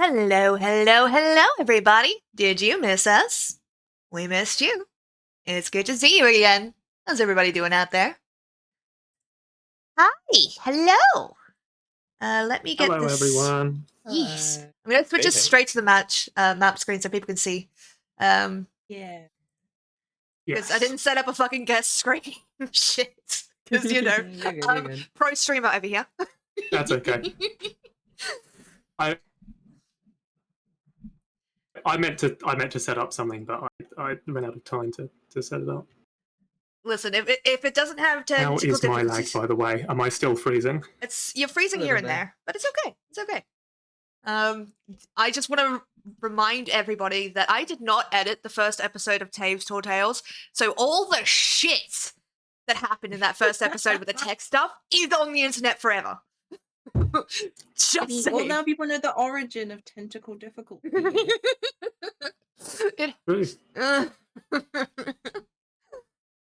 Hello, hello, hello, everybody. Did you miss us? We missed you. It's good to see you again. How's everybody doing out there? Hi, hello. Let me get Hello, this. everyone. Yes. I'm gonna switch it straight to the map screen so people can see. Yeah. Because Yes. I didn't set up a fucking guest screen. Shit. Because You're good. Pro streamer over here. That's okay. I meant to set up something, but I ran out of time to set it up. Listen, if it doesn't have How technical is my lag, difficulties, by the way? Am I still freezing? you're freezing here and there, but it's okay. It's okay. I just want to remind everybody that I did not edit the first episode of Taeves Tall Tales, so all the shit that happened in that first episode with the tech stuff is on the internet forever. Just Well, now people know the origin of tentacle difficulty.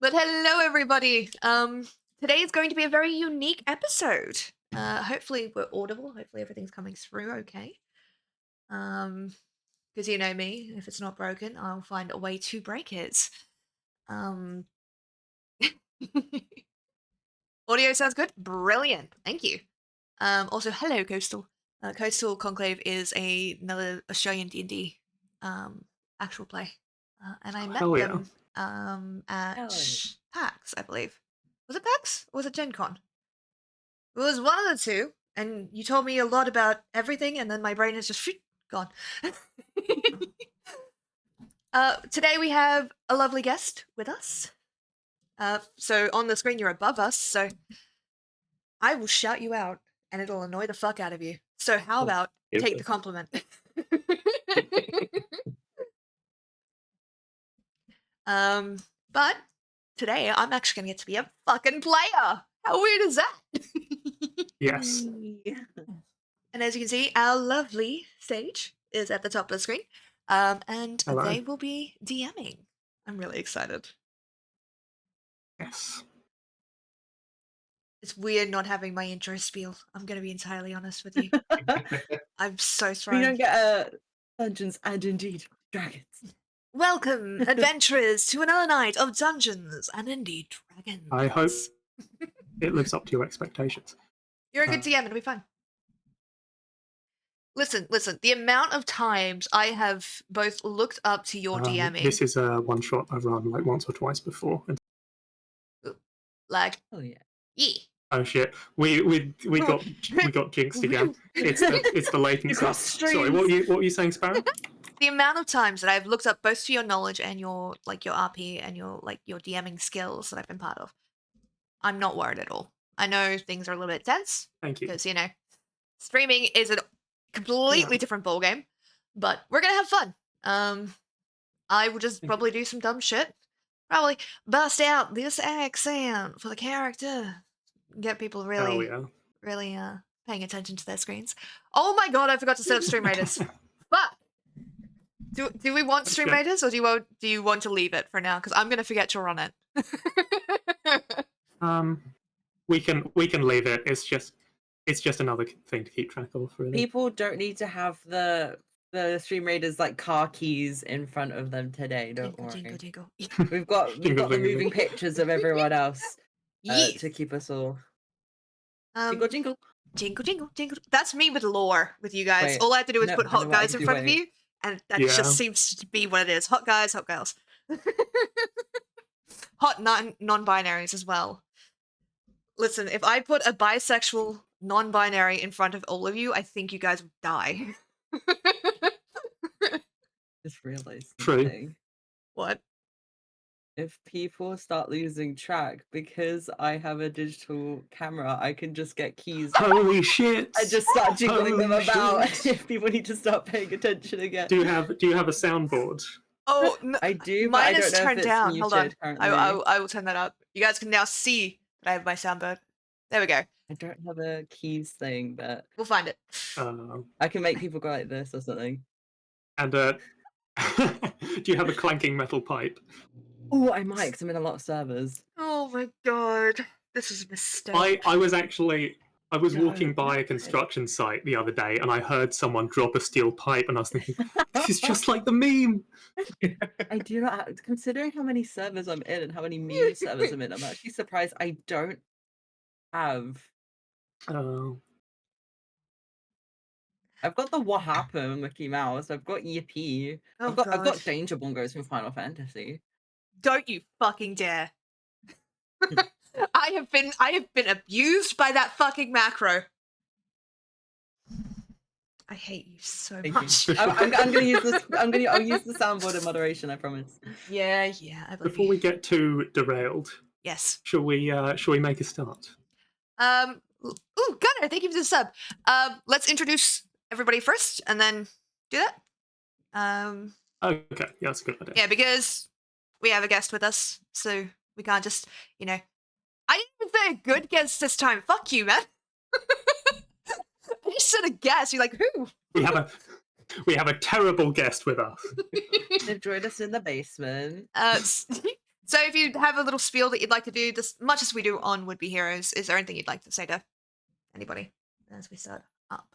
But hello, everybody. Today is going to be a very unique episode. Hopefully we're audible. Hopefully everything's coming through okay. Because you know me, if it's not broken, I'll find a way to break it. Audio sounds good? Brilliant. Thank you. Also, hello, Coastal. Coastal Conclave is another Australian D&D actual play. And I met them at PAX, I believe. Was it PAX or was it Gen Con? It was one of the two, and you told me a lot about everything, and then my brain is just gone. Today we have a lovely guest with us. So on the screen you're above us, so I will shout you out, and it'll annoy the fuck out of you. So how about take the compliment? But today I'm actually gonna get to be a fucking player. How weird is that? Yes. And as you can see, our lovely Sage is at the top of the screen. And Hello. they will be DMing. I'm really excited. Yes. It's weird not having my intro spiel. I'm going to be entirely honest with you. I'm so thrown. We don't get Dungeons and Indeed Dragons. Welcome, adventurers, to another night of Dungeons and Indeed Dragons. I hope it lives up to your expectations. You're a good DM, it'll be fun. Listen, the amount of times I have both looked up to your DMing... This is a one-shot I've run like once or twice before. Lag. Oh, yeah. Yeah. Oh shit! We got jinxed again. It's the latency. Sorry, what were you saying, Sparrow? The amount of times that I've looked up both to your knowledge and your RP and your DMing skills that I've been part of, I'm not worried at all. I know things are a little bit tense. Thank you. Because streaming is a completely different ballgame, but we're gonna have fun. I will just probably do some dumb shit. Probably bust out this accent for the character. Get people really paying attention to their screens. Oh my god, I forgot to set up Stream Raiders. But do we want Stream Raiders, or do you want to leave it for now? Because I'm gonna forget to run it. We can leave it. It's just another thing to keep track of. Really, people don't need to have the Stream Raiders like car keys in front of them today. Don't worry. Jingle. We've got the moving pictures of everyone else to keep us all. Jingle. That's me with lore with you guys. Wait, all I have to do is put hot guys in front of you, and that just seems to be what it is. Hot guys, hot girls. Hot non-binaries as well. Listen, if I put a bisexual non-binary in front of all of you, I think you guys would die. Just realized something. True. What? If people start losing track, because I have a digital camera, I can just get keys. Holy shit! I just start jiggling them about. If people need to start paying attention again. Do you have a soundboard? Oh, no, I do. Mine but I don't is know turned if it's down. muted Hold on, currently. I will turn that up. You guys can now see that I have my soundboard. There we go. I don't have a keys thing, but we'll find it. I can make people go like this or something. And do you have a clanking metal pipe? Oh, I might, because I'm in a lot of servers. Oh my god, this is a mistake. I was actually I was No, walking by a no. construction site the other day, and I heard someone drop a steel pipe, and I was thinking, "This is just like the meme." I do not. Considering how many servers I'm in and how many meme servers I'm in, I'm actually surprised I don't have. Oh, I've got the What Happened Mickey Mouse. I've got Yippee. Oh I've god. got Danger Bongos from Final Fantasy. Don't you fucking dare. I have been abused by that fucking macro. I hate you so Thank much. you. I'm gonna use this. I'll use the soundboard in moderation. I promise. Yeah, I believe before you. we get too derailed, Yes. shall we make a start? Ooh, Gunnar, thank you for the sub. Let's introduce everybody first and then do that. Okay, yeah, that's a good idea. Yeah, because we have a guest with us, so we can't just, I didn't even say a good guest this time. Fuck you, man. I just said a guest. You're like, who? We have a terrible guest with us. They've joined us in the basement. So if you have a little spiel that you'd like to do, this much as we do on Would Be Heroes, is there anything you'd like to say to anybody as we start up?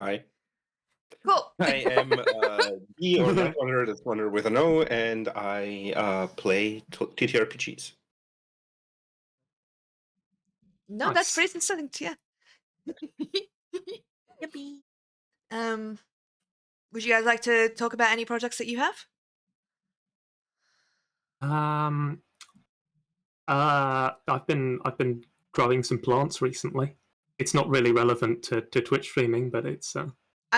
Hi. Cool. I am D or Night Wanderer, that's Wanderer with an O, and I play TTRPGs. No, that's Nice. pretty succinct, yeah. Yippee. Would you guys like to talk about any projects that you have? I've been growing some plants recently. It's not really relevant to Twitch streaming, but it's I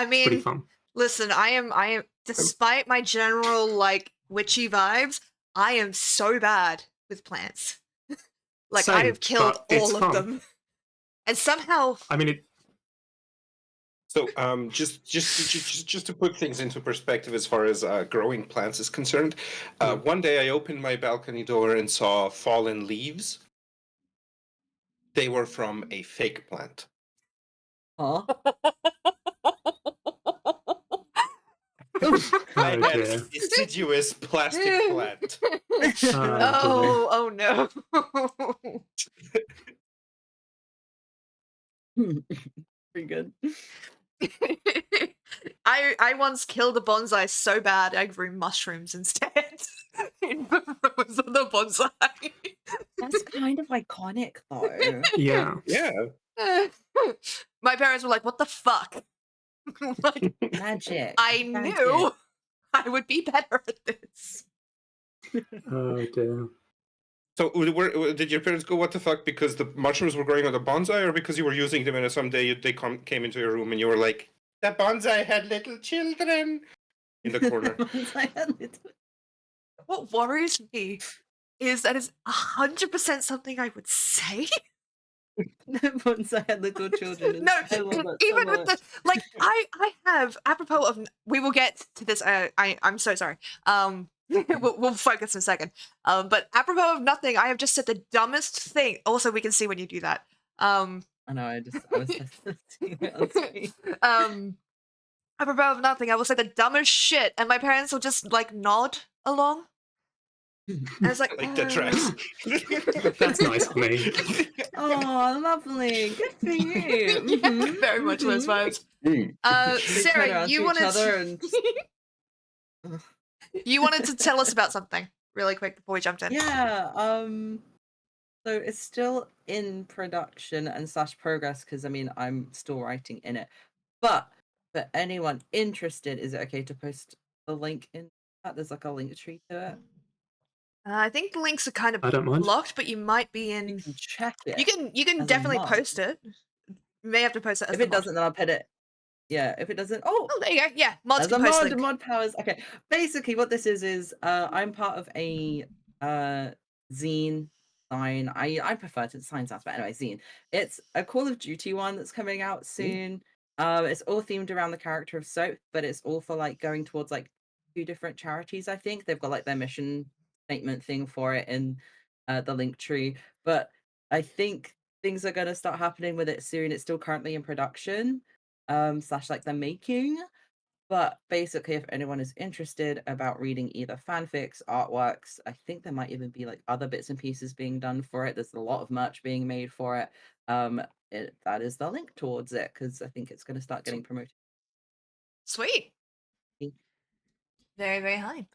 pretty mean, fun. listen, I am despite my general like witchy vibes, I am so bad with plants. Like I Same, have killed but it's all of fun. them. And somehow I mean, So just to put things into perspective as far as growing plants is concerned, one day I opened my balcony door and saw fallen leaves. They were from a fake plant. Huh? I oh had dear. a deciduous plastic plant. oh no. Pretty good. I once killed a bonsai so bad I grew mushrooms instead in the rows of the bonsai. That's kind of iconic, though. Yeah. Yeah. My parents were like, "What the fuck?" Like, Magic. I knew I would be better at this. Oh dear. So did your parents go, what the fuck, because the mushrooms were growing on the bonsai, or because you were using them and someday they came into your room and you were like, that bonsai had little children in the corner? What worries me is that is 100% something I would say. Bonsai had little children. No, I love that even so with the like, I have apropos of. We will get to this. I'm so sorry. We'll focus in a second. But apropos of nothing, I have just said the dumbest thing. Also, we can see when you do that. I know. I was seeing it on screen. Apropos of nothing, I will say the dumbest shit, and my parents will just like nod along. And it's like that tracks. That's nice of me. Oh, lovely. Good for you. Yeah, very much those vibes. They turn Sarah, around you to each wanted other to... and you wanted to tell us about something really quick before we jumped in. Yeah. So it's still in production and / progress because I mean I'm still writing in it. But for anyone interested, is it okay to post the link in that? There's like a link tree to it. I think the links are kind I of don't mind. blocked, but you might be You in. can check it. You can as a definitely mod. post it. You may have to post it as If a it mod. doesn't, then I'll put it. Yeah, if it doesn't, oh, Oh, there you go. Yeah, mods as a can post mod, link. mod powers. Okay, basically what this is I'm part of a zine sign. I prefer to sign sounds, but anyway, zine. It's a Call of Duty one that's coming out soon. It's all themed around the character of Soap, but it's all for like going towards like 2 different charities. I think they've got like their mission statement thing for it in the link tree, but I think things are going to start happening with it soon. It's still currently in production / like the making, But basically, if anyone is interested about reading either fanfics, artworks, I think there might even be like other bits and pieces being done for it. There's a lot of merch being made for it. That is the link towards it because I think it's going to start getting promoted. Sweet. Mm. Very, very hype.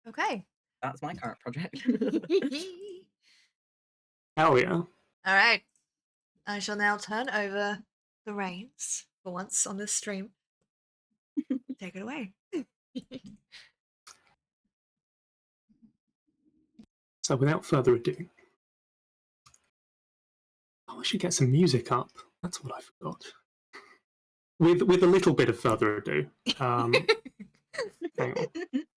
Okay. That's my current project. Hell yeah. All right. I shall now turn over the reins for once on this stream. Take it away. So without further ado, I should get some music up. That's what I forgot. With a little bit of further ado, hang on.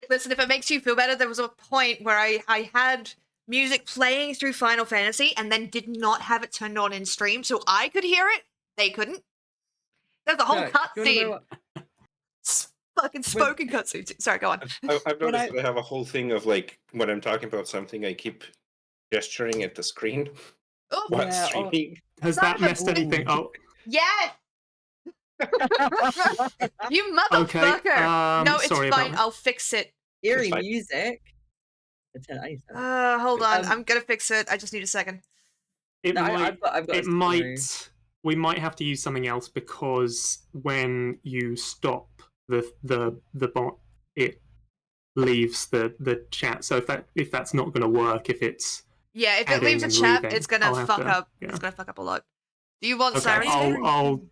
Listen, if it makes you feel better, there was a point where I had music playing through Final Fantasy and then did not have it turned on in stream, so I could hear it. They couldn't. There's a whole No, you wanna know cutscene. Fucking spoken cutscene. Sorry, go on. I've noticed that I have a whole thing of like when I'm talking about something, I keep gesturing at the screen Oh, while Yeah, streaming. Has Son that of a messed anything up? yes! what? You Okay, motherfucker! No, it's sorry about fine. that. I'll fix it. Eerie fine. music. Hold on. Um, I'm gonna fix it. I just need a second. It No, might. I've got a It story. might. We might have to use something else because when you stop the bot, it leaves the chat. So if that's not going to work, if it's Yeah, if it adding leaves a and chat, leaving, it's gonna I'll have fuck to- up. yeah. It's gonna fuck up a lot. Do you want Okay, Sirenscape?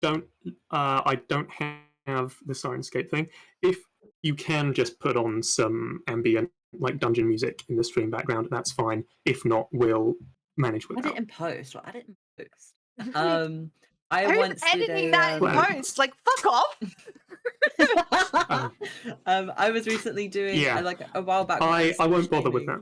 I don't have the Sirenscape thing. If you can just put on some ambient like dungeon music in the stream background, that's fine. If not, we'll manage Add it without. in post. Add it in post. I Who's once did editing a that in Well- post? Like, fuck off! I was recently doing Yeah. like a while back. I won't bother with that.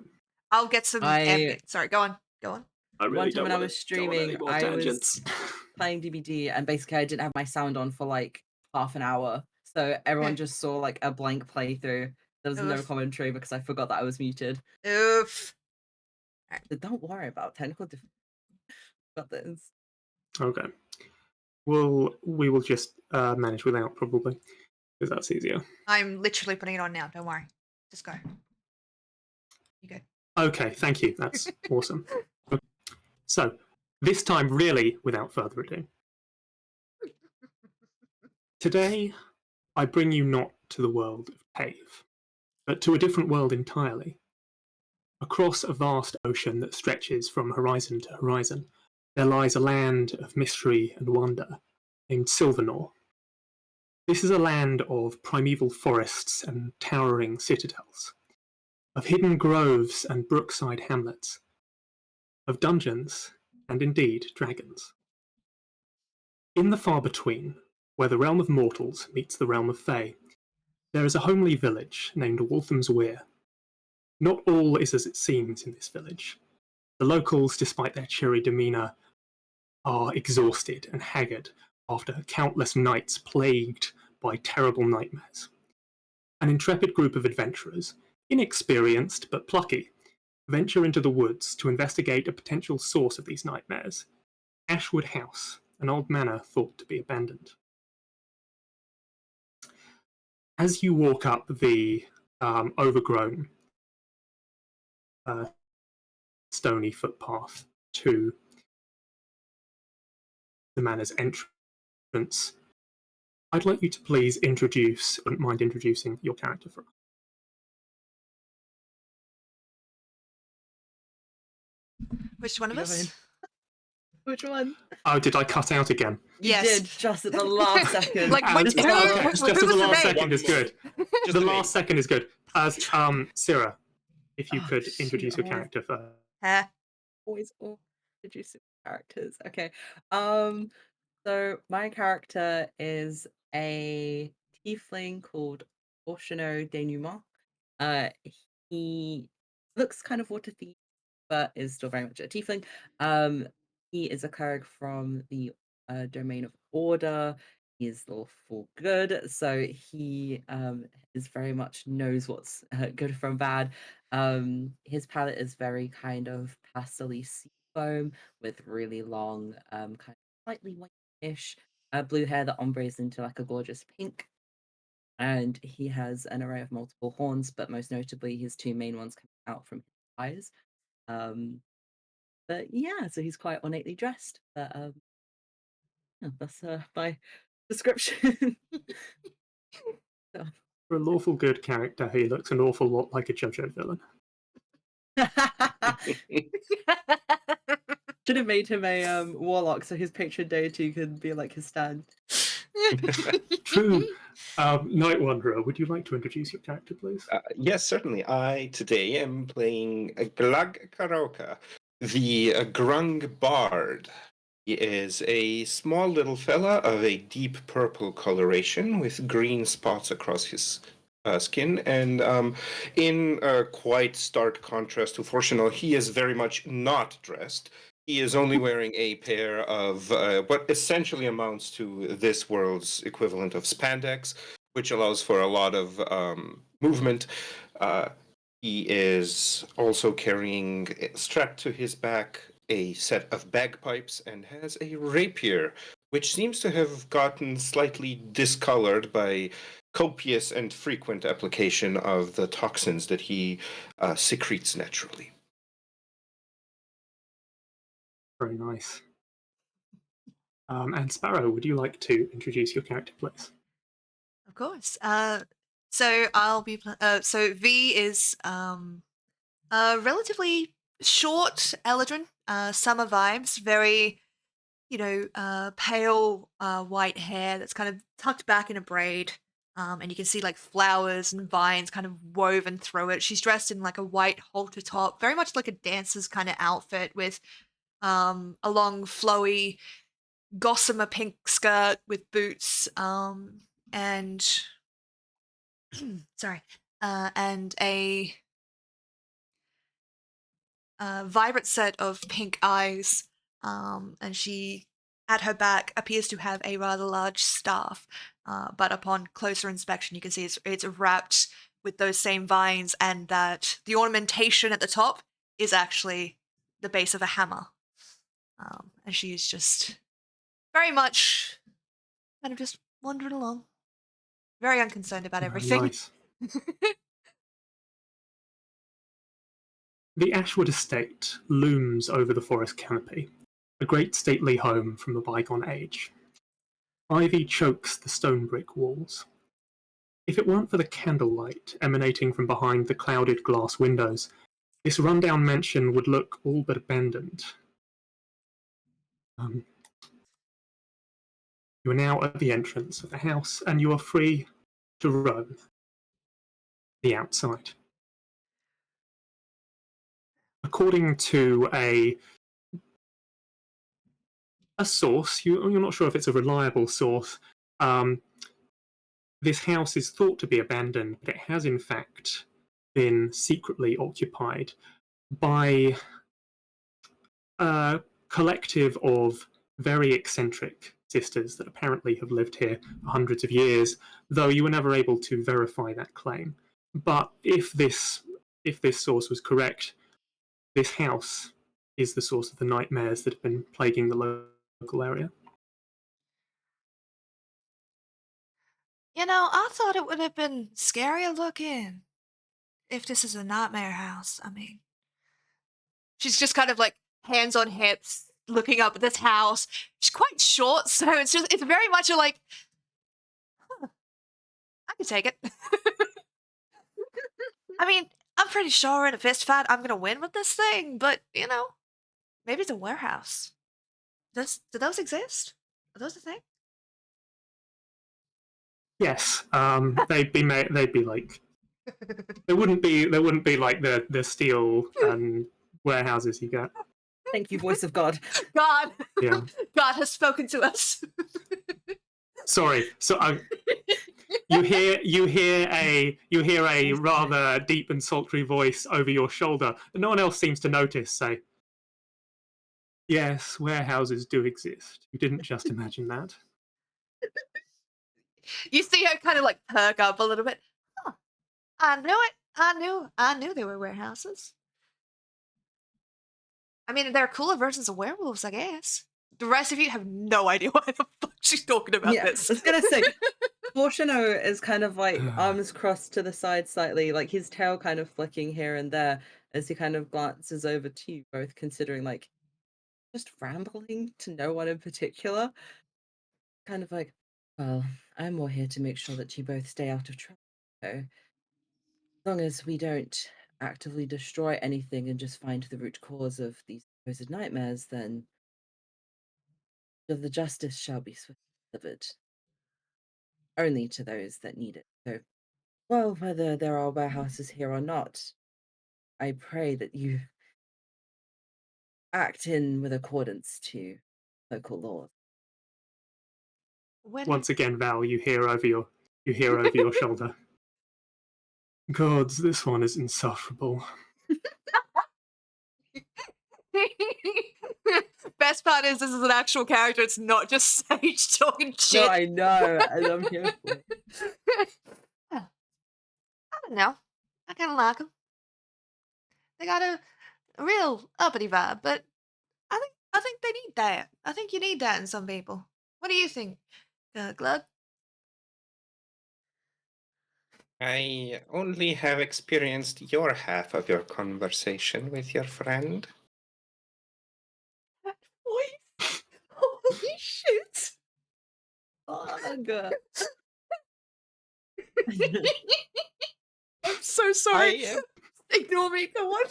I'll get some I- ambient. Sorry, go on. Go on. I One time when I was streaming, I tangents. was playing DBD, and basically I didn't have my sound on for like half an hour, so everyone Okay. just saw like a blank playthrough. There was no Oof. commentary because I forgot that I was muted. Oof. So don't worry about technical difficulties. Got this. Okay. We will just manage without probably because that's easier. I'm literally putting it on now. Don't worry. Just go. You good? Okay, thank you. That's awesome. So this time, really, without further ado. Today, I bring you not to the world of Taeves, but to a different world entirely. Across a vast ocean that stretches from horizon to horizon, there lies a land of mystery and wonder named Silvanor. This is a land of primeval forests and towering citadels, of hidden groves and brookside hamlets, of dungeons and indeed dragons. In the far between, where the realm of mortals meets the realm of Fae, there is a homely village named Waltham's Weir. Not all is as it seems in this village. The locals, despite their cheery demeanour, are exhausted and haggard after countless nights plagued by terrible nightmares. An intrepid group of adventurers, inexperienced but plucky, venture into the woods to investigate a potential source of these nightmares, Ashwood House, an old manor thought to be abandoned. As you walk up the overgrown stony footpath to the manor's entrance, I'd like you to please wouldn't mind introducing your character for us. Which one of You us? Which one? Oh, did I cut out again? You Yes. did just at the last second. Like, Ah, which- just, who- okay, who- just who at was the the last name? second is good. Just The the last second is good. As Syrah, if you Oh, could shoot, introduce your I was- character first. Huh? always introducing characters. Okay. So my character is a tiefling called Oshino Denouement. He looks kind of water themed, but is still very much a tiefling. He is a cleric from the domain of order. He is lawful good, so he is very much knows what's good from bad. His palette is very kind of pastel-y sea foam with really long, kind of slightly whitish blue hair that ombres into like a gorgeous pink. And he has an array of multiple horns, but most notably his two main ones coming out from his eyes. But yeah, so he's quite ornately dressed. But yeah, that's my description. So. For a lawful good character, he looks an awful lot like a JoJo villain. Should have made him a warlock so his patron deity could be like his stand. True. Night Wanderer, would you like to introduce your character, please? Yes, certainly. I today am playing Glag Karoka, the Grung Bard. He is a small little fella of a deep purple coloration with green spots across his skin, and in quite stark contrast to Fortunal, he is very much not dressed. He is only wearing a pair of what essentially amounts to this world's equivalent of spandex, which allows for a lot of movement. He is also carrying, strapped to his back, a set of bagpipes and has a rapier, which seems to have gotten slightly discolored by copious and frequent application of the toxins that he secretes naturally. Very nice. And Sparrow, would you like to introduce your character, please? Of course. So I'll be. So V is a relatively short Eladrin. Summer vibes. Very, pale white hair that's kind of tucked back in a braid. And you can see like flowers and vines kind of woven through it. She's dressed in like a white halter top, very much like a dancer's kind of outfit with a long flowy gossamer pink skirt with boots, and sorry, and a vibrant set of pink eyes, and she, at her back, appears to have a rather large staff, but upon closer inspection you can see it's wrapped with those same vines, and that the ornamentation at the top is actually the base of a hammer. And she's just very much kind of just wandering along. Very unconcerned about everything. Nice. The Ashwood estate looms over the forest canopy, a great stately home from a bygone age. Ivy chokes the stone brick walls. If it weren't for the candlelight emanating from behind the clouded glass windows, this rundown mansion would look all but abandoned. You are now at the entrance of the house, and you are free to roam the outside. According to a source, you're not sure if it's a reliable source, this house is thought to be abandoned, but it has in fact been secretly occupied by a collective of very eccentric sisters that apparently have lived here for hundreds of years, though you were never able to verify that claim. But if this source was correct, this house is the source of the nightmares that have been plaguing the local area. I thought it would have been scarier looking if this is a nightmare house. I mean, she's just kind of like hands on hips, looking up at this house. She's quite short, so it's very much a like, I can take it. I mean, I'm pretty sure in a fist fight I'm gonna win with this thing, but maybe it's a warehouse. Do those exist? Are those a thing? Yes, they'd be like there wouldn't be like the steel warehouses you get. Thank you, voice of God. God, Yeah. God has spoken to us. Sorry, so you hear a rather deep and sultry voice over your shoulder that no one else seems to notice. Say, yes, warehouses do exist. You didn't just imagine that. You see her kind of like perk up a little bit. Huh. I knew it. I knew they were warehouses. I mean, they're cooler versions of werewolves, I guess. the rest of you have no idea why the fuck she's talking about Yeah, this. I was gonna say, Fortuno is kind of like arms crossed to the side slightly, like his tail kind of flicking here and there as he kind of glances over to you both, considering like just rambling to no one in particular. Kind of like, well, I'm more here to make sure that you both stay out of trouble. So, as long as we don't actively destroy anything and just find the root cause of these supposed nightmares, then the justice shall be swiftly delivered. Only to those that need it. So, well, whether there are warehouses here or not, I pray that you act in with accordance to local laws. When Once again, Val, you hear over your shoulder. Gods, this one is insufferable. Best part is this is an actual character. It's not just Sage talking shit. No, I know, and I'm here for it. I don't know. I kind of like them. They got a real uppity vibe, but I think they need that. I think you need that in some people. What do you think, Glug? I only have experienced your half of your conversation with your friend. That voice. Holy shit. Ugh. I'm so sorry. Ignore me. Come on.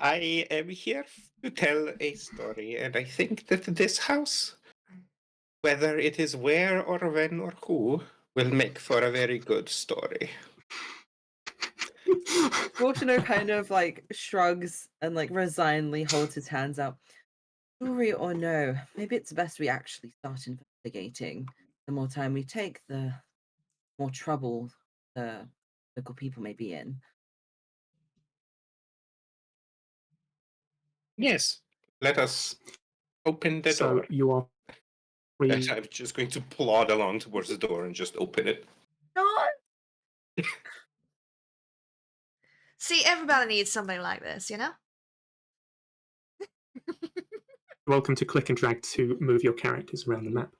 I am here to tell a story, and I think that this house, whether it is where or when or who, will make for a very good story. Fortuno kind of like shrugs and like resignedly holds his hands out. Story or no, maybe it's best we actually start investigating. The more time we take, the more trouble the local people may be in. Yes, let us open the So door. you are And free. I'm just going to plod along towards the door and just open it. See, everybody needs something like this, you know? Welcome to click and drag to move your characters around the map.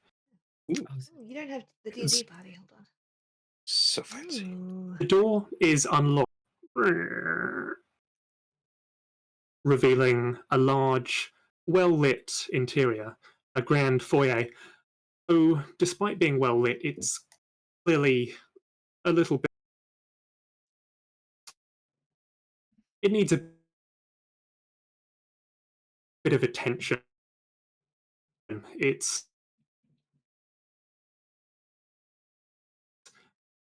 You don't have the D&D party. Hold on. So fancy. Ooh. The door is unlocked, revealing a large, well-lit interior, a grand foyer. So, despite being well-lit, it's clearly a little bit... It needs a bit of attention. It's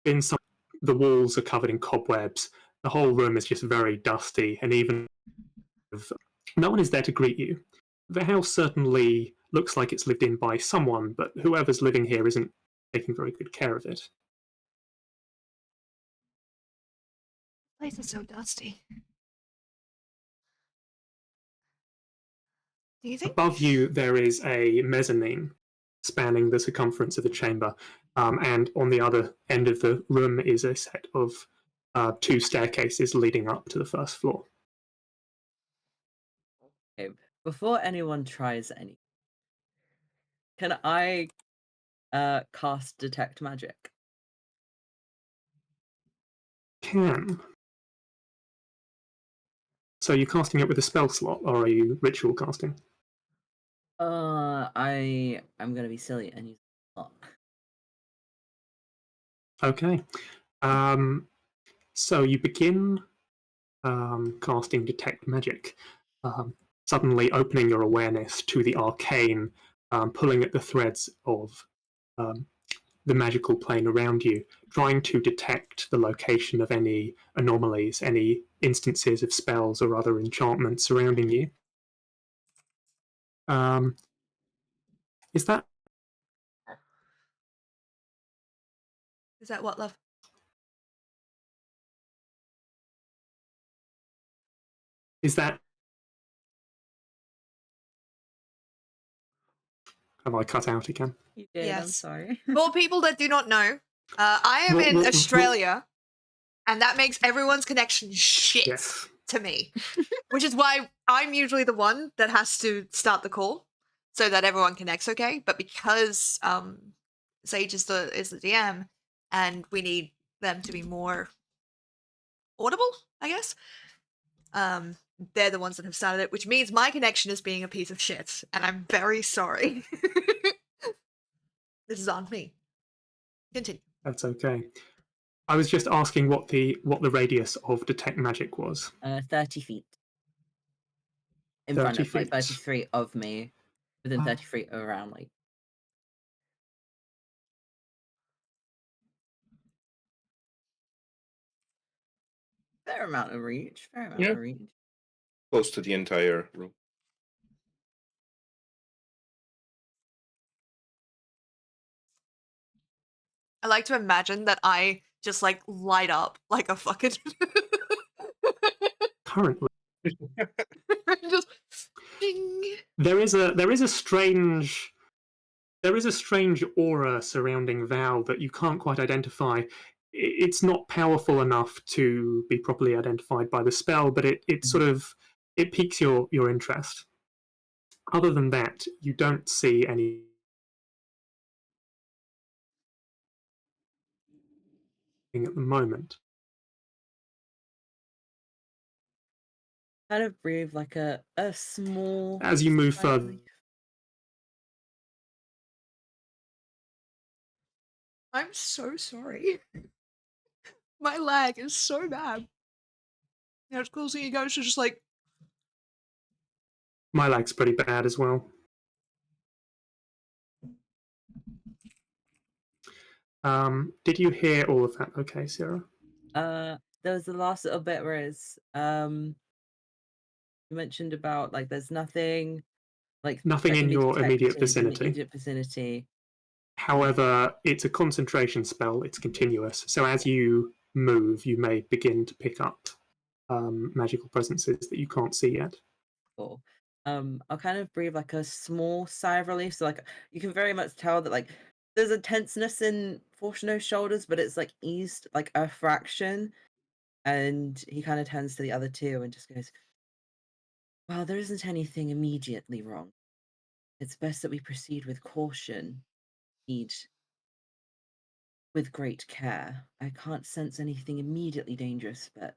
been some... The walls are covered in cobwebs. The whole room is just very dusty, and even no one is there to greet you. The house certainly looks like it's lived in by someone, but whoever's living here isn't taking very good care of it. This place is so dusty. Do you think? Above you, there is a mezzanine spanning the circumference of the chamber, and on the other end of the room is a set of two staircases leading up to the first floor. Okay, before anyone tries any, can I cast detect magic? Can. So are you casting it with a spell slot, or are you ritual casting? I'm gonna be silly and use a lot. Okay. So you begin casting Detect Magic, suddenly opening your awareness to the arcane, pulling at the threads of the magical plane around you, trying to detect the location of any anomalies, any instances of spells or other enchantments surrounding you. Is that Is that what, love? have I cut out again? You did, I'm Yes. sorry. For people that do not know, I am in Australia, and that makes everyone's connection shit. Yes. to me, which is why I'm usually the one that has to start the call so that everyone connects okay. But because Sage is the DM, and we need them to be more audible, I guess. They're the ones that have started it, which means my connection is being a piece of shit, and I'm very sorry. This is on me. Continue. That's okay. I was just asking what the radius of detect magic was. 30 feet. In 30 front of, like, feet. 30 feet of me. Within 30 feet around, like. Fair amount of reach. Fair amount of reach. Close to the entire room. I like to imagine that I just like light up like a fucking Currently, just ding. there is a strange aura surrounding Val that you can't quite identify. It's not powerful enough to be properly identified by the spell, but it sort of it piques your interest. Other than that, you don't see any. At the moment. Kind of breathe like a small. As you move sigh of further, relief. I'm so sorry. My lag is so bad. Yeah, it's cool seeing you guys are just like my lag's pretty bad as well. Did you hear all of that? Okay, Sarah. There was the last little bit where it's you mentioned about like there's nothing like Nothing that in can be your immediate detected in the vicinity. immediate vicinity. However, it's a concentration spell. It's continuous. So as you move, you may begin to pick up magical presences that you can't see yet. Cool. I'll kind of breathe like a small sigh of relief. So like you can very much tell that like there's a tenseness in Fortuno's shoulders, but it's like eased like a fraction. And he kind of turns to the other two and just goes, "Well, there isn't anything immediately wrong. It's best that we proceed with caution. Need with great care. I can't sense anything immediately dangerous, but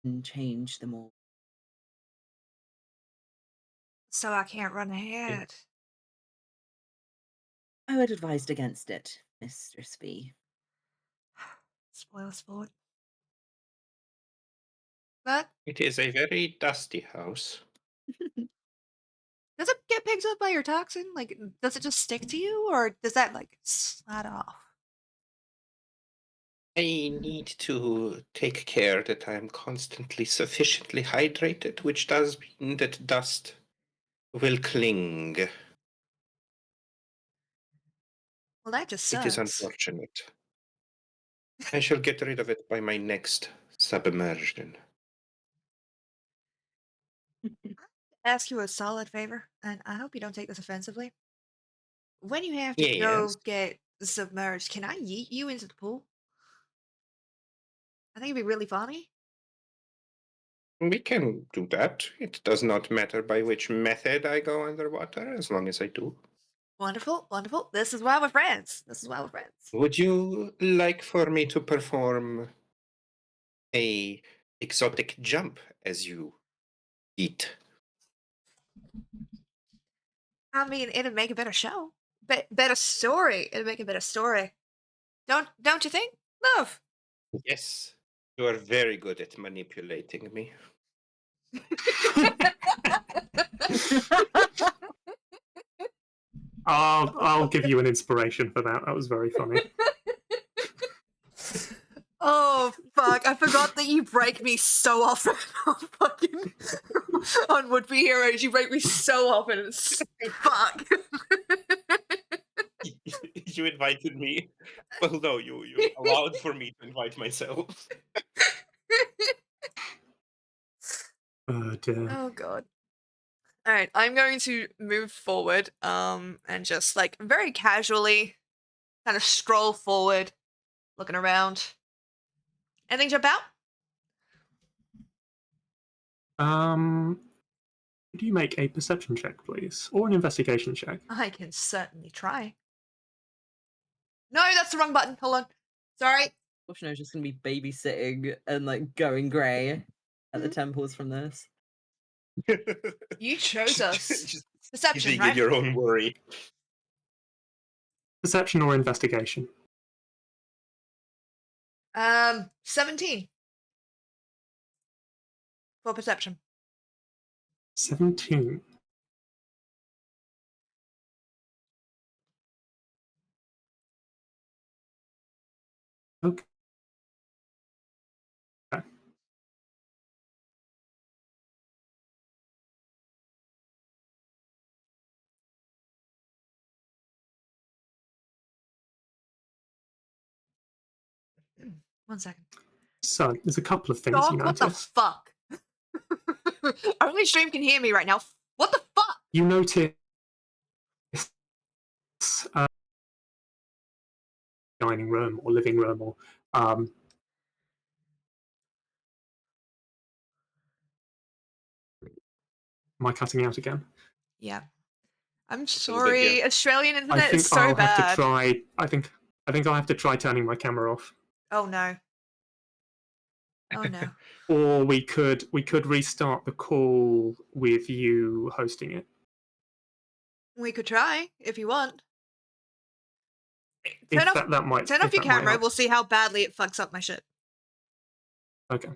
can change them all." so I can't run ahead. I would advise against it, Mr. Spee. Spoil sport. But It is a very dusty house. does it get picked up by your toxin? Like, does it just stick to you, or does that like slide off? I need to take care that I am constantly sufficiently hydrated, which does mean that dust will cling. Well, that just It is sucks. unfortunate. I shall get rid of it by my next submersion. Ask you a solid favor, and I hope you don't take this offensively. When you have to Yes. go get submerged, can I yeet you into the pool? I think it'd be really funny. We can do that. It does not matter by which method I go underwater, as long as I do. Wonderful, wonderful. This is why we're friends. This is why we're friends. Would you like for me to perform a exotic jump as you eat? I mean, it'd make a better show. Better story. It'd make a better story. Don't you think? Love. Yes. You are very good at manipulating me. I'll give you an inspiration for that. That was very funny. Oh fuck! I forgot that you break me so often on fucking on Would Be Heroes. You break me so often. It's fuck. You invited me. Well, no, you allowed for me to invite myself. Oh dear. Oh god. All right, I'm going to move forward, and just like very casually, kind of stroll forward, looking around. Anything jump out? Could you make a perception check, please? Or an investigation check? I can certainly try. No, that's the wrong button. Hold on. Sorry. Option is just gonna be babysitting and like going grey at the temples from this. You chose us. Just Perception, eating in right? your own worry. Perception or investigation? 17. For perception. 17. Okay. One second. So, there's a couple of things you Doc, what the notice. fuck? Only stream can hear me right now. What the fuck? You notice dining room or living room or am I cutting out again? Yeah. I'm little bit, sorry. yeah. Australian I internet think is so I'll bad. have to try. I think I'll have to try turning my camera off. Oh no. Oh no. Or we could restart the call with you hosting it. We could try if you want. If Turn off, that might turn if off your that might camera. help. We'll see how badly it fucks up my shit. Okay.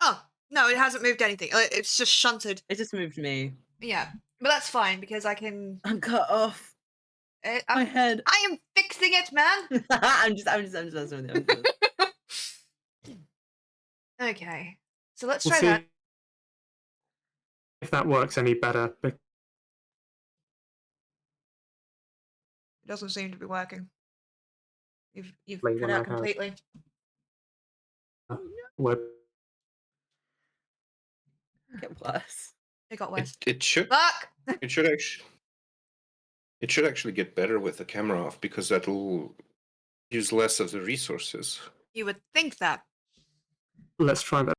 Oh no, it hasn't moved anything. It's just shunted. It just moved me. Yeah, but that's fine because I can. I'm cut off. My I'm, head. I am fixing it, man. I'm just messing with you. Okay, so let's We'll try see that. if that works any better. It doesn't seem to be working. You've Like cut when I out have- completely. Web. Get worse. It got worse. It should Fuck. it should actually get better with the camera off because that'll use less of the resources. You would think that. Let's try that.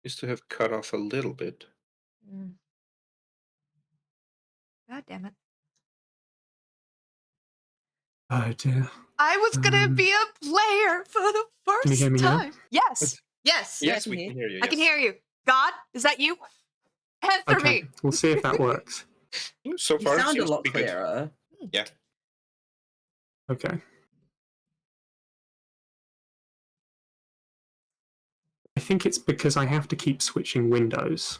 Used to have cut off a little bit. God damn it. Oh dear. I was gonna be a player for the Can you hear first me now? time. Yes. Yes. Yeah, I Yes, can we hear can hear you. I can yes. hear you. God, is that you? Answer Okay, me. we'll see if that works. So You far, it sound a seems lot to be good. clearer. Yeah. Okay. I think it's because I have to keep switching windows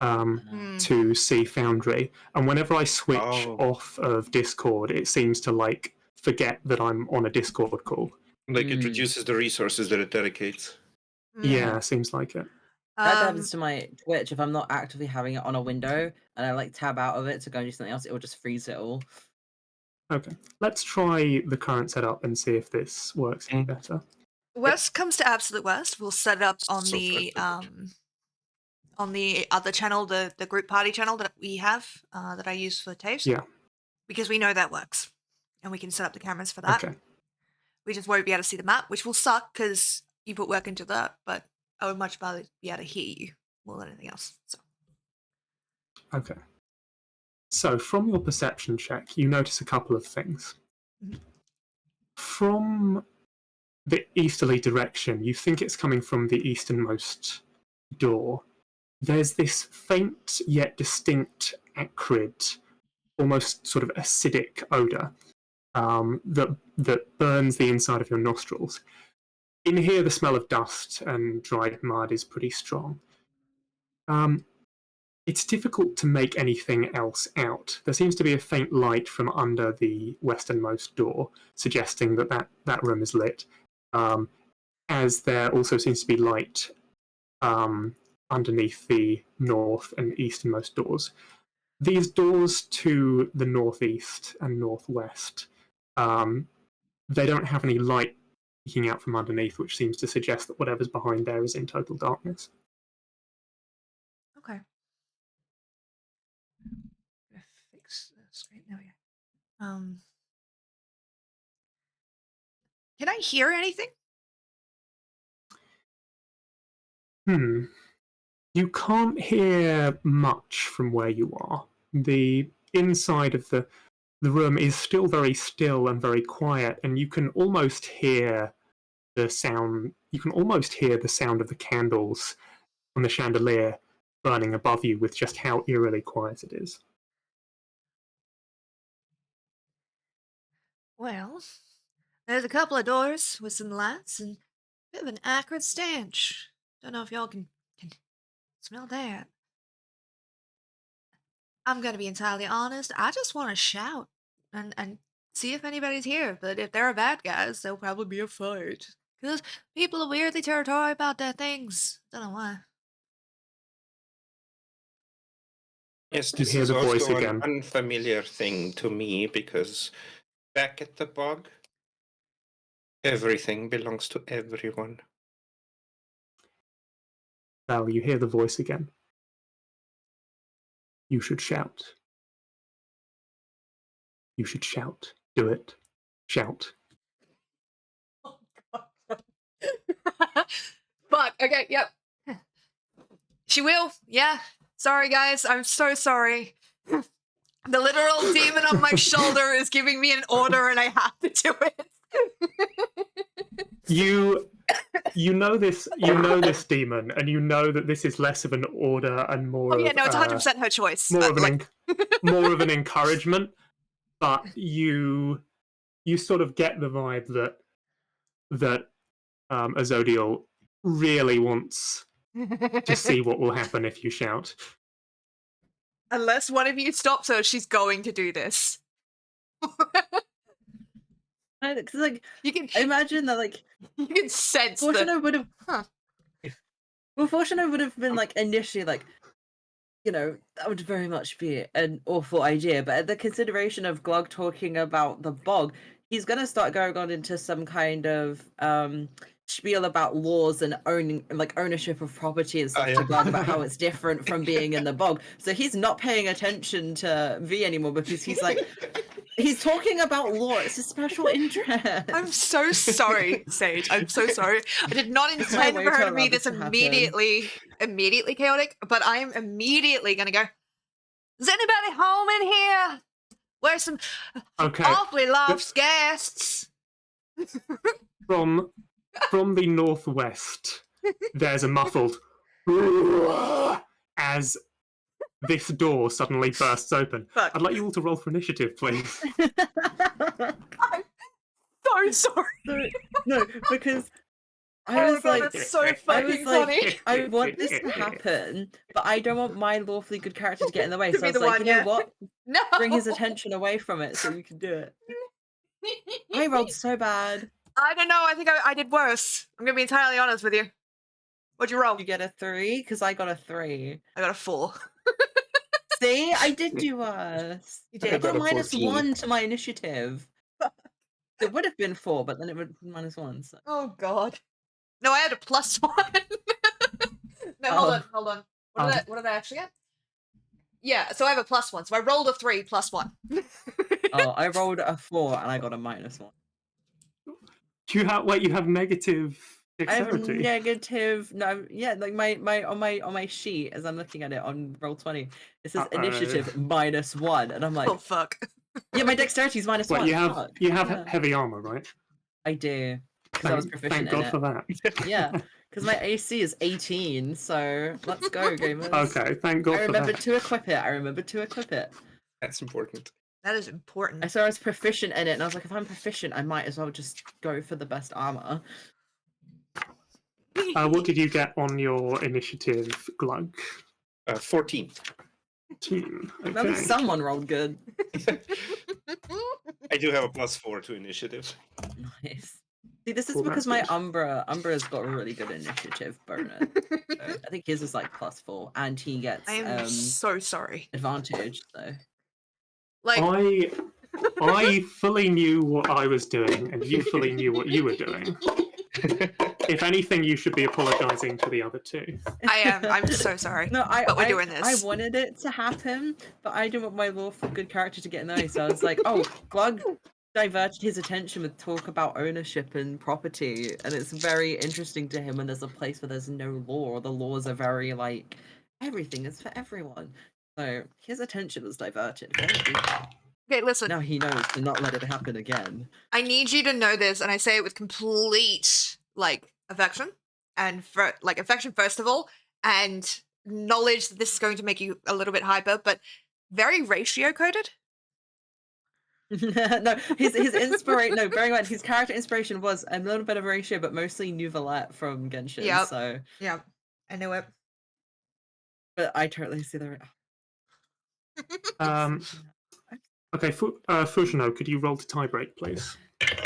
to see Foundry, and whenever I switch off of Discord, it seems to like forget that I'm on a Discord call. Like it reduces the resources that it dedicates. Yeah, seems like it. That happens to my Twitch if I'm not actively having it on a window and I like tab out of it to go and do something else, it will just freeze it all. Okay, let's try the current setup and see if this works any better. Worst comes to absolute worst, we'll set it up on So the far, so on the other channel, the group party channel that we have, that I use for Taeves. Yeah. Because we know that works. And we can set up the cameras for that. Okay. We just won't be able to see the map, which will suck because you put work into that, but I would much rather be able to hear you more than anything else. So Okay. So from your perception check, you notice a couple of things. From the easterly direction, you think it's coming from the easternmost door. There's this faint yet distinct acrid, almost sort of acidic odor that burns the inside of your nostrils. In here, the smell of dust and dried mud is pretty strong. It's difficult to make anything else out. There seems to be a faint light from under the westernmost door, suggesting that room is lit, as there also seems to be light underneath the north and easternmost doors. These doors to the northeast and northwest, they don't have any light peeking out from underneath, which seems to suggest that whatever's behind there is in total darkness. okay. Fix the screen. There we go. Can I hear anything? You can't hear much from where you are. The inside of the room is still very still and very quiet, and you can almost hear the sound. You can almost hear the sound of the candles on the chandelier burning above you, with just how eerily quiet it is. Well, there's a couple of doors with some lights and a bit of an acrid stench. Don't know if y'all can smell that. I'm gonna be entirely honest. I just want to shout and see if anybody's here. But if there are bad guys, there'll probably be a fight. Because people are weirdly territorial about their things. Don't know why. Yes, You this hear is the voice also again. an unfamiliar thing to me because back at the bog, everything belongs to everyone. Val, you hear the voice again. You should shout. You should shout. Do it. Shout. Fuck. Okay. Yep. She will. Yeah. Sorry, guys. I'm so sorry. The literal demon on my shoulder is giving me an order, and I have to do it. You know this demon, and you know that this is less of an order and more. Oh yeah, of, no, it's 100% her choice. more of an encouragement. But you sort of get the vibe that Azodiel really wants to see what will happen if you shout. Unless one of you stops her, she's going to do this. Because like You can imagine that like you can sense Fortuna would have. Huh. Well, Fortuna would have been like initially like, you know, that would very much be an awful idea. But at the consideration of Glug talking about the bog, he's gonna start going on into some kind of spiel about laws and ownership of property and stuff Oh, to yeah. Glug about how it's different from being in the bog. So he's not paying attention to V anymore because he's like. He's talking about law. It's a special interest. I'm so sorry, Sage. I'm so sorry. I did not It's my intend way for her to to be allow this this to happen. immediately chaotic, but I am immediately gonna go, is anybody home in here? Where's some Okay. awfully large guests? From the northwest, there's a muffled as this door suddenly bursts open. Fuck. I'd like you all to roll for initiative, please. I'm so sorry. No, because Oh I my was god, like, that's so I fucking was like, funny. I want this to happen, but I don't want my lawfully good character to get in the way. To So be I was the like, one, you know yeah. what? No. Bring his attention away from it so you can do it. I rolled so bad. I don't know. I think I did worse. I'm gonna be entirely honest with you. What'd you roll? You get a 3 because I got a 3. I got a 4. See, I did do worse. You I did. got a got a 14. -1 to my initiative. It would have been 4, but then it would be -1. So. Oh god. No, I had a +1. No, hold on. What did I actually get? Yeah, so I have a +1. So I rolled a 3 +1. Oh, I rolled a 4 and I got a -1. You have negative I have dexterity. negative. No, yeah, like my on my sheet as I'm looking at it on Roll20, it says initiative -1, and I'm like, Oh fuck. yeah, my dexterity is -1. Well, you have Yeah. heavy armor, right? I do because I was proficient Thank God in it. for that. Yeah, because my AC is 18. So let's go, gamers. Okay, thank God I for remembered that. to equip it. That's important. That is important. I saw I was proficient in it, and I was like, if I'm proficient, I might as well just go for the best armor. What did you get on your initiative, Glug? 14. Team. That was Okay. someone rolled good. I do have a +4 to initiative. Nice. See, this is Cool, because that's my good. Umbra's got a really good initiative bonus. So I think his is like +4, and he gets I am so sorry. advantage. So Like, I fully knew what I was doing, and you fully knew what you were doing. If anything, you should be apologizing to the other two. I am. I'm so sorry. no, But we're doing this. I wanted it to happen, but I didn't want my lawful good character to get in the way. So I was like, oh, Glug diverted his attention with talk about ownership and property, and it's very interesting to him when there's a place where there's no law. The laws are very like everything is for everyone. So his attention was diverted. Very briefly. Okay, listen. Now he knows to not let it happen again. I need you to know this, and I say it with complete affection, and affection first of all, and knowledge that this is going to make you a little bit hyper, but very ratio coded. No, his inspiration. No, bearing in mind his character inspiration was a little bit of ratio, but mostly Nouvellette from Genshin. Yep. So Yeah, I knew it. but I totally see the. Okay, Fujino, could you roll to tiebreak, please?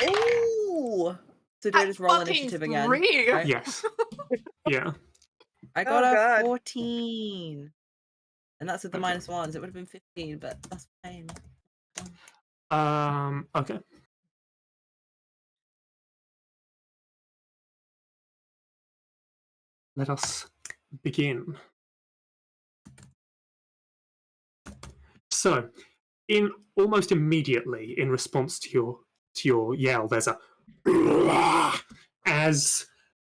Ooh! So do I just roll fucking initiative again? 3. Right? Yes. Yeah. I got Oh, a God. 14. And that's with the Okay. -1s. It would have been 15, but that's fine. Okay. Let us begin. So, almost immediately in response to your yell, there's a as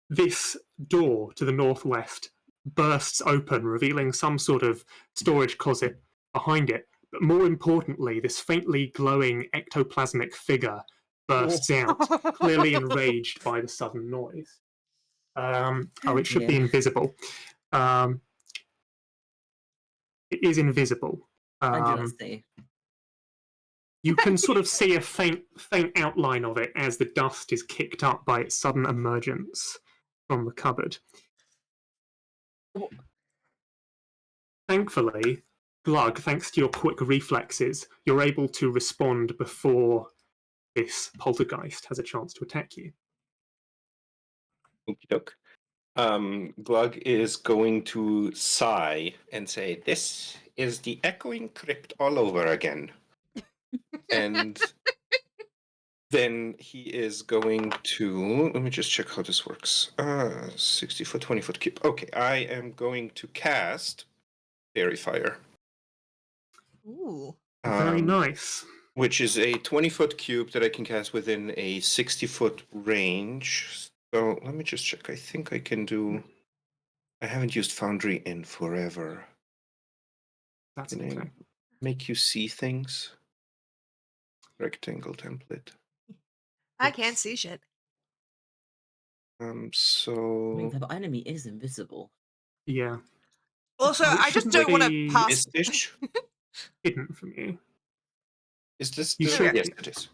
this door to the northwest bursts open, revealing some sort of storage closet behind it. But more importantly, this faintly glowing ectoplasmic figure bursts out, clearly enraged by the sudden noise. It should be Yeah. invisible. It is invisible. I do not see. You can sort of see a faint outline of it as the dust is kicked up by its sudden emergence from the cupboard. Thankfully, Glug, thanks to your quick reflexes, you're able to respond before this poltergeist has a chance to attack you. Okie doke. Glug is going to sigh and say, "This is the echoing crypt all over again." And then he is going to, let me just check how this works. 60 foot, 20 foot cube. Okay, I am going to cast Fairy Fire. Ooh. Very nice. Which is a 20-foot cube that I can cast within a 60-foot range. So let me just check. I think I can do. I haven't used Foundry in forever. That's Can I okay. make you see things? Rectangle template. I can't see shit. So The enemy is invisible. Yeah. Also, Oh, it I just shouldn't don't want to be pass. this hidden from you. is this You the should yes be. it is.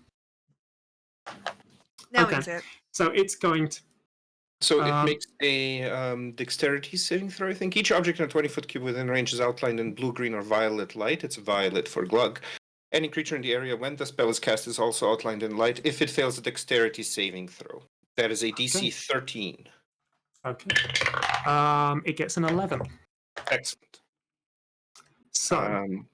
Now we Okay. can see it. So it's going to. So it makes a dexterity saving throw, I think. Each object in a 20-foot cube within range is outlined in blue, green, or violet light. It's violet for Glug. Any creature in the area when the spell is cast is also outlined in light if it fails a dexterity saving throw. That is a DC 13. Okay. It gets an 11. Excellent. So,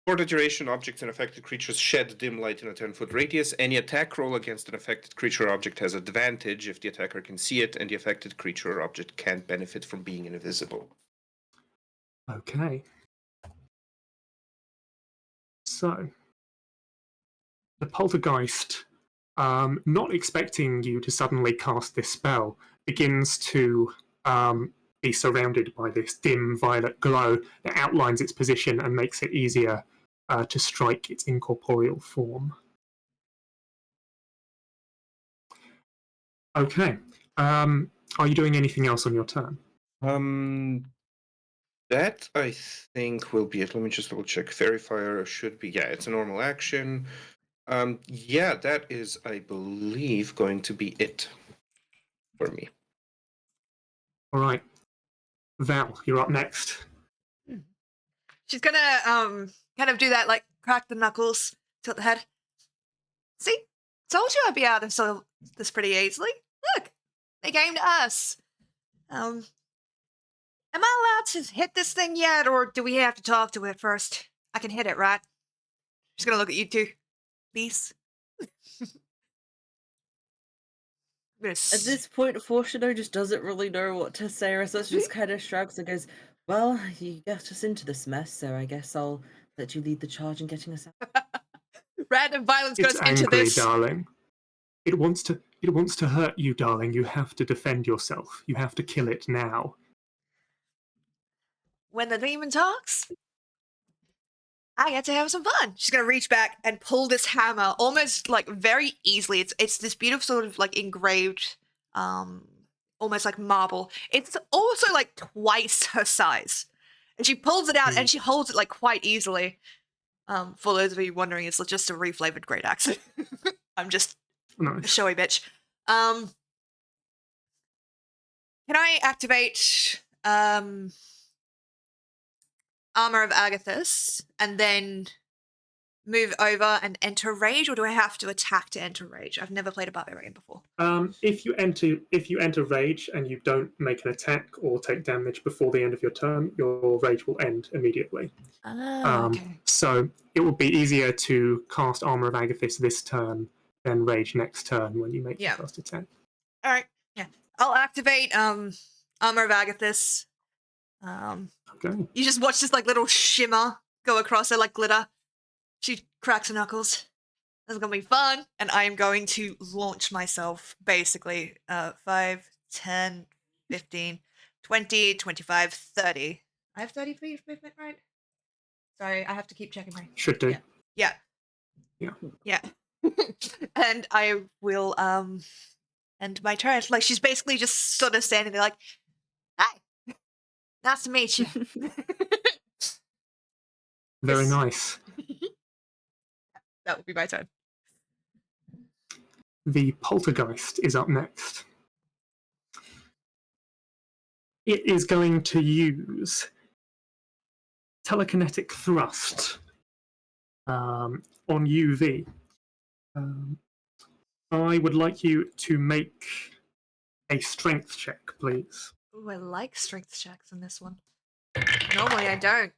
For the duration, objects and affected creatures shed dim light in a 10-foot radius. Any attack roll against an affected creature or object has advantage if the attacker can see it, and the affected creature or object can't benefit from being invisible. okay. So, the poltergeist, not expecting you to suddenly cast this spell, begins to be surrounded by this dim violet glow that outlines its position and makes it easier to strike its incorporeal form. Okay. Are you doing anything else on your turn? That I think will be it. Let me just double check. Fairy Fire should be, yeah, it's a normal action. Yeah, that is, I believe, going to be it for me. All right. Val, you're up next. She's gonna kind of do that, like crack the knuckles, tilt the head. See, told you I'd be out of this pretty easily. Look, they came to us. Am I allowed to hit this thing yet, or do we have to talk to it first? I can hit it, right? She's gonna look at you two, please. At this point, Fortuno just doesn't really know what to say, so just kind of shrugs and goes, "Well, you got us into this mess, so I guess I'll let you lead the charge in getting us out." Random violence It's goes into angry, this. darling. It wants to hurt you, darling. You have to defend yourself. You have to kill it now. When the demon talks, I get to have some fun. She's gonna reach back and pull this hammer almost like very easily. It's this beautiful sort of like engraved, almost like marble. It's also like twice her size. And she pulls it out and she holds it like quite easily. For those of you wondering, it's just a reflavored great axe. I'm just a Nice. showy bitch. Can I activate Armor of Agathis and then move over and enter rage, or do I have to attack to enter rage? I've never played a barbarian before. If you enter rage and you don't make an attack or take damage before the end of your turn, your rage will end immediately. Okay. So it would be easier to cast Armor of Agathis this turn than rage next turn when you make your first attack. All right. Yeah. I'll activate Armor of Agathis. Okay. You just watch this like little shimmer go across her like glitter. She cracks her knuckles. This is gonna be fun, and I am going to launch myself basically 5, 10, 15, 20, 25, 30. I have 30 feet of movement, right? Sorry, I have to keep checking my... Should do. Yeah. And I will end my turn. Like, she's basically just sort of standing there like, hi, nice to meet you. Very Yes. nice. That would be my turn. The poltergeist is up next. It is going to use telekinetic thrust on UV. I would like you to make a strength check, please. Ooh, I like strength checks in this one. Normally I don't.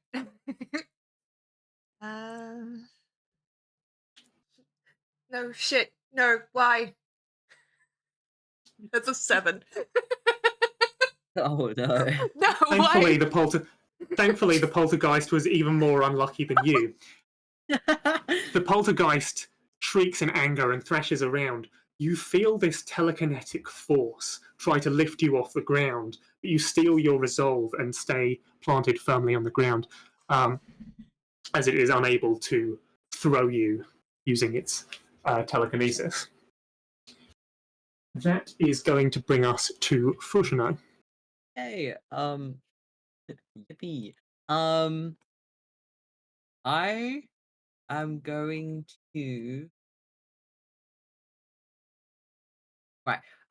No shit. No, why? That's a 7. Oh no. No, Thankfully, why? Thankfully, the poltergeist was even more unlucky than you. The poltergeist shrieks in anger and thrashes around. You feel this telekinetic force try to lift you off the ground, but you steel your resolve and stay planted firmly on the ground, as it is unable to throw you using its telekinesis. That is going to bring us to Fujino. Hey, yippee. I am going to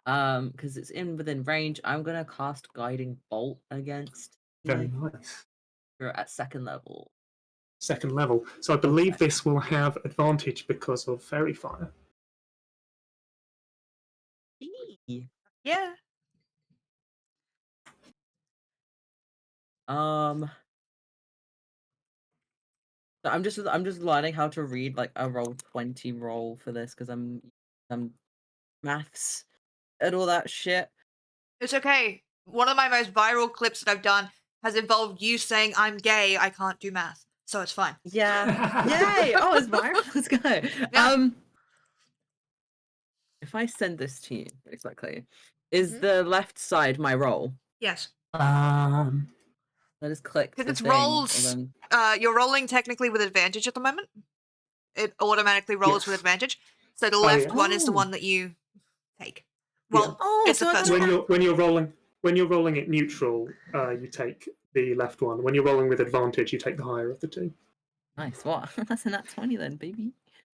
because it's within range. I'm gonna cast Guiding Bolt against Very you. nice. You're at 2nd level. 2nd level. So I believe this will have advantage because of Fairy Fire. Yeah. So I'm just learning how to read like a roll 20 roll for this because I'm maths and all that shit. It's okay. One of my most viral clips that I've done has involved you saying I'm gay, I can't do math. So it's fine. Yeah. Yay! Oh, it's viral. Let's go. Yeah. If I send this to you, exactly, is the left side my roll? Yes. Let us click Because the it's thing, rolls. and You're rolling technically with advantage at the moment. It automatically rolls with Yes. advantage. So the left yeah. one is the Oh. one that you take. Well, Oh, it's the so I first gotta one. When you're rolling at neutral, you take the left one. When you're rolling with advantage, you take the higher of the two. Nice. What? That's a nat 20 then, baby.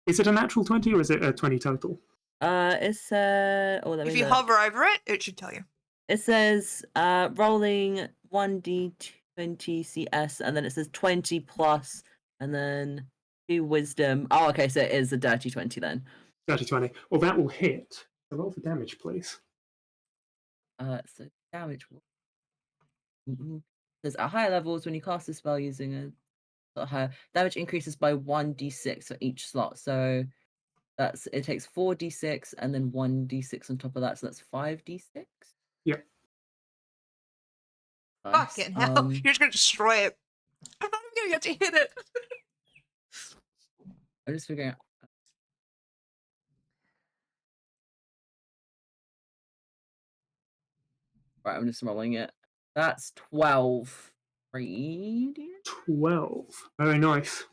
Is it a natural 20 or is it a 20 total? It's let If me you look. hover over it, it should tell you. It says rolling 1d20 CS, and then it says 20 plus, and then 2 wisdom. Oh, okay, so it is a dirty 20 then. Dirty 20. Well, that will hit. So roll for damage, please. So damage. Says at higher levels, when you cast a spell using a higher damage increases by 1d6 for each slot. So it takes 4d6 and then 1d6 on top of that, so that's 5d6. Yep. Nice. Fucking hell. You're just going to destroy it. I'm not even going to get to hit it. I'm just figuring out. Right, I'm just rolling it. That's 12 radiant. 12. Very nice.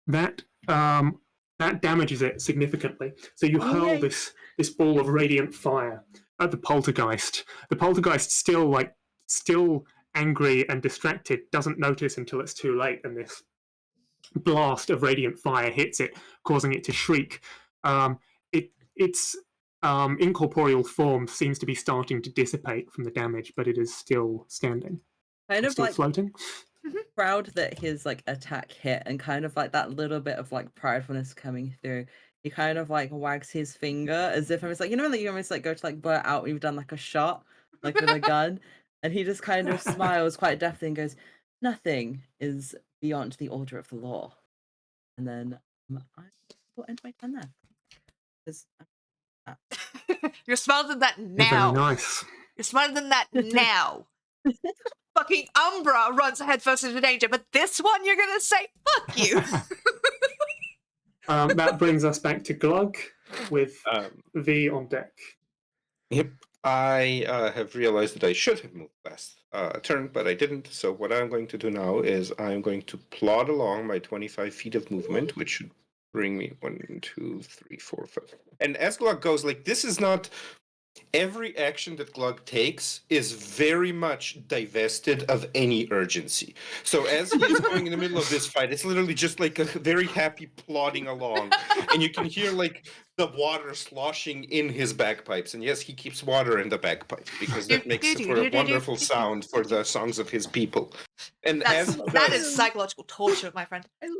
That that damages it significantly. So you hurl Yay. this ball of radiant fire at the poltergeist. The poltergeist still angry and distracted, doesn't notice until it's too late, and this blast of radiant fire hits it, causing it to shriek. Its incorporeal form seems to be starting to dissipate from the damage, but it is still standing. Kind of Still like floating. proud that his like attack hit, and kind of like that little bit of like pridefulness coming through. He kind of like wags his finger as if it's like, you know, like you almost like go to like blurt out when you've done like a shot, like with a gun, and he just kind of smiles quite deftly and goes, "Nothing is beyond the order of the law." And then I will end my turn there. 'Cause You're smarter than that Very now. nice. You're smarter than that now. Fucking Umbra runs headfirst into danger, but this one you're gonna say, fuck you. That brings us back to Glug with V on deck. Yep. I have realized that I should have moved last turn, but I didn't. So what I'm going to do now is I'm going to plod along my 25 feet of movement, which should bring me 1, 2, 3, 4, 5. And as Glug goes, like, this is not... Every action that Glug takes is very much divested of any urgency. So as he's going in the middle of this fight, it's literally just like a very happy plodding along. And you can hear like the water sloshing in his bagpipes. And yes, he keeps water in the bagpipe because that makes for a wonderful sound for the songs of his people. And that is psychological torture, my friend. And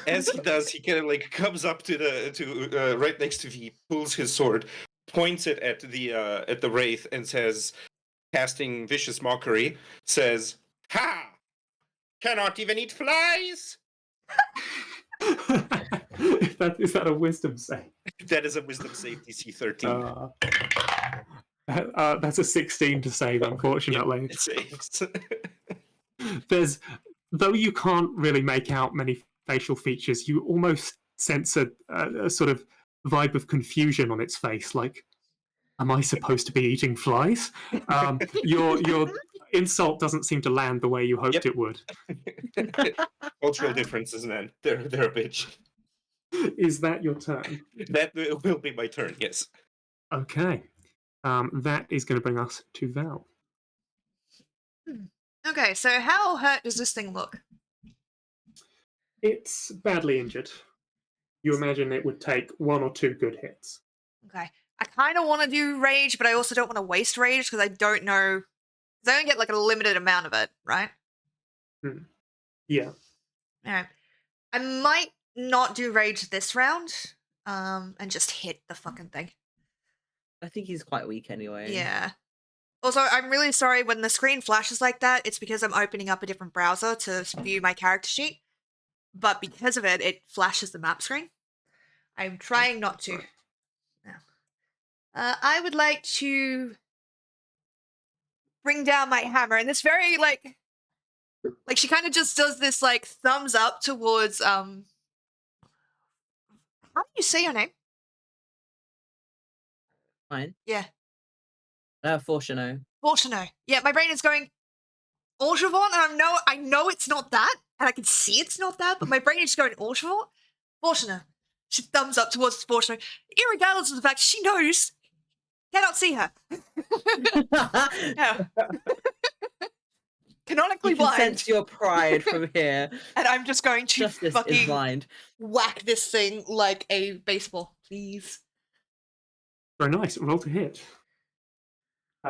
as he does, he kind of like comes up to right next to V, pulls his sword, points it at the wraith, and says, casting vicious mockery, says, "Ha! Cannot even eat flies." Is that a wisdom save? That is a wisdom save, DC 13. That's a 16 to save, unfortunately. Yep, it saves. Though you can't really make out many facial features, you almost sense a sort of vibe of confusion on its face, like, am I supposed to be eating flies? Your insult doesn't seem to land the way you hoped it would. Cultural differences, man. They're a bitch. Is that your turn? That will be my turn, yes. Okay. That is going to bring us to Val. Okay, so how hurt does this thing look? It's badly injured. You imagine it would take 1 or 2 good hits. Okay. I kind of want to do rage, but I also don't want to waste rage because I don't know. Because I only get like a limited amount of it, right? Yeah. Alright. I might not do rage this round, and just hit the fucking thing. I think he's quite weak anyway. Yeah. Also, I'm really sorry when the screen flashes like that, it's because I'm opening up a different browser to view my character sheet. But because of it, it flashes the map screen. I'm trying not to. No. I would like to bring down my hammer, and this very, like she kind of just does this, like, thumbs up towards, how do you say your name? Fine. Yeah. Fortuno. Fortuno. Yeah, my brain is going, Orchevon, and I know it's not that, and I can see it's not that, but my brain is just going, Orchevon? Fortuno. She thumbs up towards Fortuno, irregardless of the fact she knows, cannot see her. Yeah. Canonically You can blind. sense your pride from here. And I'm just going to Justice is fucking blind. whack this thing like a baseball, please. Very nice. Roll to hit.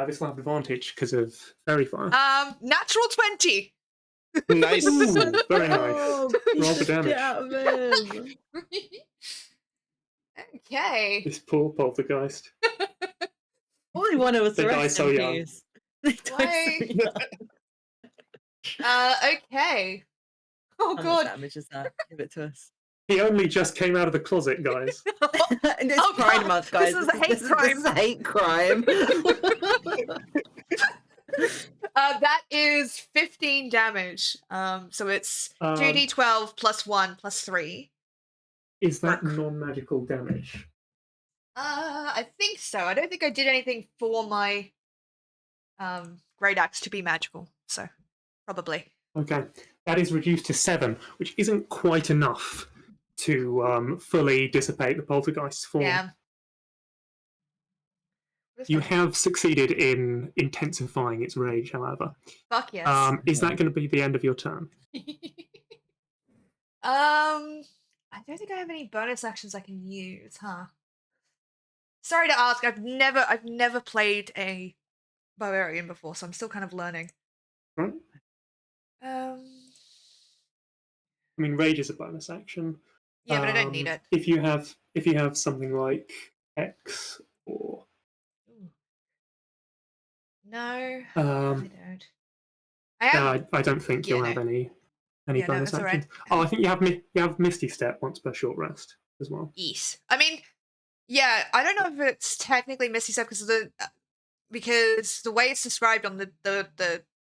This will have advantage because of fairy fire. Natural 20. Nice. Ooh, very nice. Oh, Roll for damage. out of him. Okay. This poor poltergeist. Only one of us. They the die rest so in young. peace. They die so young. Okay. Oh How much god. damage is that? Give it to us. He only just came out of the closet, guys. And it's Oh, Pride God, Month, guys. this is a hate crime. This is a hate crime. That is 15 damage. So it's 2d12 plus 1 plus 3. Is that non-magical damage? I think so. I don't think I did anything for my Great Axe to be magical, so probably. Okay, that is reduced to 7, which isn't quite enough to fully dissipate the poltergeist's form. Damn. You have succeeded in intensifying its rage, however. Fuck yes. Is that going to be the end of your turn? I don't think I have any bonus actions I can use, huh? Sorry to ask, I've never played a barbarian before, so I'm still kind of learning. Right. I mean, rage is a bonus action. Yeah, but I don't need it. If you have something like X or Ooh. No, I um, don't. I have. I don't think you'll Yeah, have no. any Yeah, no, bonus it's all right. actions. Oh, I think you have Misty Step once per short rest as well. Yes. I mean, yeah, I don't know if it's technically Misty Step because the way it's described on the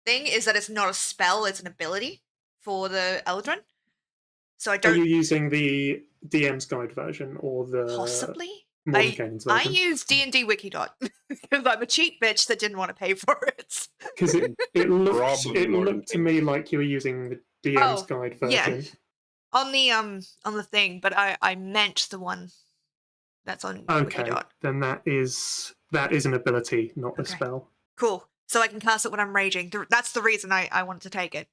thing is that it's not a spell, it's an ability for the Eldrin. So I Are don't you using the DM's guide version or the possibly. Morning Cadence I version? use D&D Wikidot because I'm a cheap bitch that didn't want to pay for it. Because it Probably looked to me like you were using the DM's guide yeah. version. on the thing, but I meant the one that's on Okay, Wikidot. then that is an ability, not a Okay. spell. Cool. So I can cast it when I'm raging. That's the reason I wanted to take it.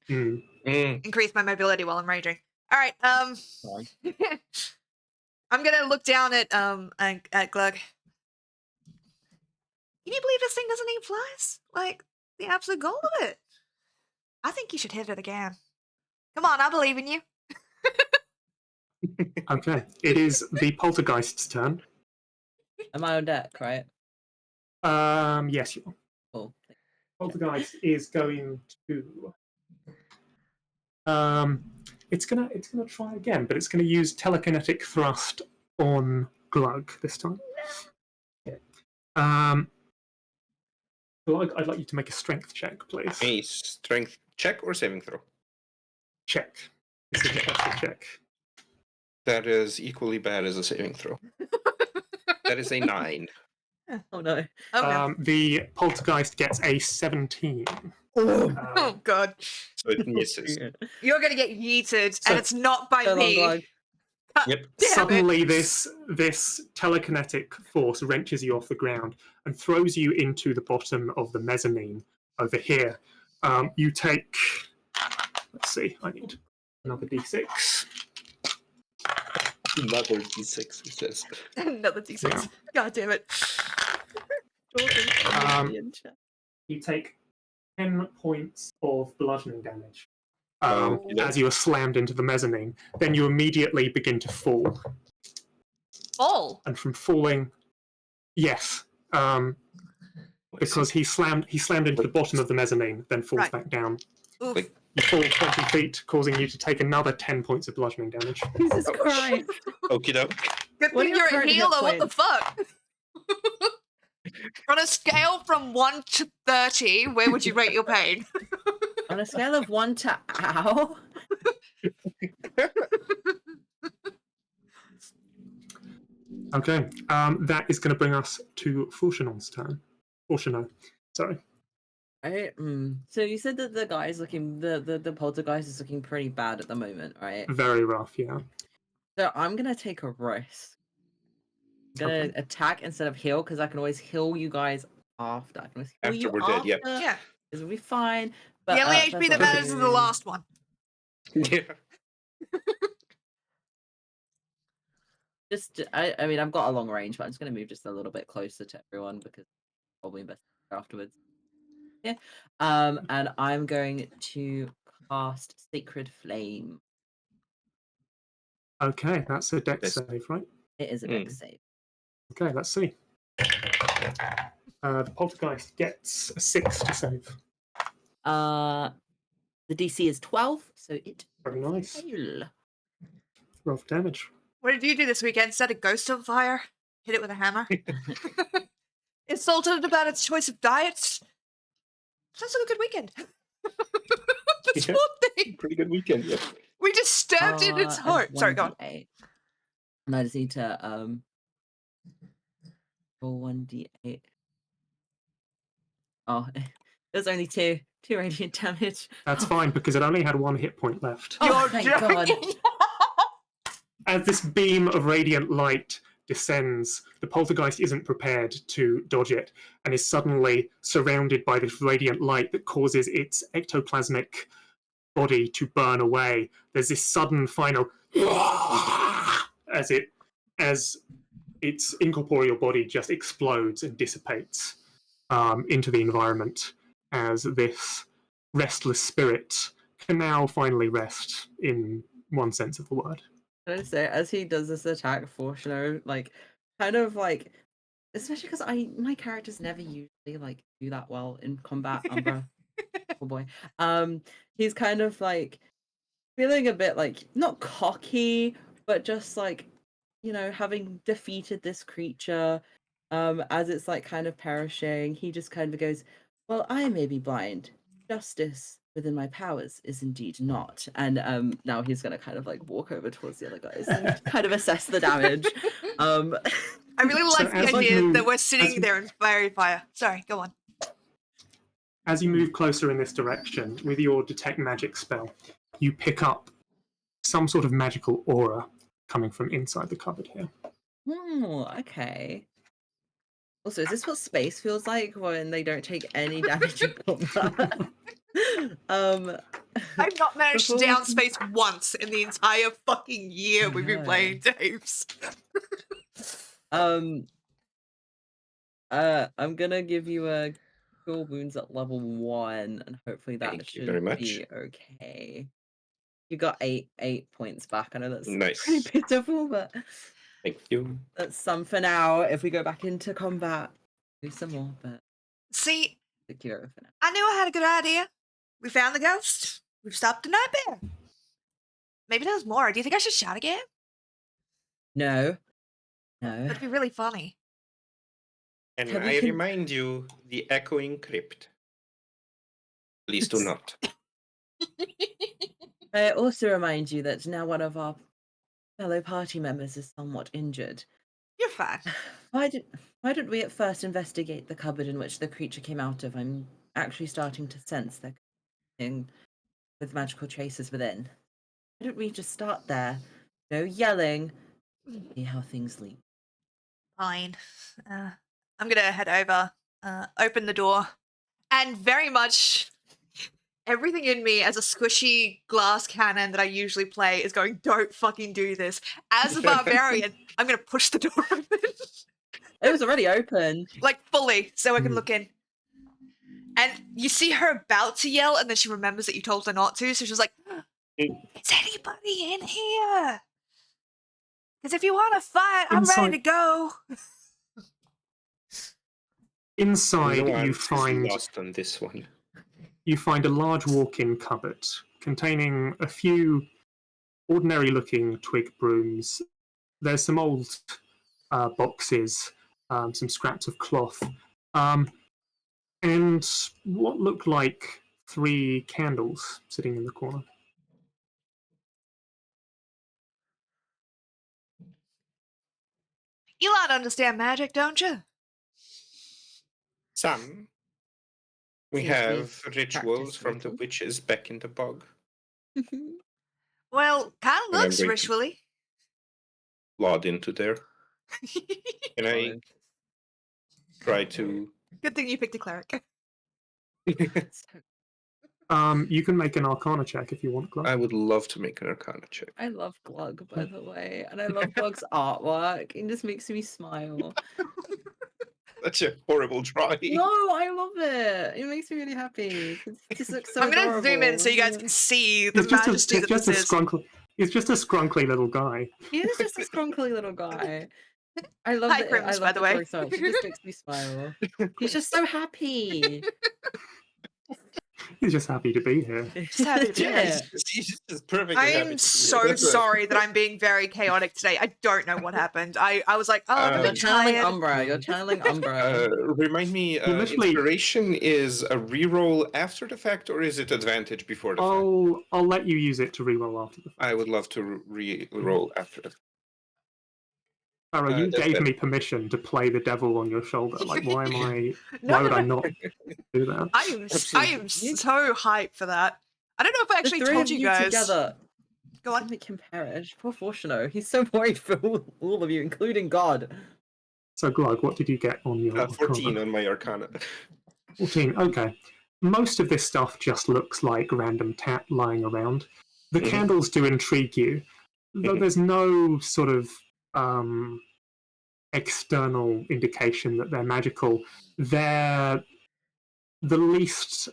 Increase my mobility while I'm raging. All right. I'm gonna look down at Glug. Can you believe this thing doesn't eat flies? Like the absolute goal of it. I think you should hit it again. Come on, I believe in you. Okay, it is the poltergeist's turn. Am I on deck, right? Yes, you are. Cool. Poltergeist is going to. It's gonna try again, but it's gonna use telekinetic thrust on Glug this time. Glug, I'd like you to make a strength check, please. A strength check or saving throw? Check. It's a defensive check. That is equally bad as a saving throw. That is a 9. Oh no. Oh no. The poltergeist gets a 17. Oh god. So it misses. You're gonna get yeeted, So- and it's not by So long, me. Glug. Yep. Damn Suddenly, it. this telekinetic force wrenches you off the ground and throws you into the bottom of the mezzanine over here. You take. Let's see. I need another d6. Another d6, he says. Another d6. Yeah. God damn it. You take 10 points of bludgeoning damage Yeah. as you are slammed into the mezzanine. Then you immediately begin to fall. Fall. And from falling, yes, because he slammed into the bottom of the mezzanine, then falls Right. back down. Oof. Like- You fall 20 feet, causing you to take another 10 points of bludgeoning damage. Jesus Oh, Christ. Okie doke. Good What thing are your you're a current hit healer. What the points? fuck? On a scale from 1 to 30, where would you rate your pain? On a scale of 1 to ow. Okay, that is going to bring us to Fortunon's turn. Fortuno, sorry. Right. So you said that the guy is looking the poltergeist is looking pretty bad at the moment, right? Very rough, yeah. So I'm gonna take a risk. I'm gonna Okay. attack instead of heal because I can always heal you guys after. I can always heal After you we're dead, yep. after. Yeah. It'll be fine. But, The only that's HP that what I'm matters is the doing. last one. Yeah. I mean, I've got a long range, but I'm just gonna move just a little bit closer to everyone because it's probably best afterwards. Yeah. And I'm going to cast Sacred Flame. Okay, that's a dex Yes. save, right? It is a dex save. Okay, let's see. The poltergeist gets a 6 to save. The DC is 12, so it Very nice. fail. Roll for damage. What did you do this weekend? Set a ghost on fire? Hit it with a hammer? Insulted it about its choice of diets? Sounds like a good weekend. That's Yeah. one thing. Pretty good weekend, yeah. We just stabbed in its And heart. Sorry, go on. 1d8. And I just need to roll 1d8. Oh, It was only two radiant damage. That's fine because it only had 1 hit point left. Oh, You're thank God. joking. As this beam of radiant light descends, the poltergeist isn't prepared to dodge it and is suddenly surrounded by this radiant light that causes its ectoplasmic body to burn away. There's this sudden final as its incorporeal body just explodes and dissipates into the environment as this restless spirit can now finally rest in one sense of the word. Can I say, as he does this attack, Fortuno, like, kind of like, especially because my characters never usually like do that well in combat. Umbra, oh boy. He's kind of like feeling a bit like not cocky, but just like, you know, having defeated this creature, as it's like kind of perishing, he just kind of goes, "Well, I may be blind. Justice within my powers is indeed not." And now he's gonna kind of like walk over towards the other guys and kind of assess the damage. I really like the as you idea move- that we're as sitting you- there in fiery fire. Sorry, go on. As you move closer in this direction with your detect magic spell, you pick up some sort of magical aura coming from inside the cupboard here. Oh, okay. Also, is this what space feels like when they don't take any damage in combat? I've not managed to Before we down can- space once in the entire fucking year I we've been know. playing Taeves. I'm gonna give you a cure wounds at level 1, and hopefully that Thank you should very much. be okay. You got eight points back. I know that's Nice. pretty pitiful, but Thank you. that's some for now. If we go back into combat, do some more, but See, the cure for now. I knew I had a good idea. We found the ghost. We've stopped the nightmare. Maybe there's more. Do you think I should shout again? No. That'd be really funny. And Have we I con- remind you, the echoing crypt. Please do not. I also remind you that now one of our fellow party members is somewhat injured. You're fine. Why don't we at first investigate the cupboard in which the creature came out of? I'm actually starting to sense they're coming with magical traces within. Why don't we just start there? No yelling. See how things lead. Fine. I'm gonna head over, open the door, and very much everything in me as a squishy glass cannon that I usually play is going, don't fucking do this. As a barbarian, I'm gonna push the door open. It was already open. Like fully, so I can Hmm. look in. And you see her about to yell, and then she remembers that you told her not to, so she's like, is anybody in here? Because if you want to fight, I'm ready Inside- to go. Inside, No one you is find lost on this one. you find a large walk-in cupboard containing a few ordinary-looking twig brooms. There's some old boxes, some scraps of cloth, and what look like 3 candles sitting in the corner. You lot understand magic, don't you? Some. We Seems have we've rituals practiced from the little. witches back in the bog. Well, kind of And I'm looks going to- ritually. Lord into there. Can I try to... Good thing you picked a cleric. You can make an Arcana check if you want, Glenn. I would love to make an Arcana check. I love Glug, by the way, and I love Glug's artwork. It just makes me smile. Such a horrible drawing. No, I love it. It makes me really happy. It just looks so I'm gonna zoom in adorable. so you guys can see the He's just majesty a, that just a this is. he's just a scrunkly little guy. He is just a scrunkly little guy. I love Hi, it. Crims, I love by the way. drawing so much. It just makes me smile. He's just so happy. He's just happy to be here. Just happy to be here. Yeah. He's just perfectly I happy am to be so here. That's right. sorry that I'm being very chaotic today. I don't know what happened. I was like, oh, I'm a You're You're bit channeling tired. Umbra. You're channeling Umbra. Remind me, Initially- inspiration is a reroll after the fact, or is it advantage before the fact? I'll let you use it to reroll after the fact. I would love to re-roll after the fact. Sparrow, you That's gave better. me permission to play the devil on your shoulder. Like, why am I? No, Why would no, I no. not do that? I am Absolutely. so hyped for that. I don't know if I The actually three told of you you guys. together. Go It's on. gonna make him perish. Poor Fortuno. He's so worried for all of you, including God. So, Glug, what did you get on your 14 Arcana? on my Arcana. 14. Okay. Most of this stuff just looks like random tat lying around. The Mhm. candles do intrigue you, though Mhm. there's no sort of external indication that they're magical. They're the least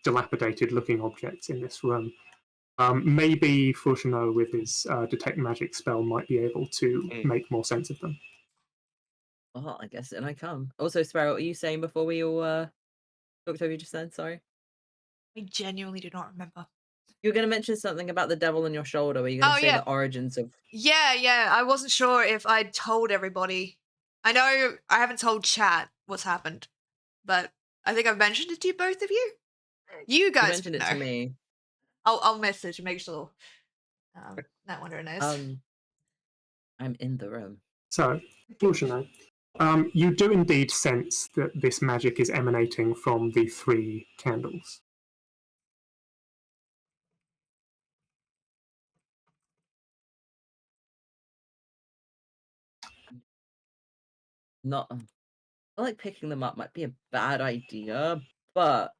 dilapidated looking objects in this room. Maybe Faucheneau, with his detect magic spell, might be able to Mm. make more sense of them. Well, I guess in I come. Also, Sparrow, what were you saying before we all talked over you just then? Sorry. I genuinely do not remember. You were going to mention something about the devil on your shoulder. Were you going to Oh, say yeah. the origins of... Yeah. I wasn't sure if I'd told everybody. I know I haven't told chat what's happened, but I think I've mentioned it to you, both of you. You You guys mentioned it know. to me. I'll message and make sure that one knows. I'm in the room. So, Faucheneau, you do indeed sense that this magic is emanating from the 3 candles. Not... I feel like picking them up might be a bad idea, but...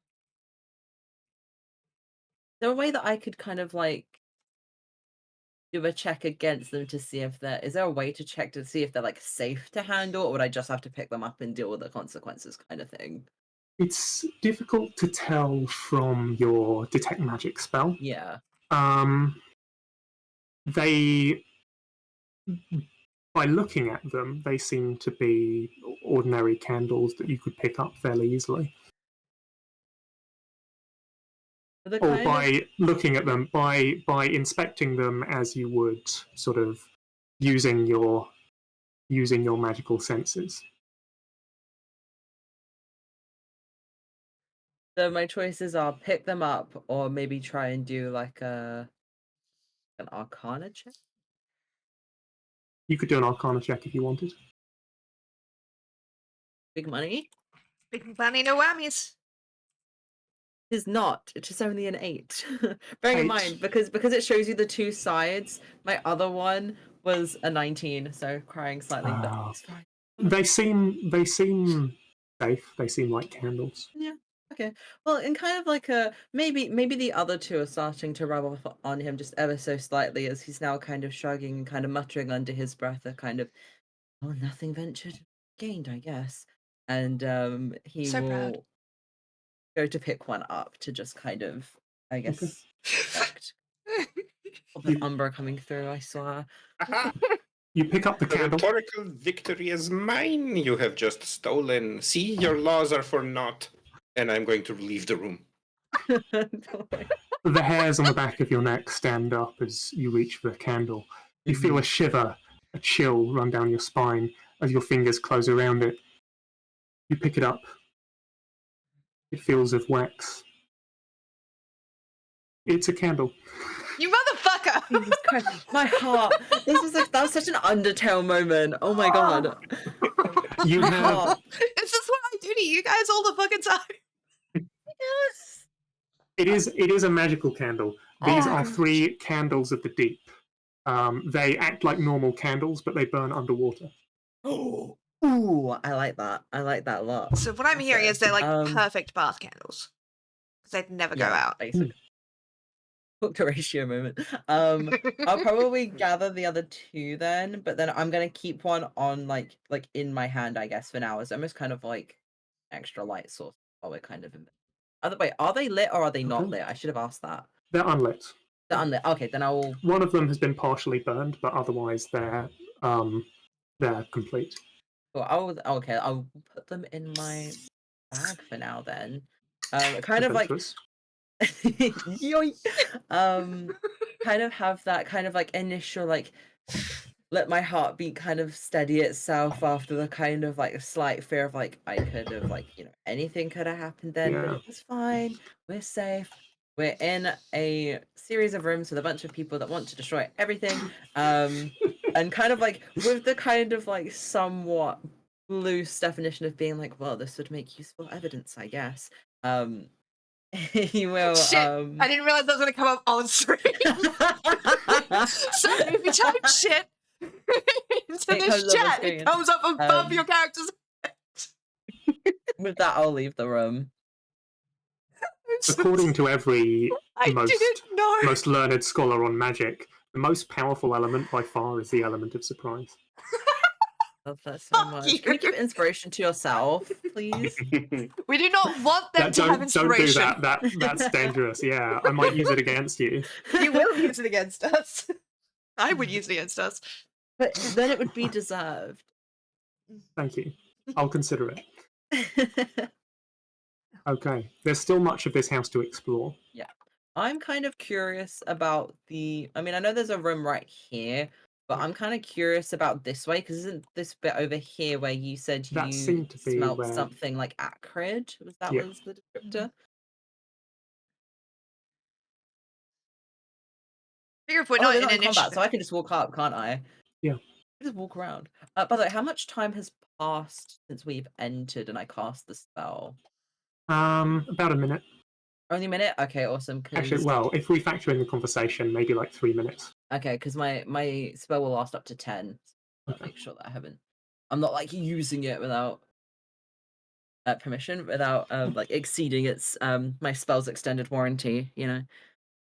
Is there a way that I could kind of like do a check against them to see if they're... Is there a way to check to see if they're like safe to handle, or would I just have to pick them up and deal with the consequences kind of thing? It's difficult to tell from your detect magic spell. Yeah. They, by looking at them, they seem to be ordinary candles that you could pick up fairly easily. The Or kind by of... looking at them, by inspecting them as you would sort of using your magical senses. So my choices are pick them up or maybe try and do like an Arcana check. You could do an Arcana check if you wanted. Big money. Big money, no whammies. It is not. It is only an 8. Bearing in 8. mind, because it shows you the 2 sides, my other one was a 19, so crying slightly, but it's fine. They seem safe. They seem like candles. Yeah. Okay. Well, in kind of like a maybe the other 2 are starting to rub off on him just ever so slightly as he's now kind of shrugging and kind of muttering under his breath a kind of, oh, nothing ventured, gained, I guess. And he So will proud. go to pick one up to just kind of, I guess, respect. The umber coming through, I swear. Aha! You pick up the The candle. rhetorical victory is mine. You have just stolen. See, your laws are for naught. And I'm going to leave the room. The hairs on the back of your neck stand up as you reach for the candle. You feel a shiver, a chill run down your spine as your fingers close around it. You pick it up. It feels of wax. It's a candle. You motherfucker! Jesus Christ, my heart. That was such an Undertale moment. Oh my god. You My have heart. This is what I do to you guys all the fucking time. Yes. it is a magical candle. These Oh, are gosh. 3 candles of the deep. They act like normal candles, but they burn underwater. Oh. Ooh, I like that. I like that a lot. So what I'm hearing is they're like Um, perfect bath candles. Because they'd never go out. basically. Book to ratio moment. I'll probably gather the other 2 then, but then I'm gonna keep one on like in my hand, I guess, for now. It's almost kind of like extra light source while we're kind of in. Wait, are they lit or are they not Okay. lit? I should have asked that. They're unlit. They're unlit. Okay, then I will. One of them has been partially burned, but otherwise they're complete. Well, I'll put them in my bag for now then. Kind of like Adventurers. yoink. Kind of have that kind of like initial like let my heartbeat kind of steady itself after the kind of like a slight fear of like I could have like anything could have happened then, but Yeah. it was fine. We're safe. We're in a series of rooms with a bunch of people that want to destroy everything. and kind of like with the kind of like somewhat loose definition of being like, well, this would make useful evidence, I guess. He will. Shit, I didn't realize that was going to come up on stream. So if you type shit into It comes this up on chat, screen. it comes up above your character's. With that, I'll leave the room. According to every I didn't know. most learned scholar on magic, the most powerful element by far is the element of surprise. Love that so Fuck much. you. Can you give inspiration to yourself, please? We do not want them to have Don't inspiration. do that. That's dangerous. Yeah, I might use it against you. You will use it against us. I would use it against us. But then it would be deserved. Thank you. I'll consider it. Okay. There's still much of this house to explore. Yeah. I'm kind of curious about the... I mean, I know there's a room right here, but I'm kind of curious about this way, because isn't this bit over here where you said That you seemed to be smelt where- something like acrid? Was that Yeah. was the descriptor? Figure if we're Oh, not they're in not in combat, initiative. so I can just walk up, can't I? Yeah. Just walk around. By the way, how much time has passed since we've entered and I cast the spell? About a minute. Only a minute? Okay, awesome. Actually, well, if we factor in the conversation, maybe like 3 minutes. Okay, because my spell will last up to 10. So I'll Okay. make sure that I'm not like using it without permission, without like exceeding its my spell's extended warranty, you know.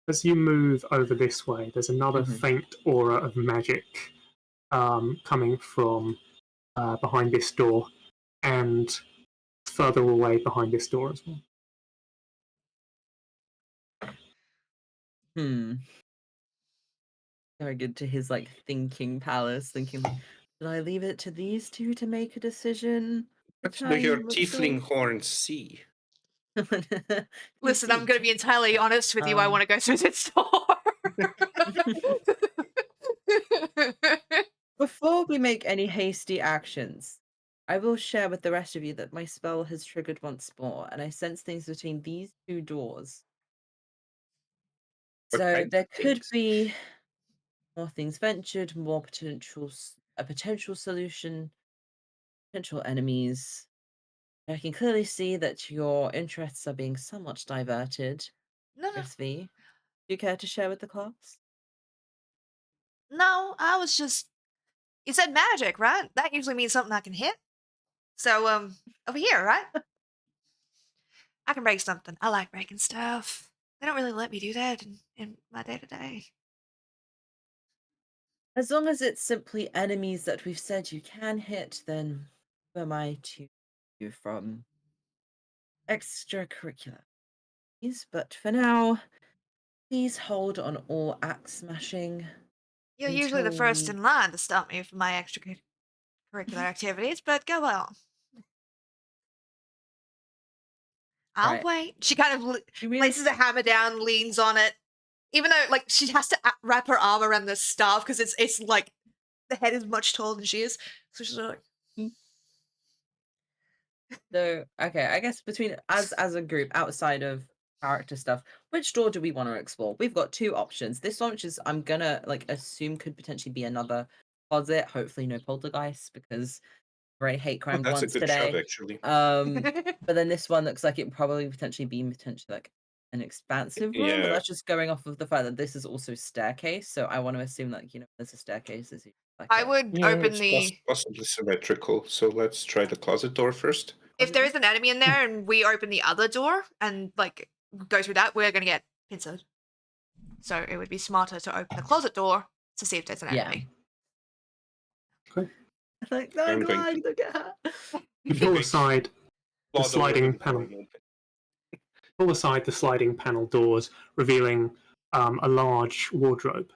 As you move over this way, there's another Mhm. faint aura of magic coming from behind this door, and further away behind this door as well. Very good to his like thinking palace, thinking like, should I leave it to these two to make a decision? What do Tell your you what's tiefling horns see? Listen, I'm going to be entirely honest with you. I want to go through this door. Before we make any hasty actions, I will share with the rest of you that my spell has triggered once more, and I sense things between these two doors. What So kind there of could things? be more things ventured, more a potential solution, potential enemies. I can clearly see that your interests are being somewhat diverted. No, SV, do you care to share with the class? no, I was just. You said magic, right? That usually means something I can hit. So, over here, right? I can break something. I like breaking stuff. They don't really let me do that in my day-to-day. As long as it's simply enemies that we've said you can hit, then who am I to you from extracurricular? But for now, please hold on all axe smashing. You're usually the Until first we- in line to stop me from my extracurricular activities, but go on. I'll Right. wait. She kind of You mean- places a hammer down, leans on it. Even though, like, she has to wrap her arm around the staff because it's like the head is much taller than she is. So she's like, So okay, I guess between as a group outside of character stuff, which door do we want to explore? We've got two options. This one, which is I'm gonna like assume could potentially be another closet. Hopefully no poltergeists because I already hate Oh, crime that's a once good shot, today. actually. But then this one looks like it probably potentially like an expansive room. But Yeah. that's just going off of the fact that this is also staircase. So I want to assume that there's a staircase. There's like I a- would Yeah, open it's the. possibly symmetrical. So let's try the closet door first. If there is an enemy in there and we open the other door and like go through that, we're gonna get pincered. So it would be smarter to open the closet door to see if there's an Yeah. enemy. like no, I'm going God, look at her. You pull aside the Plod over sliding door panel. and open. Pull aside the sliding panel doors, revealing a large wardrobe.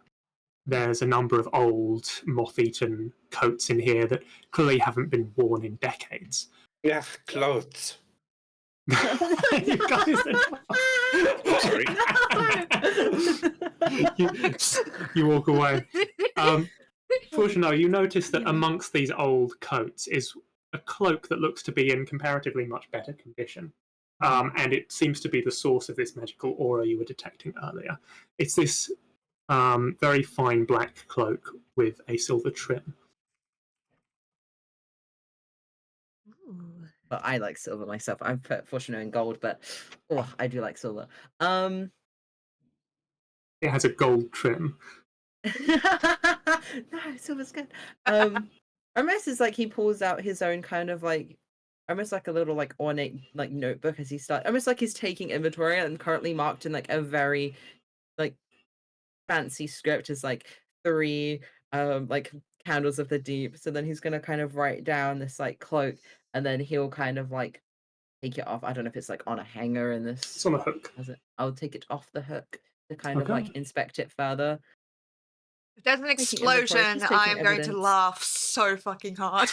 There's a number of old, moth-eaten coats in here that clearly haven't been worn in decades. Yeah, clothes. You guys Sorry. you walk away. Fortunately, you notice that amongst these old coats is a cloak that looks to be in comparatively much better condition. And it seems to be the source of this magical aura you were detecting earlier. It's this very fine black cloak with a silver trim. Ooh. But I like silver myself. I'm fortunate in gold, but I do like silver. It has a gold trim. No, silver's good. Almost is like he pulls out his own kind of like almost like a little like ornate like notebook as he starts, almost like he's taking inventory and currently marked in like a very like fancy script is like 3 like candles of the deep. So then he's gonna kind of write down this like cloak, and then he'll kind of like take it off. I don't know if it's like on a hanger in this. It's on a hook. I'll take it off the hook to kind of Okay. like inspect it further. If there's an Taking inventory, explosion, he's taking I'm going to evidence. laugh so fucking hard.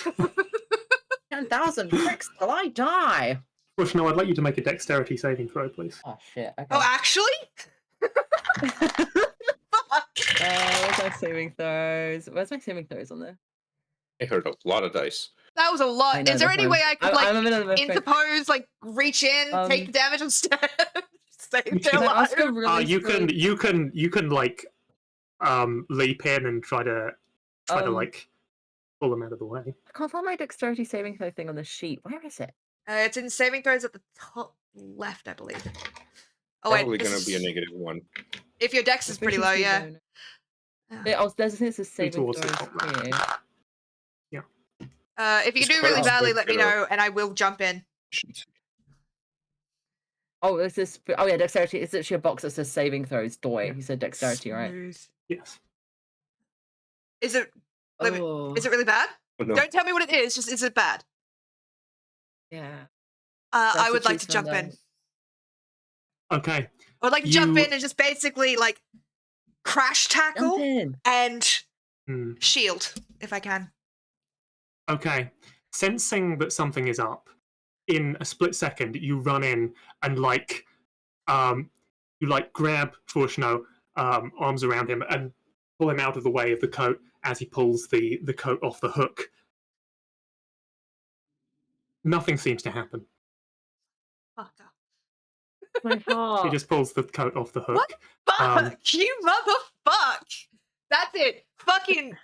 10,000 pricks till I die. Fortunately, I'd like you to make a dexterity saving throw, please. Oh shit. Okay. Oh, actually? Fuck. Where's my saving throws? Where's my saving throws on there? I heard a lot of dice. That was a I lot. know, Is there that's any why way I could, I'm like, a bit of a interpose, like, reach in, take the damage instead? Save You their can lives? ask a really you can like leap in and try to like pull them out of the way. I can't find my dexterity saving throw thing on the sheet. Where is it? It's in saving throws at the top left, I believe. Oh, wait. Probably this going to be a is- -1. If your dex is pretty low, yeah. There's a thing that says saving towards the throws top here. If you It's do quite really a badly, big let me bit of- know, and I will jump in. Oh, this is. Oh yeah, dexterity. It's actually a box that says saving throws. Doy. Yeah. You said dexterity, right? Smooth. Yes. Is it? Wait, wait, Oh, Is it really bad? Oh, no. Don't tell me what it is. Just is it bad? yeah. I would like to choose jump from in. Okay. I would like to jump You- in and just basically like crash Jump tackle in. and Hmm. shield if I can. Okay. Sensing that something is up, in a split second, you run in and you grab Forshno, arms around him, and pull him out of the way of the coat as he pulls the coat off the hook. Nothing seems to happen. Fuck off. My heart. He just pulls the coat off the hook. Fuck you, motherfuck! That's it. Fucking.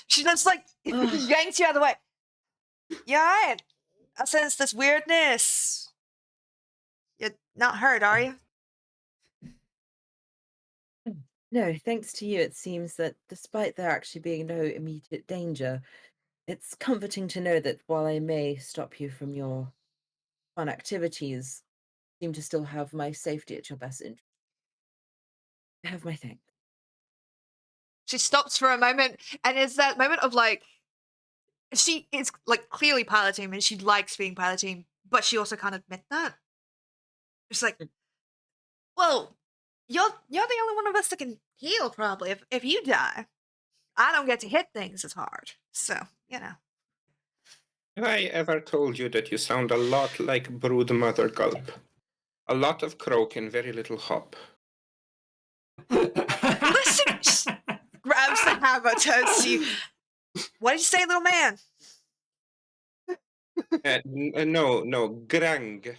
She just like yanks you out of the way. You alright? I sense this weirdness. You're not hurt, are you? No, thanks to you, it seems that despite there actually being no immediate danger, it's comforting to know that while I may stop you from your fun activities, you seem to still have my safety at your best interest. I have my thanks. She stops for a moment, and it's that moment of like, she is like clearly piloting, and she likes being piloting, but she also can't admit that. It's like, well, you're the only one of us that can heal. Probably, if you die, I don't get to hit things as hard. So you know. Have I ever told you that you sound a lot like Brood Mother Gulp? A lot of croak and very little hop. Listen, grabs the hammer, turns to you. What did you say, little man? No, Grang.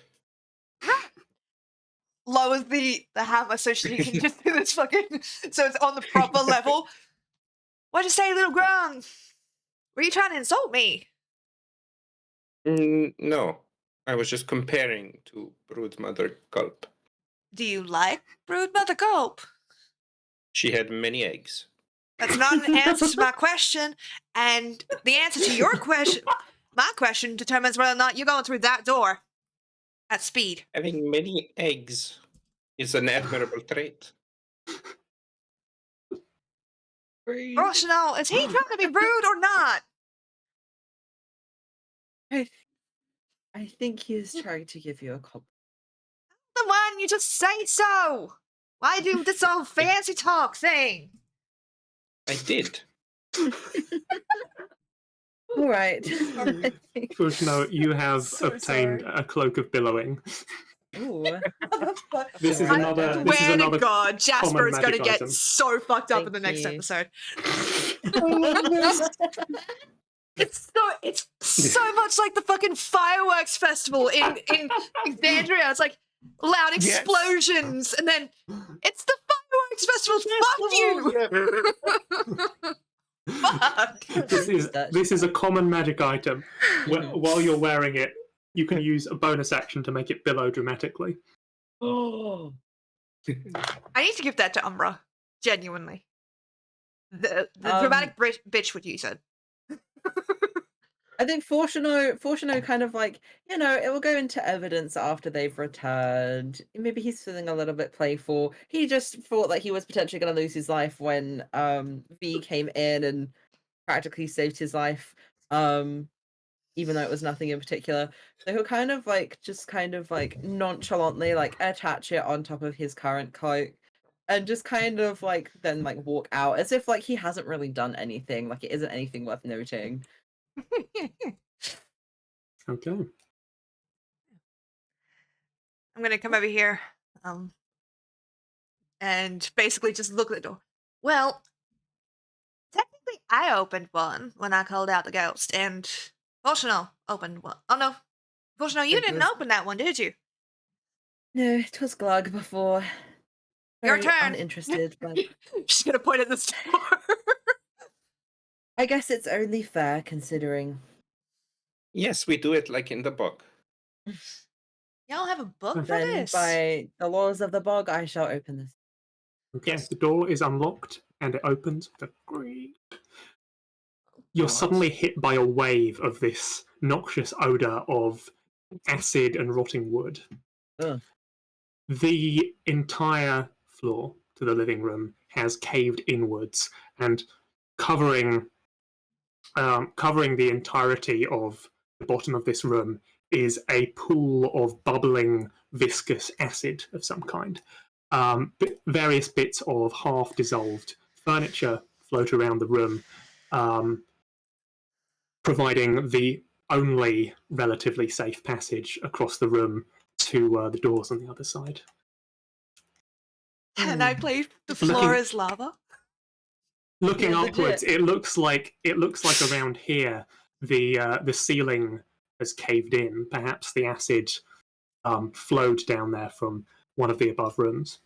Lowers the hammer so she can just do this fucking, so it's on the proper level. What'd you say, little Grung? Were you trying to insult me? No, I was just comparing to Brood Mother Gulp. Do you like Brood Mother Gulp? She had many eggs. That's not an answer to my question, and the answer to your question, my question, determines whether or not you're going through that door at speed. Having many eggs is an admirable trait. Roshanol, is he trying to be rude or not? I think he is trying to give you a compliment. The one you just say so. Why do this all fancy talk thing? I did. All right. Forshno, you have So obtained sorry. a cloak of billowing. Ooh. This is I another. This is Swear to anher God, Jasper is going to magic get item. so fucked up in the Thank next you. episode. It's so much like the fucking fireworks festival in Alexandria. It's like loud Yes. explosions, and then it's the fireworks Next festival, fuck you! Fuck! This is a common magic item. While you're wearing it, you can use a bonus action to make it billow dramatically. Oh. I need to give that to Umbra. Genuinely. The dramatic bitch would use it. I think Fortuno kind of like, it will go into evidence after they've returned. Maybe he's feeling a little bit playful. He just thought that he was potentially going to lose his life when V came in and practically saved his life, even though it was nothing in particular. So he'll kind of like, just kind of like nonchalantly like attach it on top of his current cloak and just kind of like then like walk out as if like he hasn't really done anything, like it isn't anything worth noting. Okay. I'm gonna come over here, and basically just look at the door. Well, technically, I opened one when I called out the ghost, and Volshino opened one. Oh no, Volshino, you didn't open that one, did you? No, it was Glug before. Your Very turn. uninterested, but She's gonna point at this door. I guess it's only fair considering. Yes, we do it like in the book. Y'all have a book for Then this? by the laws of the bog, I shall open this. Okay. Yes. The door is unlocked and it opens with a great. You're suddenly hit by a wave of this noxious odor of acid and rotting wood. Ugh. The entire floor to the living room has caved inwards, and covering the entirety of the bottom of this room is a pool of bubbling, viscous acid of some kind. Various bits of half-dissolved furniture float around the room, providing the only relatively safe passage across the room to the doors on the other side. And I play the floor as lava. Looking Yeah, upwards, legit. it looks like around here the ceiling has caved in. Perhaps the acid flowed down there from one of the above rooms.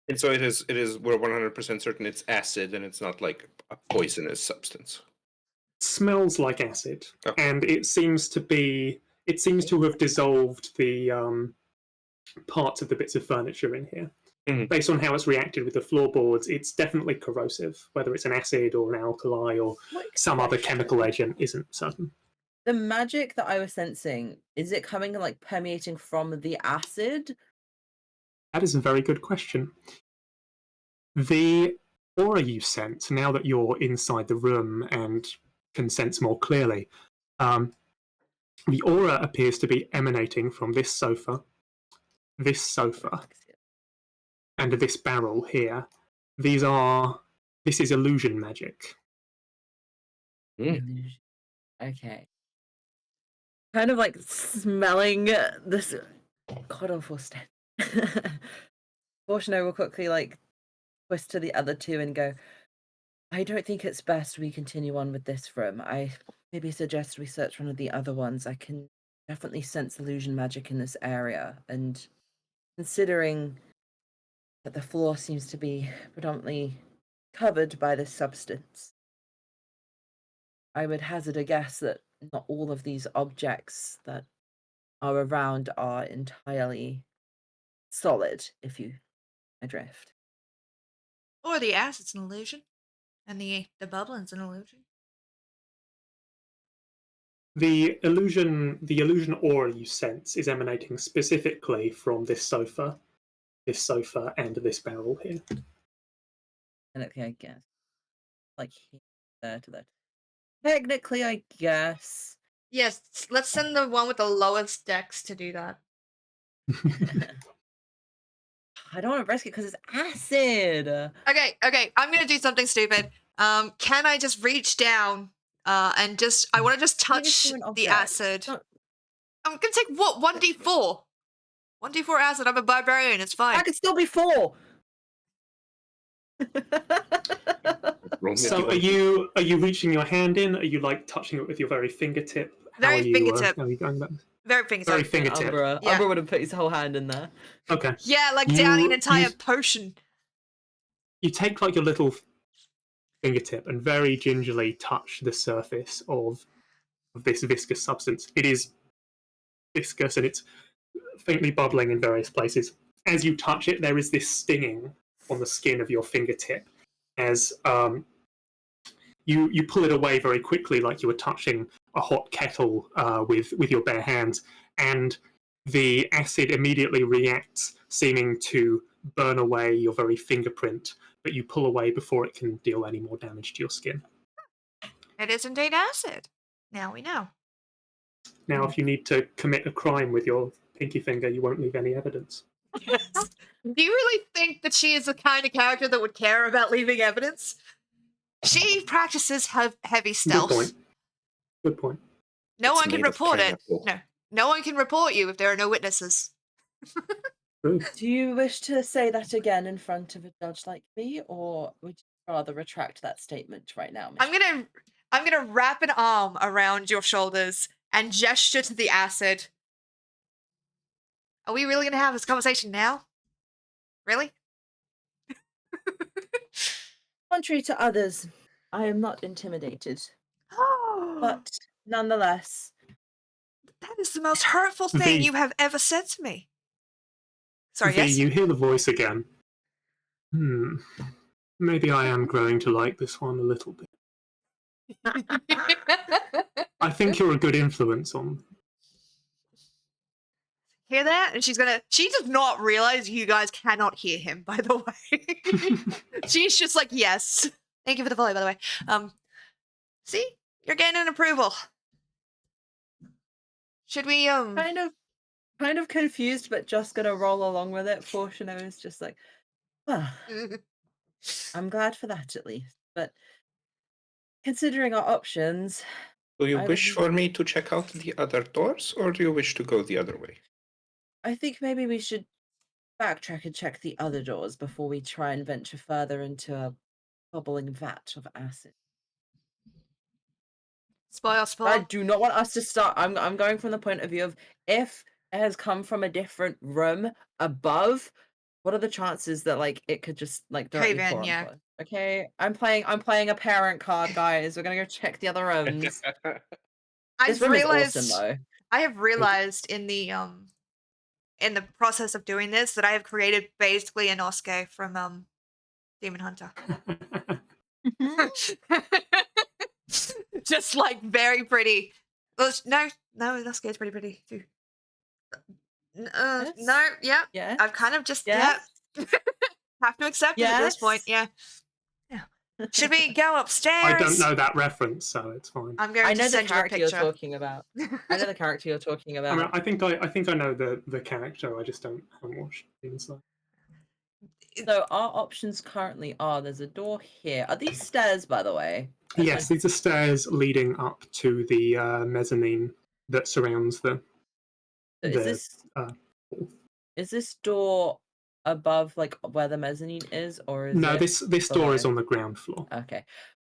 And so it is. We're 100% certain it's acid, and it's not like a poisonous substance. Smells like acid, Okay. and it seems to have dissolved the parts of the bits of furniture in here. Mhm. Based on how it's reacted with the floorboards, it's definitely corrosive. Whether it's an acid or an alkali or some other chemical agent isn't certain. The magic that I was sensing, is it coming like permeating from the acid? That is a very good question. The aura you sense, now that you're inside the room and can sense more clearly, the aura appears to be emanating from this sofa, and this barrel here. This is illusion magic. Illusion. Okay. Kind of like smelling this god awful stench. Fortuno will quickly like twist to the other two and go, I don't think it's best we continue on with this room. I maybe suggest we search one of the other ones. I can definitely sense illusion magic in this area, and considering that the floor seems to be predominantly covered by this substance, I would hazard a guess that not all of these objects that are around are entirely solid, if you adrift. Or the acid's an illusion. And the bubbling's an illusion. The illusion aura you sense is emanating specifically from this sofa, and this barrel here. And okay, I guess. Like here, there to there. Technically, I guess. Yes, let's send the one with the lowest dex to do that. I don't want to risk it because it's acid. Okay, I'm gonna do something stupid. Can I just reach down and just I want to just touch do an the object. acid. Not- I'm gonna take what 1d4. 1d4 acid. I'm a barbarian. It's fine. I could still be 4. Roll me a So D1. are you reaching your hand in? Are you like touching it with your very fingertip? Very fingertip. How are you going about this? Very fingertip. Very fingertip. Umbra. Yeah. Umbra would have put his whole hand in there. Okay. Yeah, like downing an entire You- potion. you take like your little fingertip and very gingerly touch the surface of this viscous substance. It is viscous and it's faintly bubbling in various places. As you touch it, there is this stinging on the skin of your fingertip as you pull it away very quickly, like you were touching a hot kettle with your bare hands, and the acid immediately reacts, seeming to burn away your very fingerprint, but you pull away before it can deal any more damage to your skin. It is indeed acid. Now we know. Now, if you need to commit a crime with your pinky finger, you won't leave any evidence. Yes. Do you really think that she is the kind of character that would care about leaving evidence? She practices heavy stealth. Good point. Good point. No It's one can made of report it. pineapple. No one can report you if there are no witnesses. Good. Do you wish to say that again in front of a judge like me, or would you rather retract that statement right now? I'm gonna wrap an arm around your shoulders and gesture to the acid. Are we really gonna have this conversation now? Really? Contrary to others, I am not intimidated, but nonetheless, that is the most hurtful thing V. you have ever said to me. Sorry, V, yes? you hear the voice again. Maybe I am growing to like this one a little bit. I think you're a good influence on. Hear that? And she does not realize you guys cannot hear him, by the way. She's just like, yes. Thank you for the follow, by the way. See? You're getting an approval. Should we, kind of confused, but just gonna roll along with it. Fortuna is just like, well, I'm glad for that at least. But considering our options, Do you I wish would- for me to check out the other doors, or do you wish to go the other way? I think maybe we should backtrack and check the other doors before we try and venture further into a bubbling vat of acid. spoil? I do not want us to start. I'm going from the point of view of if it has come from a different room above, what are the chances that like it could just like directly Cave in, pour onto yeah. us? Okay, I'm playing a parent card, guys. We're gonna go check the other rooms. I've This room is realized, awesome though. I have realized in the process of doing this that I have created basically an Osuke from Demon Hunter. Just like very pretty. Well, no, Osuke is pretty pretty too. Yes? No, yeah. Yeah. I've kind of just Yes. have to accept it at this point. Yeah. Should we go upstairs? I don't know that reference, so it's fine. I'm going I to know the send you a character you're picture. talking about. I know the character you're talking I mean, about. I think I know the character. I just haven't watched Demon Slayer. So our options currently are there's a door here. Are these stairs, by the way? Yes, these are stairs leading up to the mezzanine that surrounds the. Is this door above like where the mezzanine is, or is No, it this door is below? on the ground floor. Okay.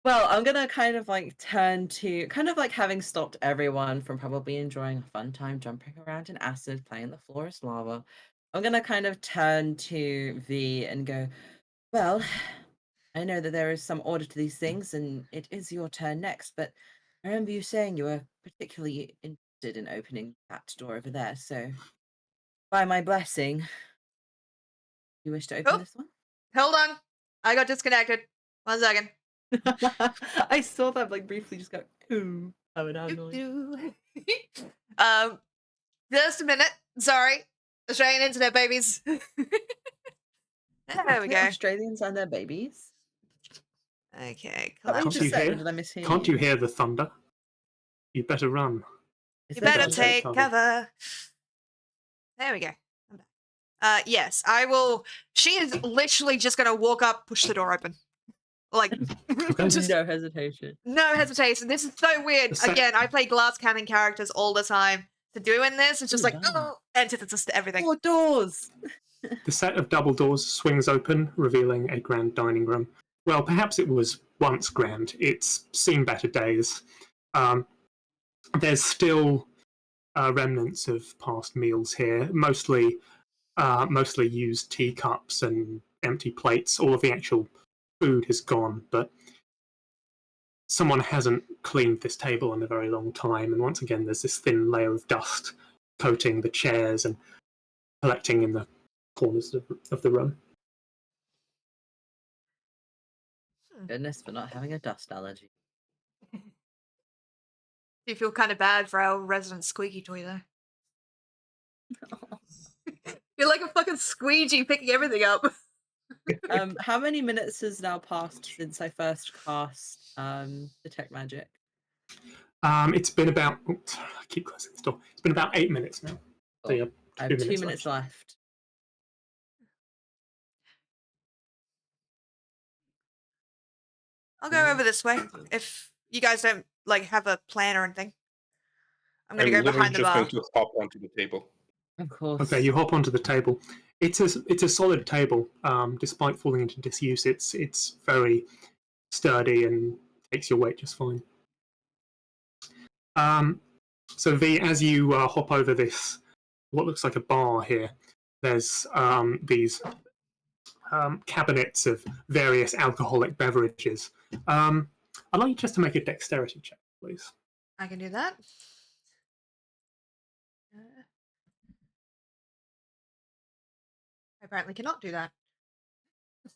Well, I'm gonna kind of like turn to kind of like having stopped everyone from probably enjoying a fun time jumping around in acid, playing the floor is lava. I'm gonna kind of turn to V and go, well, I know that there is some order to these things, and it is your turn next, but I remember you saying you were particularly interested in opening that door over there, so by my blessing, you wish to open Oh. this one? Hold on. I got disconnected. 1 second. I saw that like briefly just go, ooh, oh, an annoying. Just a minute. Sorry. Australian internet babies. There we go. Australians and their babies. Okay. What Can't you collapse. you just said? hear? Did I mishear Can't you hear the thunder? You'd better run. Is You there better Don't thunder? take cover. cover. There we go. I'm back. Yes, I will. She is literally just gonna walk up, push the door open. Like, just No hesitation. no hesitation. This is so weird. The sec- Again, I play glass cannon characters all the time. To doing this, it's just Ooh, like, wow. oh, antithesis to everything. 4 doors. The set of double doors swings open, revealing a grand dining room. Well, perhaps it was once grand. It's seen better days. There's still remnants of past meals here, mostly used teacups and empty plates. All of the actual food has gone, but someone hasn't cleaned this table in a very long time. And once again, there's this thin layer of dust coating the chairs and collecting in the corners of the room. Goodness for not having a dust allergy. Do you feel kind of bad for our resident squeaky toy there? You're like a fucking squeegee picking everything up. How many minutes has now passed since I first cast detect magic? It's been about. Oops, I keep closing the door. It's been about 8 minutes now. So you have I have 2 minutes left. I'll go over this way if you guys don't like have a plan or anything. I'm gonna go literally behind the just bar. going to hop onto the table. Of course. Okay, you hop onto the table. It's a solid table. Despite falling into disuse, it's very sturdy and takes your weight just fine. So V, as you hop over this, what looks like a bar here, there's these cabinets of various alcoholic beverages. I'd like you just to make a dexterity check, please. I can do that. I apparently cannot do that.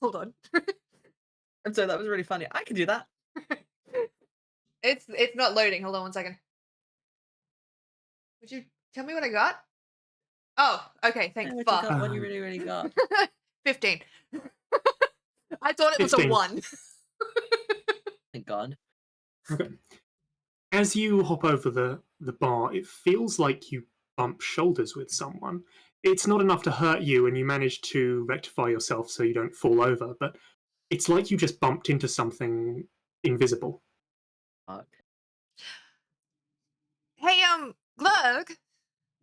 Hold on. I'm sorry, that was really funny. I can do that. It's not loading. Hold on 1 second. Would you tell me what I got? Oh, okay. Thank What you fuck. got, what you really got. 15. I thought it was 15. a 1. Thank God. Okay. As you hop over the bar, it feels like you bump shoulders with someone. It's not enough to hurt you, and you manage to rectify yourself so you don't fall over, but it's like you just bumped into something invisible. Fuck. Hey, Glug,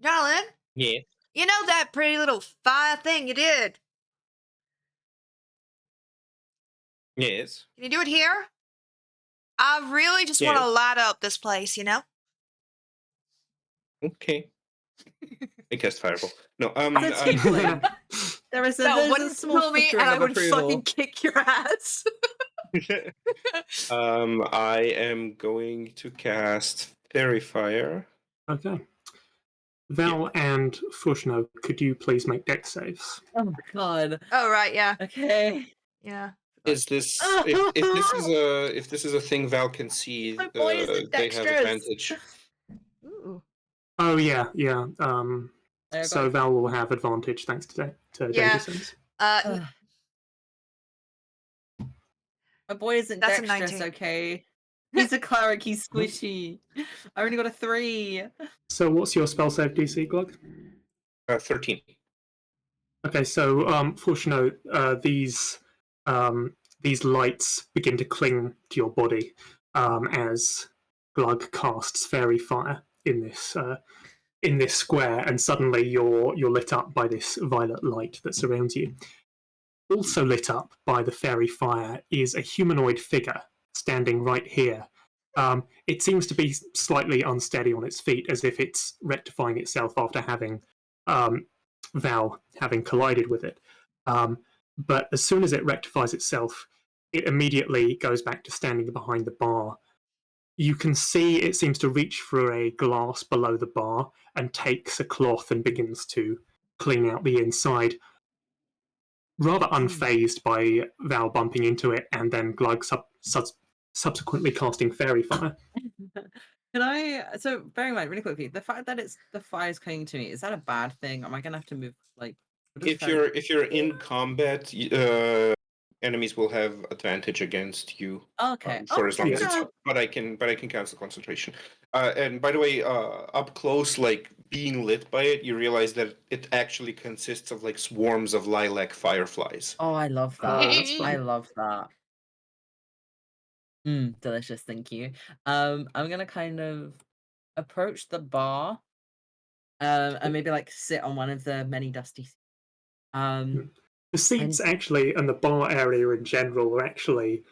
darling. Yeah. You know that pretty little fire thing you did? Yes. Can you do it here? I really just want to Yes. light up this place, you know? Okay. I cast fireball. No. That's tiefling. There is a, That there's a wouldn't small kill me, flickering and I of would approval. fucking kick your ass. I am going to cast Fairy Fire. Okay. Val and Fushno, could you please make dex saves? Oh my God. Oh, right, yeah. Okay. Yeah. Is this if this is a thing Val can see? My boy is they have dexterous. advantage. Ooh. Oh yeah. There you So go. Val will have advantage thanks to Yeah. danger sense. Ugh. My boy isn't That's a dexterous, 19. okay? He's a cleric, he's squishy. I only got a 3. So what's your spell save DC, Glug? 13. Okay, so Fushno, these lights begin to cling to your body as Glug casts fairy fire in this square, and suddenly you're lit up by this violet light that surrounds you. Also lit up by the fairy fire is a humanoid figure standing right here. It seems to be slightly unsteady on its feet, as if it's rectifying itself after having Val having collided with it. But as soon as it rectifies itself, it immediately goes back to standing behind the bar. You can see it seems to reach for a glass below the bar and takes a cloth and begins to clean out the inside, rather unfazed by Val bumping into it and then Glug subsequently casting fairy fire. Can I, so bearing in mind really quickly, the fact that the fire's coming to me, is that a bad thing? Am I gonna have to move, like, what does If you're in combat, enemies will have advantage against you. Okay. For as long as yeah. it's up. But I can cancel concentration. And by the way, up close, like being lit by it, you realize that it actually consists of like swarms of lilac fireflies. Oh, I love that. Oh, that's I fun. love that. Delicious, thank you. I'm gonna kind of approach the bar, and maybe like sit on one of the many dusty seats. The seats actually and the bar area in general are actually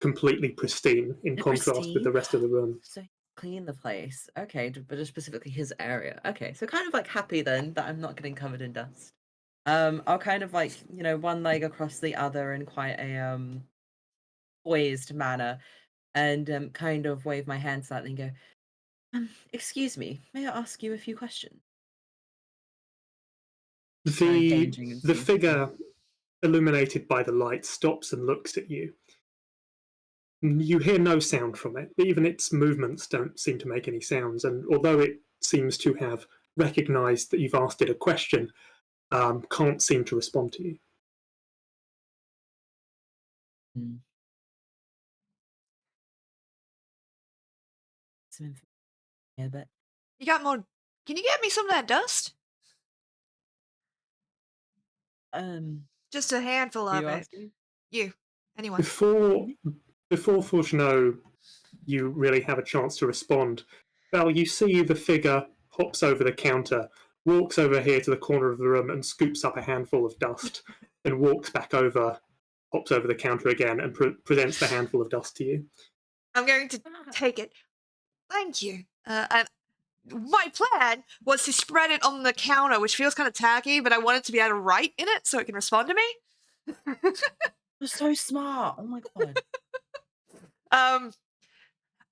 completely pristine in They're contrast with the pristine? rest of the room. So clean the place. Okay, but just specifically his area. Okay, so kind of like happy then that I'm not getting covered in dust. I'll kind of like, one leg across the other in quite a poised manner, and kind of wave my hand slightly and go, excuse me, may I ask you a few questions? Engaging The and figure illuminated by the light stops and looks at you. You hear no sound from it. Even its movements don't seem to make any sounds, and although it seems to have recognized that you've asked it a question, can't seem to respond to you. some information here, but You got more? Can you get me some of that dust? Just a handful who of you it. asking? You. Anyone. Before Fortuneau, you really have a chance to respond. Val, you see the figure hops over the counter, walks over here to the corner of the room and scoops up a handful of dust, and walks back over, hops over the counter again, and presents the handful of dust to you. I'm going to take it. Thank you. And my plan was to spread it on the counter, which feels kind of tacky, but I wanted to be able to write in it so it can respond to me. You're so smart. Oh my god.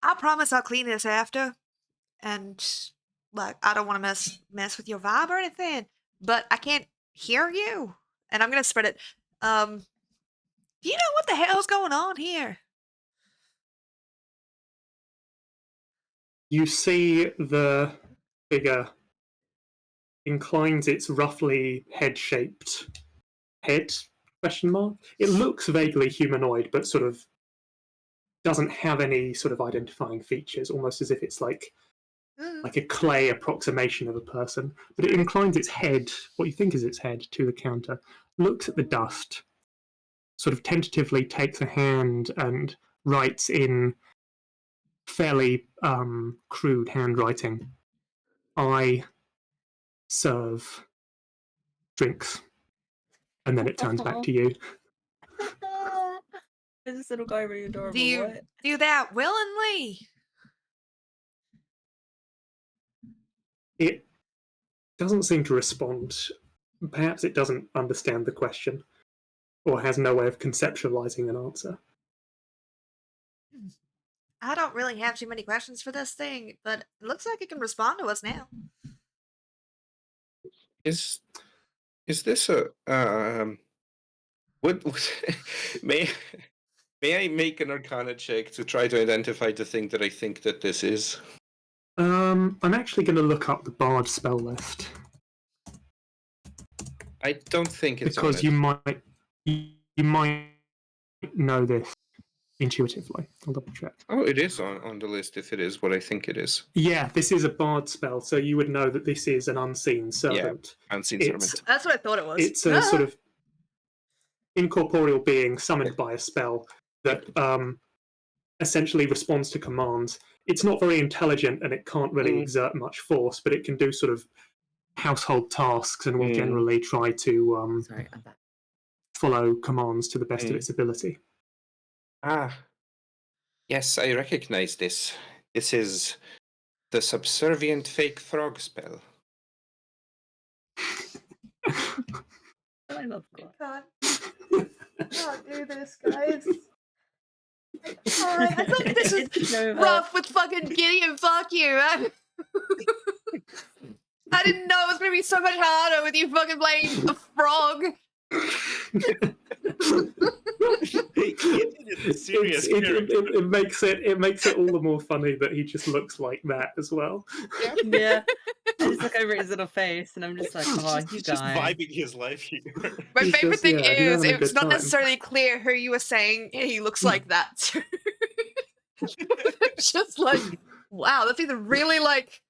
I promise I'll clean this after, and like I don't want to mess with your vibe or anything, but I can't hear you, and I'm gonna spread it. Do you know what the hell's going on here? You see the figure inclines its roughly head-shaped head, question mark. It looks vaguely humanoid, but sort of doesn't have any sort of identifying features, almost as if it's like a clay approximation of a person. But it inclines its head, what you think is its head, to the counter, looks at the dust, sort of tentatively takes a hand and writes in fairly crude handwriting, "I serve drinks," and then it turns back to you. Is this little guy really adorable? Do you What? do that willingly? It doesn't seem to respond. Perhaps it doesn't understand the question, or has no way of conceptualizing an answer. I don't really have too many questions for this thing, but it looks like it can respond to us now. Is this a what may may I make an Arcana check to try to identify the thing that I think that this is? I'm actually going to look up the Bard spell list I don't think it's because on it. you might know this intuitively. I'll double check. Oh, it is on the list if it is what I think it is. Yeah, this is a Bard spell, so you would know that this is an unseen servant. Unseen It's- servant. That's what I thought it was. It's a sort of incorporeal being summoned by a spell that essentially responds to commands. It's not very intelligent and it can't really exert much force, but it can do sort of household tasks and will generally try to Sorry, I'm back. follow commands to the best of its ability. Ah. Yes, I recognize this. This is the subservient fake frog spell. I love God. Can't do this, guys. Alright, I thought this was It's Nova. rough with fucking Gideon. Fuck you. I didn't know it was gonna be so much harder with you fucking playing a frog. Serious It makes it all the more funny that he just looks like that as well. Yeah. I just look over his little face and I'm just like, oh, you He's just guys. vibing his life here. My He's favorite just- thing yeah, he's is having a it's good not time. necessarily clear who you were saying he looks like that. It's just like, wow, that's either really like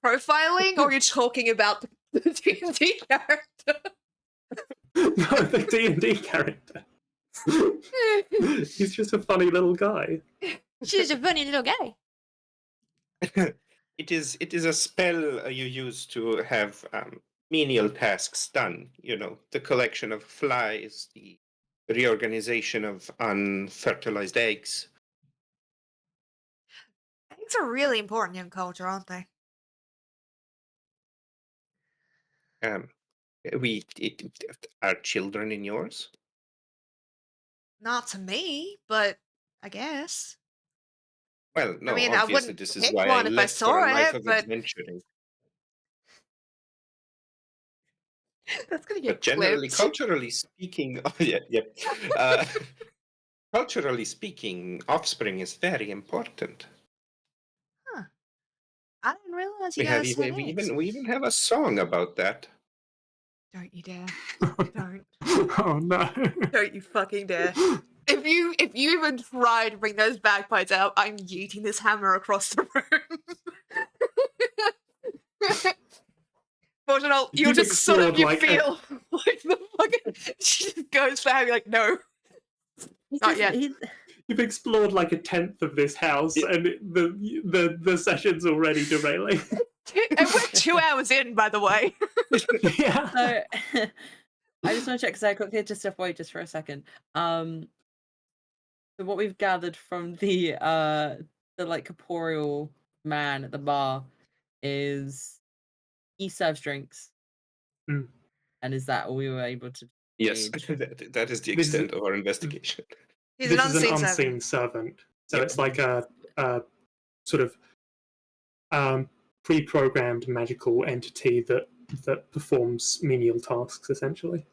profiling or you're talking about the D&D character. No, the D&D character. He's just a funny little guy. She's a funny little guy. It is a spell you use to have menial tasks done. You know, the collection of flies, the reorganization of unfertilized eggs. Eggs are really important in culture, aren't they? Are children in yours? Not to me, but I guess. Well, I no, mean, I obviously wouldn't this is pick why I one if I left for saw a life it, of but adventuring. that's gonna But get generally, clipped. culturally speaking, uh, culturally speaking, offspring is very important. Huh. I didn't realize you We have guys had eggs. we even have a song about that. Don't you dare. Don't. Oh no. Don't you fucking dare. If you even try to bring those bagpipes out, I'm yeeting this hammer across the room. Fortunately, you You've just sort of explored, feel like the fucking she just goes for having like no. Not yet. You've explored like a tenth of this house, Yeah. and the session's already derailing. And we're 2 hours in, by the way. Yeah. So I just want to check because I quickly just step away just for a second. So what we've gathered from the like corporeal man at the bar is he serves drinks. Mm. And is that all we were able to Yes, gauge? that is the This is- extent of our investigation. He's This an is an unseen unseen servant. servant, so Yep. it's like a sort of pre-programmed magical entity that performs menial tasks essentially.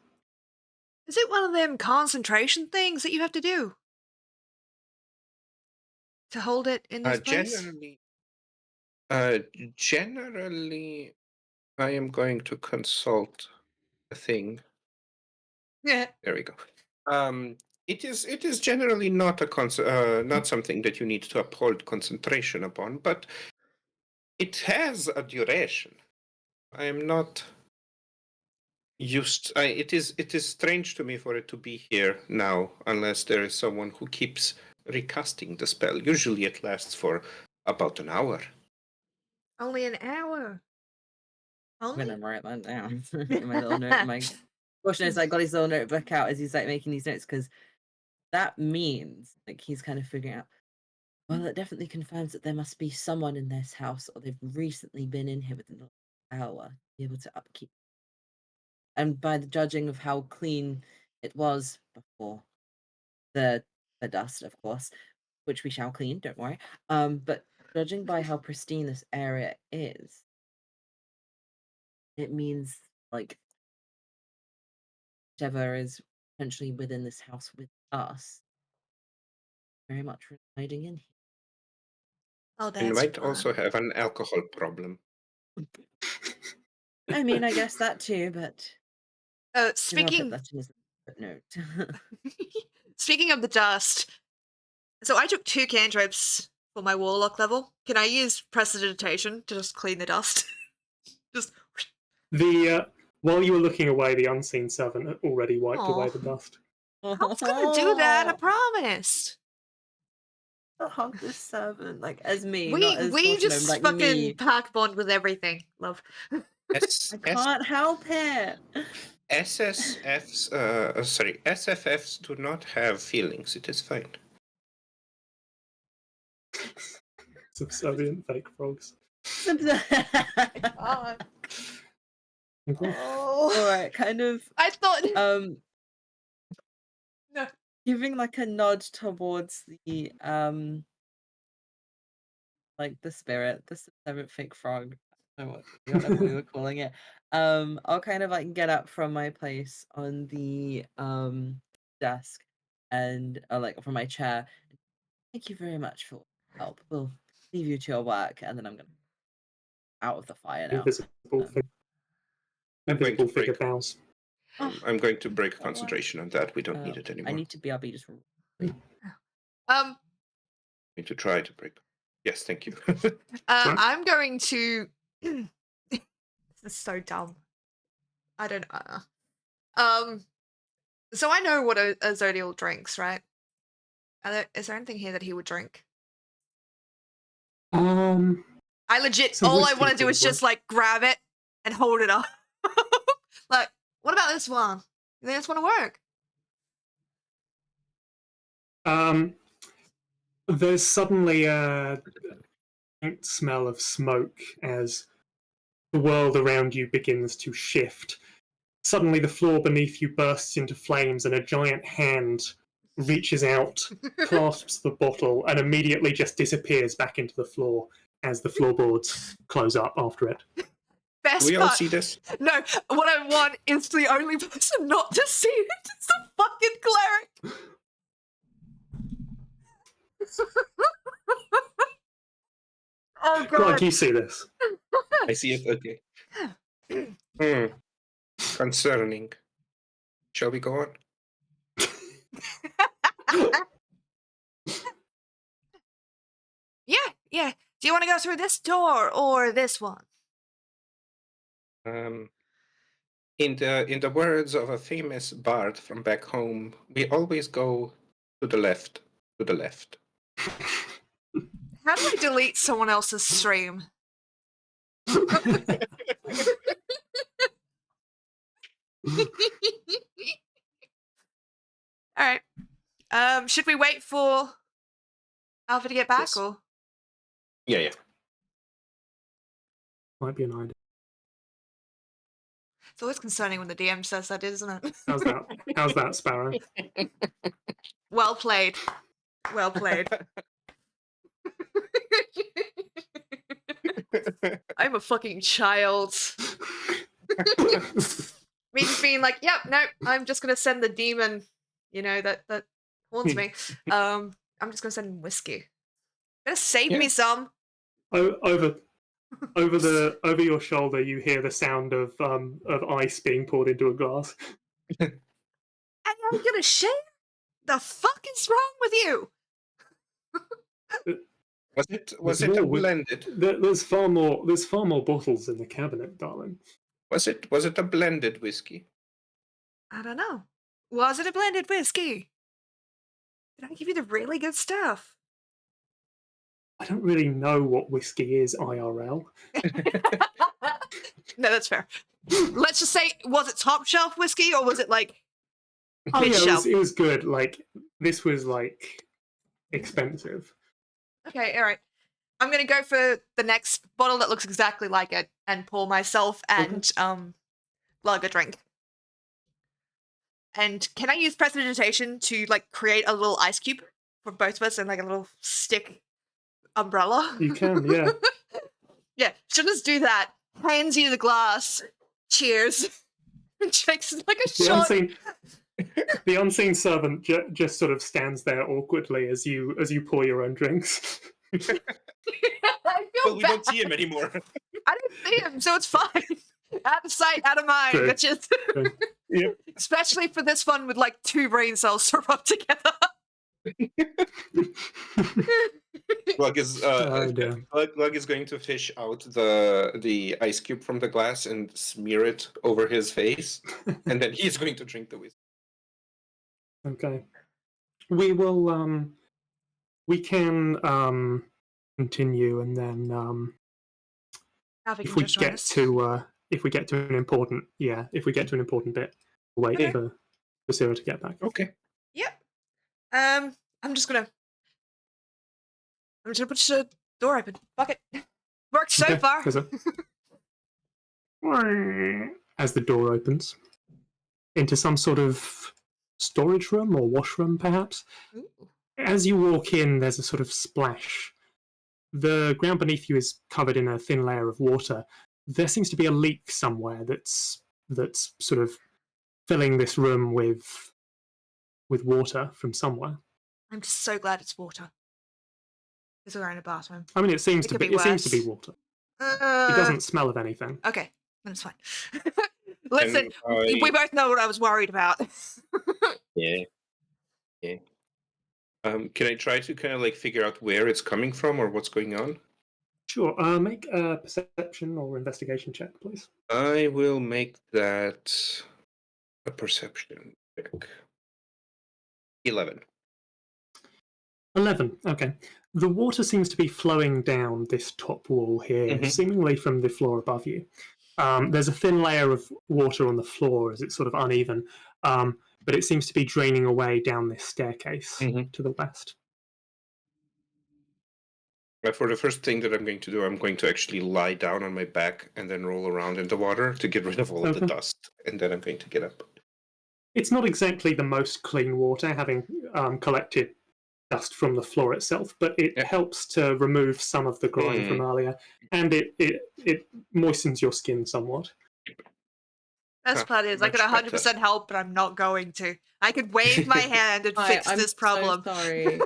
Is it one of them concentration things that you have to do to hold it in this place? Generally, I am going to consult a thing. Yeah. There we go. It is generally not not something that you need to uphold concentration upon, but it has a duration. I am not used. It is strange to me for it to be here now, unless there is someone who keeps recasting the spell. Usually, it lasts for about an hour. Only an hour. I'm Only? gonna write that down in my little note. My question is, I got his little notebook out as he's like making these notes because that means like he's kind of figuring out. Well, it definitely confirms that there must be someone in this house, or they've recently been in here within the hour to be able to upkeep. And by the judging of how clean it was before the dust, of course, which we shall clean, don't worry. But judging by how pristine this area is, it means like whichever is potentially within this house with us, very much residing in here. Oh, And that's might fun. also have an alcohol problem. I mean, I guess that too, but I'll Speaking put that in his note. speaking of the dust, so I took 2 cantrips for my warlock level. Can I use prestidigitation to just clean the dust? Just The while you were looking away, the unseen servant had already wiped Aw. away the dust. I was gonna do that, I Oh, promised. I'll hug this servant, like as me, not We as we Fortune, just like fucking me. pack bond with everything, love. S I can't help it. SFFs do not have feelings. It is fine. Subservient fake frogs. God. Okay. Oh. All right, kind of I thought no. No. Giving like a nod towards the like the spirit, the seventh fake frog, I don't know whatever we were calling it. I'll kind of like get up from my place on the desk and like from my chair. Thank you very much for help. We'll leave you to your work, and then I'm gonna out of the fire now. Invisible figure. I'm going to Invisible figure break. bows. I'm going to break Don't worry. concentration on that. We don't need it anymore. I need to be just. Need to try to break. Yes, thank you. I'm going to this is so dumb. I don't so I know what Azodiel drinks, right? Is there anything here that he would drink? I legit Some all I whiskey, want to do is probably. just like grab it and hold it up. Like, what about this one? You think this one will work? There's suddenly a faint smell of smoke as the world around you begins to shift, Suddenly, the floor beneath you bursts into flames, and a giant hand reaches out, clasps the bottle, and immediately just disappears back into the floor as the floorboards close up after it. Do we all see this? No, what I want is the only person not to see it. It's the fucking cleric. Oh god. Greg, you see this. I see it. Okay. Concerning. Shall we go on? Yeah. Do you want to go through this door or this one? In the words of a famous bard from back home, we always go to the left. To the left. How do I delete someone else's stream? Alright. Should we wait for Alpha to get back, Yes. or? Yeah. Might be an idea. It's always concerning when the DM says that, isn't it? How's that? How's that, Sparrow? Well played. Well played. I'm a fucking child. Me just being like, yep, no, I'm just gonna send the demon, that haunts me. I'm just gonna send him whiskey. Gonna save me some. Over your shoulder, you hear the sound of ice being poured into a glass. And I'm gonna share? The fuck is wrong with you? Was it a blended? There's far more bottles in the cabinet, darling. Was it a blended whiskey? I don't know. Was it a blended whiskey? Did I give you the really good stuff? I don't really know what whiskey is IRL. No, that's fair. Let's just say, was it top shelf whiskey or was it like Oh mid yeah, shelf? it was good. Like, this was like expensive. Okay, all right. I'm gonna go for the next bottle that looks exactly like it and pour myself and lug a drink. And can I use prestidigitation to like create a little ice cube for both of us and like a little stick umbrella? You can, yeah. Yeah, she'll just do that. Hands you the glass. Cheers. And shakes it like a shot. The unseen servant just sort of stands there awkwardly as you pour your own drinks. I feel Well, we bad. don't see him anymore. I didn't see him, so it's fine. Out of sight, out of mind, True. bitches. True. Yep. Especially for this one with like 2 brain cells to rub together. Glug is dear. Glug is going to fish out the ice cube from the glass and smear it over his face, and then he's going to drink the whiskey. Okay. We will we can continue, and then if we get to an important bit, we'll wait for Sarah to get back. Okay. Yep. I'm just gonna push the door open. Fuck it. Worked so Okay, far. As the door opens into some sort of storage room or washroom, perhaps. Ooh. As you walk in, there's a sort of splash. The ground beneath you is covered in a thin layer of water. There seems to be a leak somewhere that's sort of filling this room with water from somewhere. I'm just so glad it's water. Because we're in a bathroom. I mean, it seems to could be be water. It doesn't smell of anything. Okay, then it's fine. Listen, And we both know what I was worried about. Yeah. Can I try to kind of like figure out where it's coming from or what's going on? Sure. Make a perception or investigation check, please. I will make that a perception check. 11. 11. Okay. The water seems to be flowing down this top wall here, Mhm. seemingly from the floor above you. There's a thin layer of water on the floor as it's sort of uneven, but it seems to be draining away down this staircase Mhm. to the west. For the first thing that I'm going to do, I'm going to actually lie down on my back and then roll around in the water to get rid of all of the Okay. dust, and then I'm going to get up. It's not exactly the most clean water, having collected dust from the floor itself, but it Yeah. helps to remove some of the grime from earlier, and it moistens your skin somewhat. Best part is I could Much 100% help, but I'm not going to. I could wave my hand and Hi, fix I'm this problem. so sorry.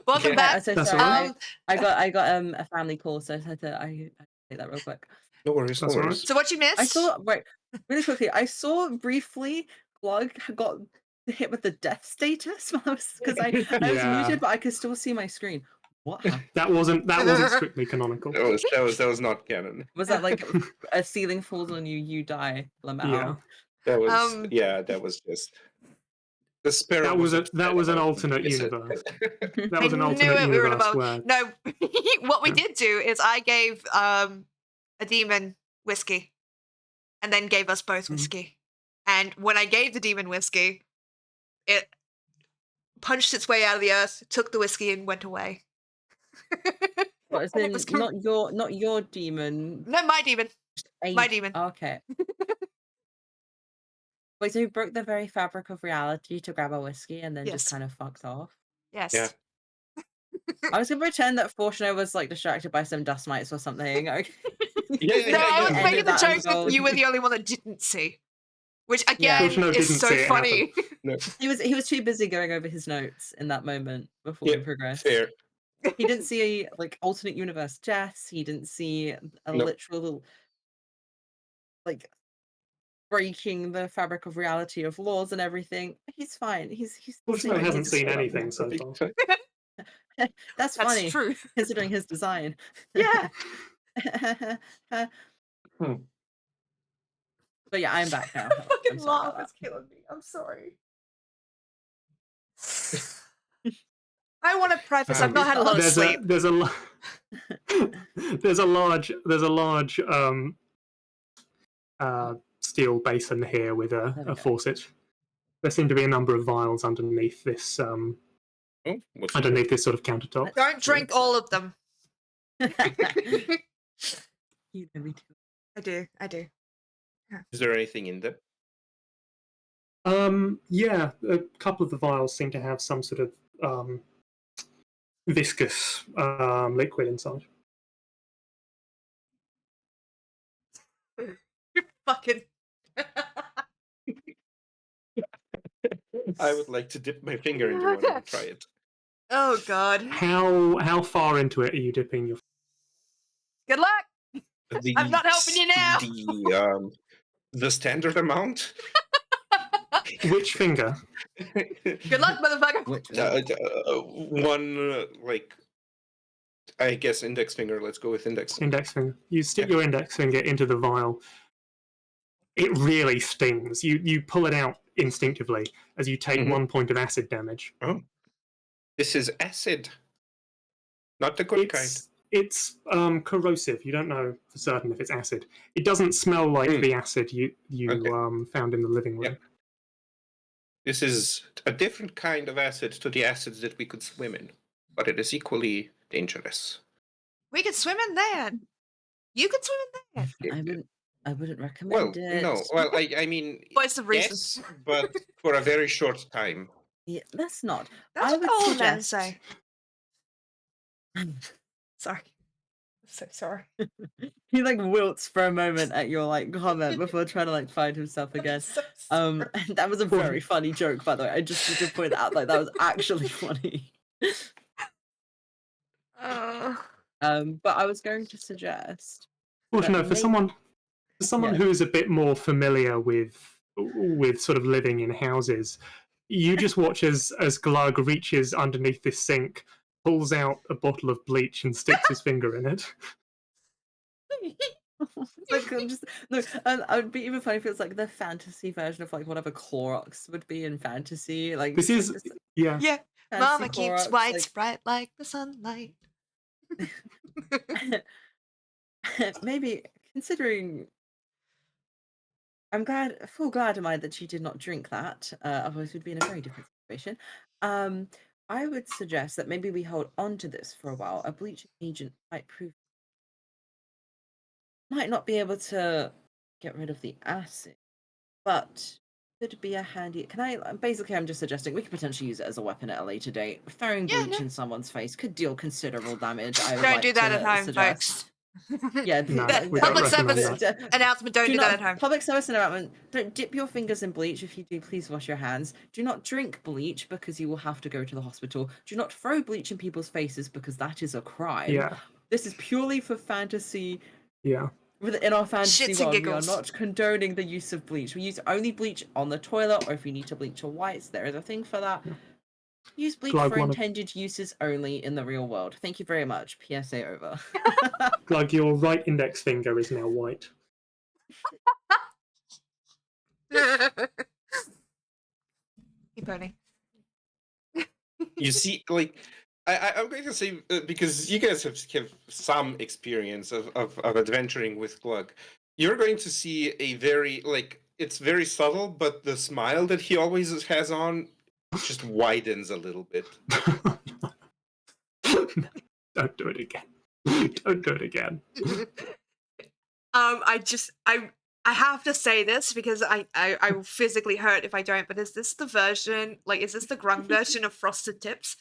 Welcome Yeah. back. I'm so That's sorry. all right. I got a family call, so I had to I say that real quick. No worries, no That's all right. worries. So what you missed? I saw really quickly. I saw briefly Glug got hit with the death status because I was Yeah. muted, but I could still see my screen. What happened? That wasn't strictly canonical. That was not canon. Was that like a ceiling falls on you, you die, Lamau? Yeah. That was Um, that was just the Sparrow. That was upset an about alternate this. universe. That I was an knew alternate it, we were universe about- where No, what we Yeah. did do is I gave a demon whiskey, and then gave us both Mhm. whiskey. And when I gave the demon whiskey, it punched its way out of the earth, took the whiskey, and went away. What, as And it in was not your demon? No, my demon. A- My demon. Okay. Wait, so you broke the very fabric of reality to grab a whiskey and then Yes. just kind of fucked off? Yes. Yeah. I was gonna pretend that Fortuna was like distracted by some dust mites or something. Okay. No, I was yeah. making the That joke that unfold. you were the only one that didn't see. Which Yeah. again Fortuno is didn't so see it funny. He was too busy going over his notes in that moment before we Yeah, progressed. fair. He didn't see like alternate universe Jess. He didn't see a Nope. literal like breaking the fabric of reality of laws and everything. He's fine. He's Fortuno saving hasn't his seen soul. anything so far. That's That's funny true. considering his design. Yeah. But yeah, I'm back now. The I'm fucking sorry laugh about is killing me. I'm sorry. I want to preface, I've not had a lot of sleep. There's a large steel basin here with There we a go. faucet. There seem to be a number of vials underneath this Oh, what's underneath this sort of countertop. Don't drink all of them. You know me too. I do. Is there anything in them? Yeah, a couple of the vials seem to have some sort of viscous liquid inside. Fucking. I would like to dip my finger into one and try it. Oh god. How far into it are you dipping your? Good luck. I'm not helping you now. The standard amount. Which finger? Good luck, motherfucker. Which One like, I guess index finger. Let's go with index. Index finger. You stick your index finger into the vial. It really stings. You pull it out instinctively as you take 1 point of acid damage. Oh, this is acid, not the good kind. It's corrosive. You don't know for certain if it's acid. It doesn't smell like the acid you Okay. found in the living room. Yep. This is a different kind of acid to the acids that we could swim in, but it is equally dangerous. We could swim in that. You could swim in that. I wouldn't Well, recommend it. no. Well, I mean, Voice of reason. yes, but for a very short time. Yeah, that's not. That's I what would all men suggest. say. Sorry. I'm so sorry. He like wilts for a moment at your like comment before trying to like find himself again. So sorry. That was a very funny joke, by the way. I just need to point out like that was actually funny. But I was going to suggest. Well, no, for maybe- someone Yeah. who is a bit more familiar with sort of living in houses, you just watch as Glug reaches underneath this sink, pulls out a bottle of bleach, and sticks his finger in it. Like I'm just no, I would be even funny if it was like the fantasy version of like whatever Clorox would be in fantasy. Like This is just yeah. Yeah. fancy Mama keeps Clorox, whites bright like the sunlight. like, maybe considering. I'm glad am I that she did not drink that. Otherwise, we'd be in a very different situation. I would suggest that maybe we hold on to this for a while. A bleaching agent might not be able to get rid of the acid, but could be a handy. I'm just suggesting we could potentially use it as a weapon at a later date. Throwing Yeah, bleach no. in someone's face could deal considerable damage. I would Don't like do that to at home, suggest. folks. Yeah, No, That- we don't public recommend service that. announcement, don't do that at home. Public service announcement: don't dip your fingers in bleach. If you do, please wash your hands. Do not drink bleach because you will have to go to the hospital. Do not throw bleach in people's faces because that is a crime. Yeah, This is purely for fantasy. yeah. In our fantasy Shits and world, we are giggles. not condoning the use of bleach. We use only bleach on the toilet, or if you need to bleach your whites, there is a thing for that. Yeah. Use bleach Glug for wanna- intended uses only in the real world. Thank you very much. PSA over. Glug, your right index finger is now white. Keep burning. You see, like, I'm going to say, because you guys have some experience of adventuring with Glug, you're going to see a very, like, it's very subtle, but the smile that he always has on just widens a little bit. Don't do it again. Don't do it again. I have to say this because I will physically hurt if I don't, but is this the version, like, is this the grung version of Frosted Tips?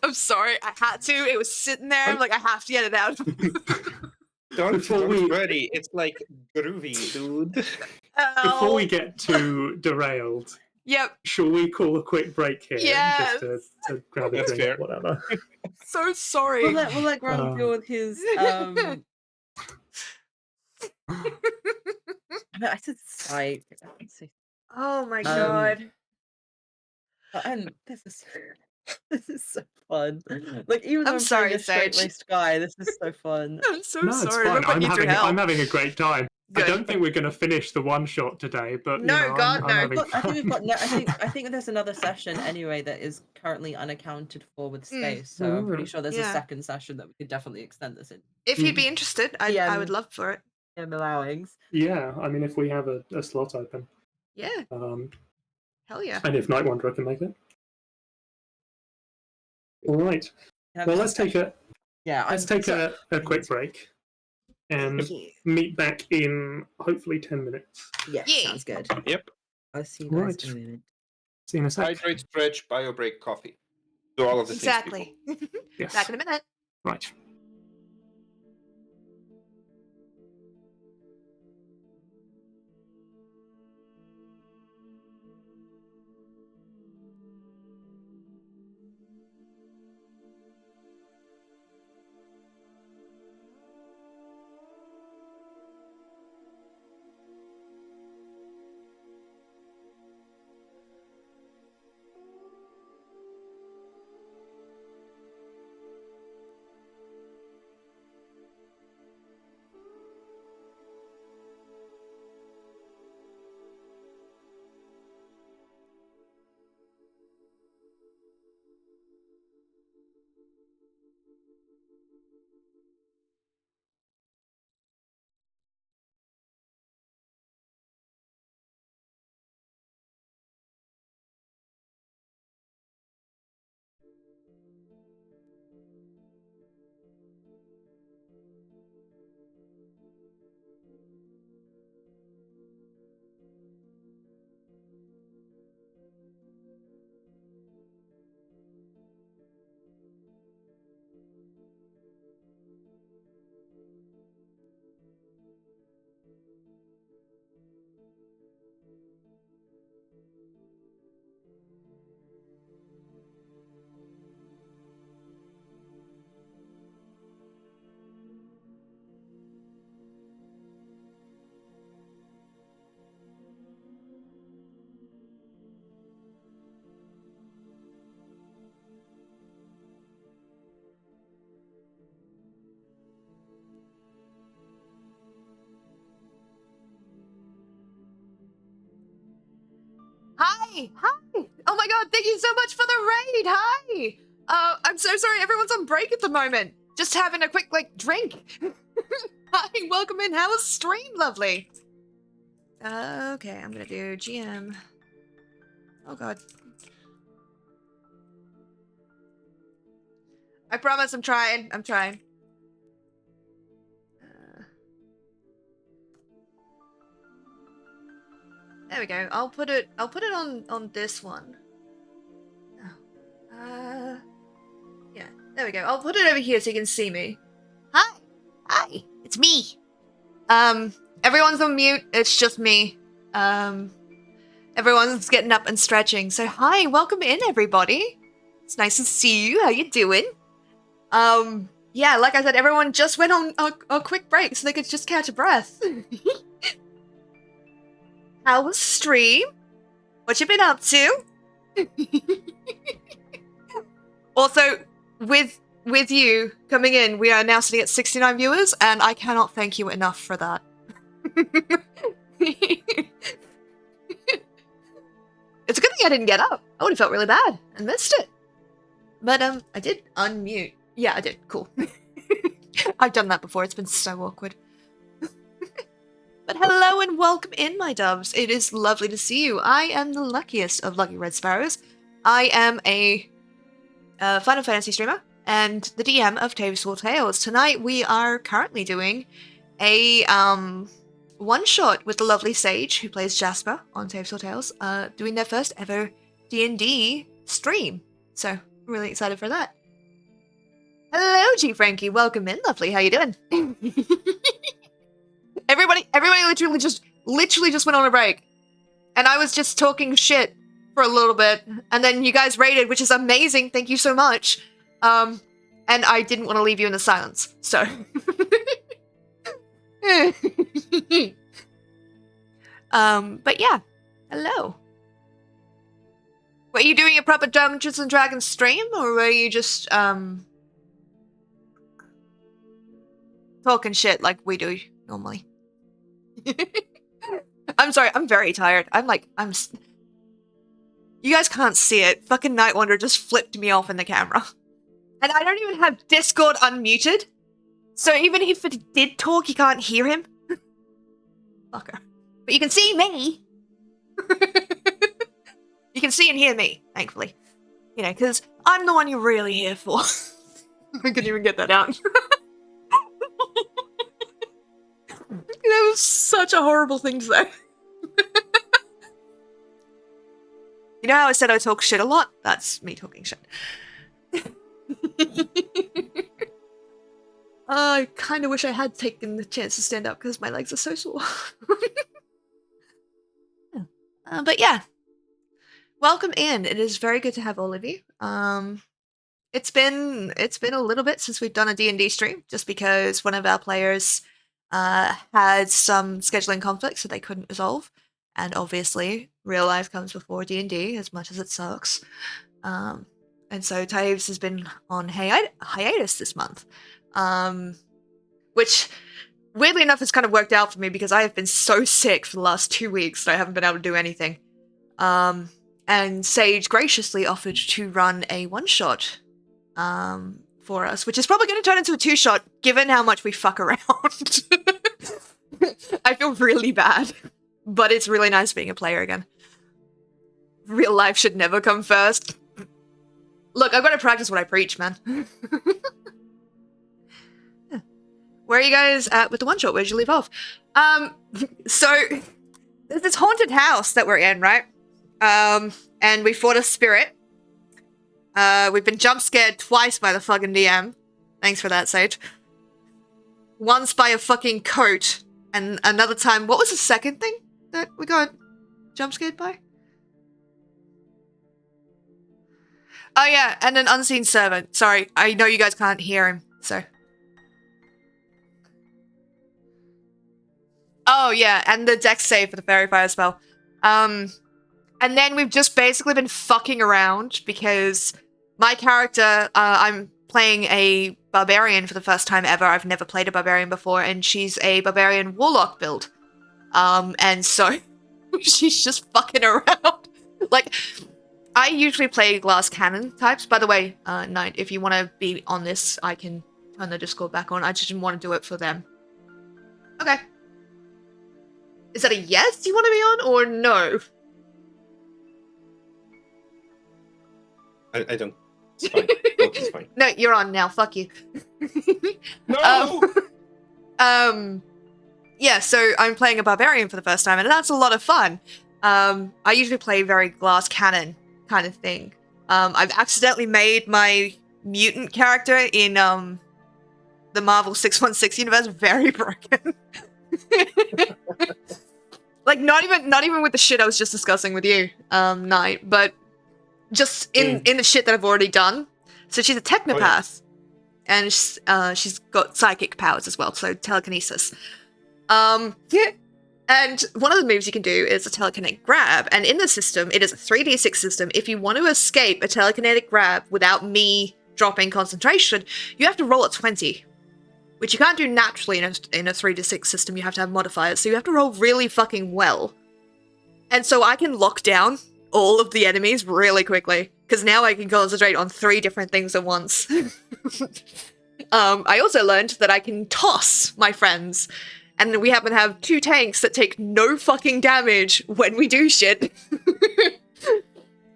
I'm sorry, I had to. It was sitting there. I'm like, I have to get it out. Before Don't we- worry, it's like groovy, dude. Before we get too derailed, Yep. shall we call a quick break here? Yes. Just to grab a That's drink fair. or whatever. So sorry. we'll let Grant deal with his. I said sight. Oh my god. And this is so fun. Like, even though I'm I'm sorry, playing a Sage. straight-laced guy, this is so fun. I'm so No, it's sorry. fine. We're putting you through hell. I'm having a great time. Good. I don't think we're going to finish the one shot today, but No, you know, God, I'm no. having I think we've got. fun. No, I think there's another session anyway that is currently unaccounted for with space. So I'm pretty sure there's a Yeah. second session that we could definitely extend this in. If you'd be interested, I would love for it. Allowings. Yeah, I mean, if we have a slot open, Yeah. Hell yeah. and if Night Wanderer can make it. All right. Have Well, this let's take session. let's take a quick break and meet back in hopefully 10 minutes. Yeah, Yeah. sounds good. Yep. I'll see you guys Right. in a minute. See you in a sec. Hydrate, stretch, bio break, coffee. Do all of the things. Exactly. Yes. Back in a minute. Right. Hi! Hi! Oh my god, thank you so much for the raid! Hi! I'm so sorry, everyone's on break at the moment. Just having a quick, like, drink. Hi, welcome in. How was stream? Lovely. Okay, I'm gonna do GM Oh god. I promise I'm trying. I'm trying. There we go. I'll put it on this one. Yeah. There we go. I'll put it over here so you can see me. Hi. Hi. It's me. Everyone's on mute. It's just me. Everyone's getting up and stretching. So hi, welcome in everybody. It's nice to see you. How you doing? Yeah, like I said, everyone just went on a quick break so they could just catch a breath. How was stream? What you been up to? Also, with you coming in, we are now sitting at 69 viewers, and I cannot thank you enough for that. It's a good thing I didn't get up. I would have felt really bad and missed it. But I did unmute. Yeah, I did. Cool. I've done that before. It's been so awkward. But hello and welcome in, my doves. It is lovely to see you. I am the luckiest of lucky red sparrows. I am a Final Fantasy streamer and the DM of Taeves Tales. Tonight we are currently doing a one-shot with the lovely Sage, who plays Jasper on Taeves Tales, doing their first ever D&D stream. So, I'm really excited for that. Hello, G Frankie. Welcome in, lovely. How you doing? Everybody literally just went on a break. And I was just talking shit for a little bit. And then you guys raided, which is amazing. Thank you so much. And I didn't want to leave you in the silence. So. But yeah. Hello. Were you doing a proper Dungeons and Dragons stream? Or were you just, talking shit like we do normally? I'm sorry, I'm very tired. You guys can't see it. Fucking Night Wanderer just flipped me off in the camera. And I don't even have Discord unmuted. So even if it did talk, you can't hear him. Fucker. But you can see me. You can see and hear me, thankfully. You know, because I'm the one you're really here for. I couldn't even get that out. That was such a horrible thing to say. You know how I said I talk shit a lot? That's me talking shit. I kind of wish I had taken the chance to stand up because my legs are so sore. But yeah. Welcome in. It is very good to have all of you. It's been a little bit since we've done a D&D stream, just because one of our players had some scheduling conflicts that they couldn't resolve, and obviously real life comes before D&D, as much as it sucks. And so Taeves has been on hiatus this month, which weirdly enough has kind of worked out for me because I have been so sick for the last 2 weeks that I haven't been able to do anything. And Sage graciously offered to run a one-shot for us, which is probably going to turn into a two-shot, given how much we fuck around. I feel really bad, but it's really nice being a player again. Real life should never come first. Look, I've got to practice what I preach, man. Where are you guys at with the one-shot? Where'd you leave off? So, there's this haunted house that we're in, right? And we fought a spirit. We've been jump scared twice by the fucking DM. Thanks for that, Sage. Once by a fucking coat, and another time, what was the second thing that we got jump scared by? Oh yeah, and an unseen servant. Sorry, I know you guys can't hear him, so. Oh yeah, and the dex save for the fairy fire spell. And then we've just basically been fucking around because my character, I'm playing a barbarian for the first time ever. I've never played a barbarian before, and she's a barbarian warlock build. And so she's just fucking around. Like, I usually play glass cannon types. By the way, Knight, if you want to be on this, I can turn the Discord back on. I just didn't want to do it for them. Okay. Is that a yes you want to be on, or no? I don't. It's fine. Both is fine. No, you're on now. Fuck you. No. Yeah, so I'm playing a barbarian for the first time, and that's a lot of fun. I usually play very glass cannon kind of thing. I've accidentally made my mutant character in the Marvel 616 universe very broken. Like not even with the shit I was just discussing with you, Knight, but just in the shit that I've already done. So she's a technopath, and she's got psychic powers as well, so telekinesis. Yeah. And one of the moves you can do is a telekinetic grab, and in the system, it is a 3d6 system. If you want to escape a telekinetic grab without me dropping concentration, you have to roll a 20, which you can't do naturally in a 3d6 system. You have to have modifiers, so you have to roll really fucking well. And so I can lock down all of the enemies really quickly, because now I can concentrate on 3 different things at once. I also learned that I can toss my friends, and we happen to have 2 tanks that take no fucking damage when we do shit.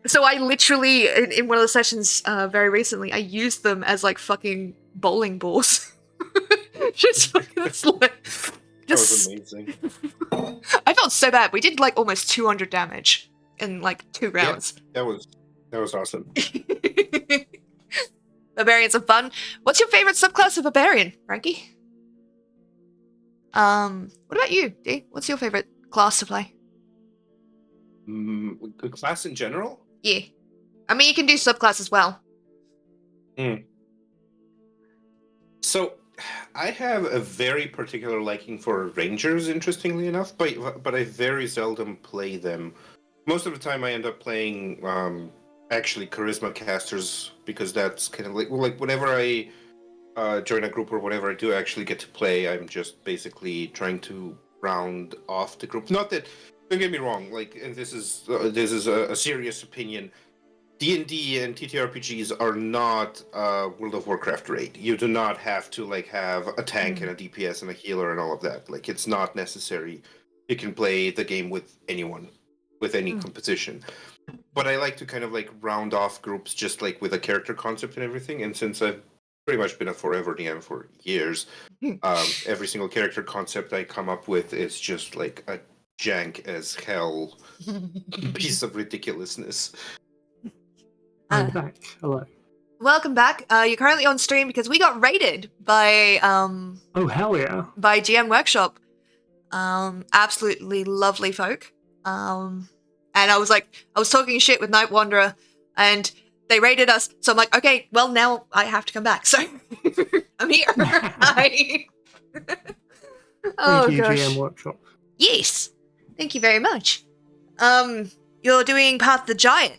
So I literally, in one of the sessions very recently, I used them as like fucking bowling balls. Just fucking like... That was amazing. I felt so bad. We did like almost 200 damage in like 2 rounds. Yeah, that was awesome. Barbarians are fun. What's your favorite subclass of barbarian, Frankie? What about you, D? What's your favorite class to play? Class in general? Yeah. I mean, you can do subclass as well. So, I have a very particular liking for rangers, interestingly enough, but I very seldom play them. Most of the time I end up playing actually charisma casters, because that's kind of like whenever I join a group or whatever I do actually get to play, I'm just basically trying to round off the group. Not that, don't get me wrong, like, and this is a serious opinion. D&D and TTRPGs are not World of Warcraft raid. You do not have to like have a tank and a DPS and a healer and all of that. Like, it's not necessary. You can play the game with anyone, with any composition. But I like to kind of like round off groups just like with a character concept and everything. And since I've pretty much been a forever DM for years, every single character concept I come up with is just like a jank as hell piece of ridiculousness. I'm back. Hello. Welcome back. You're currently on stream because we got raided by Oh, hell yeah. by GM Workshop. Absolutely lovely folk. And I was talking shit with Night Wanderer, and they raided us. So I'm like, okay, well now I have to come back. So I'm here. Hi. Thank you, gosh. GM Workshop. Yes. Thank you very much. You're doing Path of the Giant.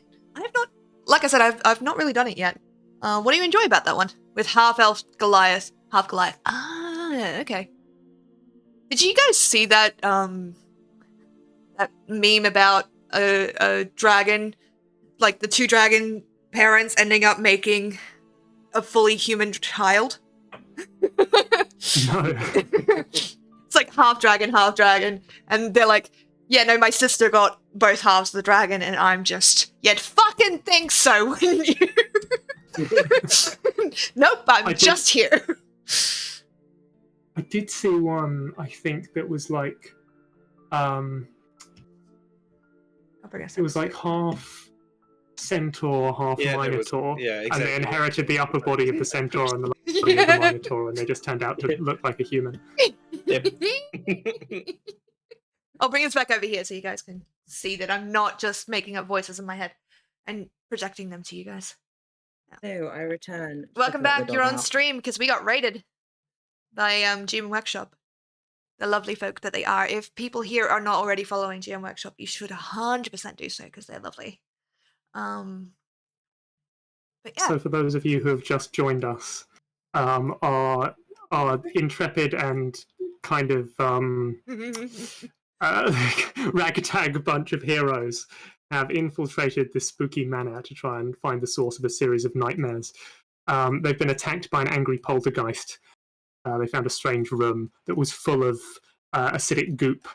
Like I said, I've not really done it yet. What do you enjoy about that one? With half-elf Goliath, half Goliath. Ah, okay. Did you guys see that that meme about a dragon, like the 2 dragon parents ending up making a fully human child? No. It's like half dragon, and they're like, yeah, no, my sister got both halves of the dragon, and I'm just, you'd fucking think so, wouldn't you? Nope, I'm just here. I did see one, I think, that was like, it was like half centaur, half minotaur, exactly. and they inherited the upper body of the centaur and the lower body of the minotaur, and they just turned out to look like a human. Yep. I'll bring us back over here so you guys can see that I'm not just making up voices in my head and projecting them to you guys. No, I return. Welcome back. You're on stream because we got raided by GM Workshop. The lovely folk that they are. If people here are not already following GM Workshop, you should 100% do so because they're lovely. But yeah. So for those of you who have just joined us, our intrepid and kind of ragtag bunch of heroes have infiltrated this spooky manor to try and find the source of a series of nightmares. They've been attacked by an angry poltergeist. They found a strange room that was full of acidic goop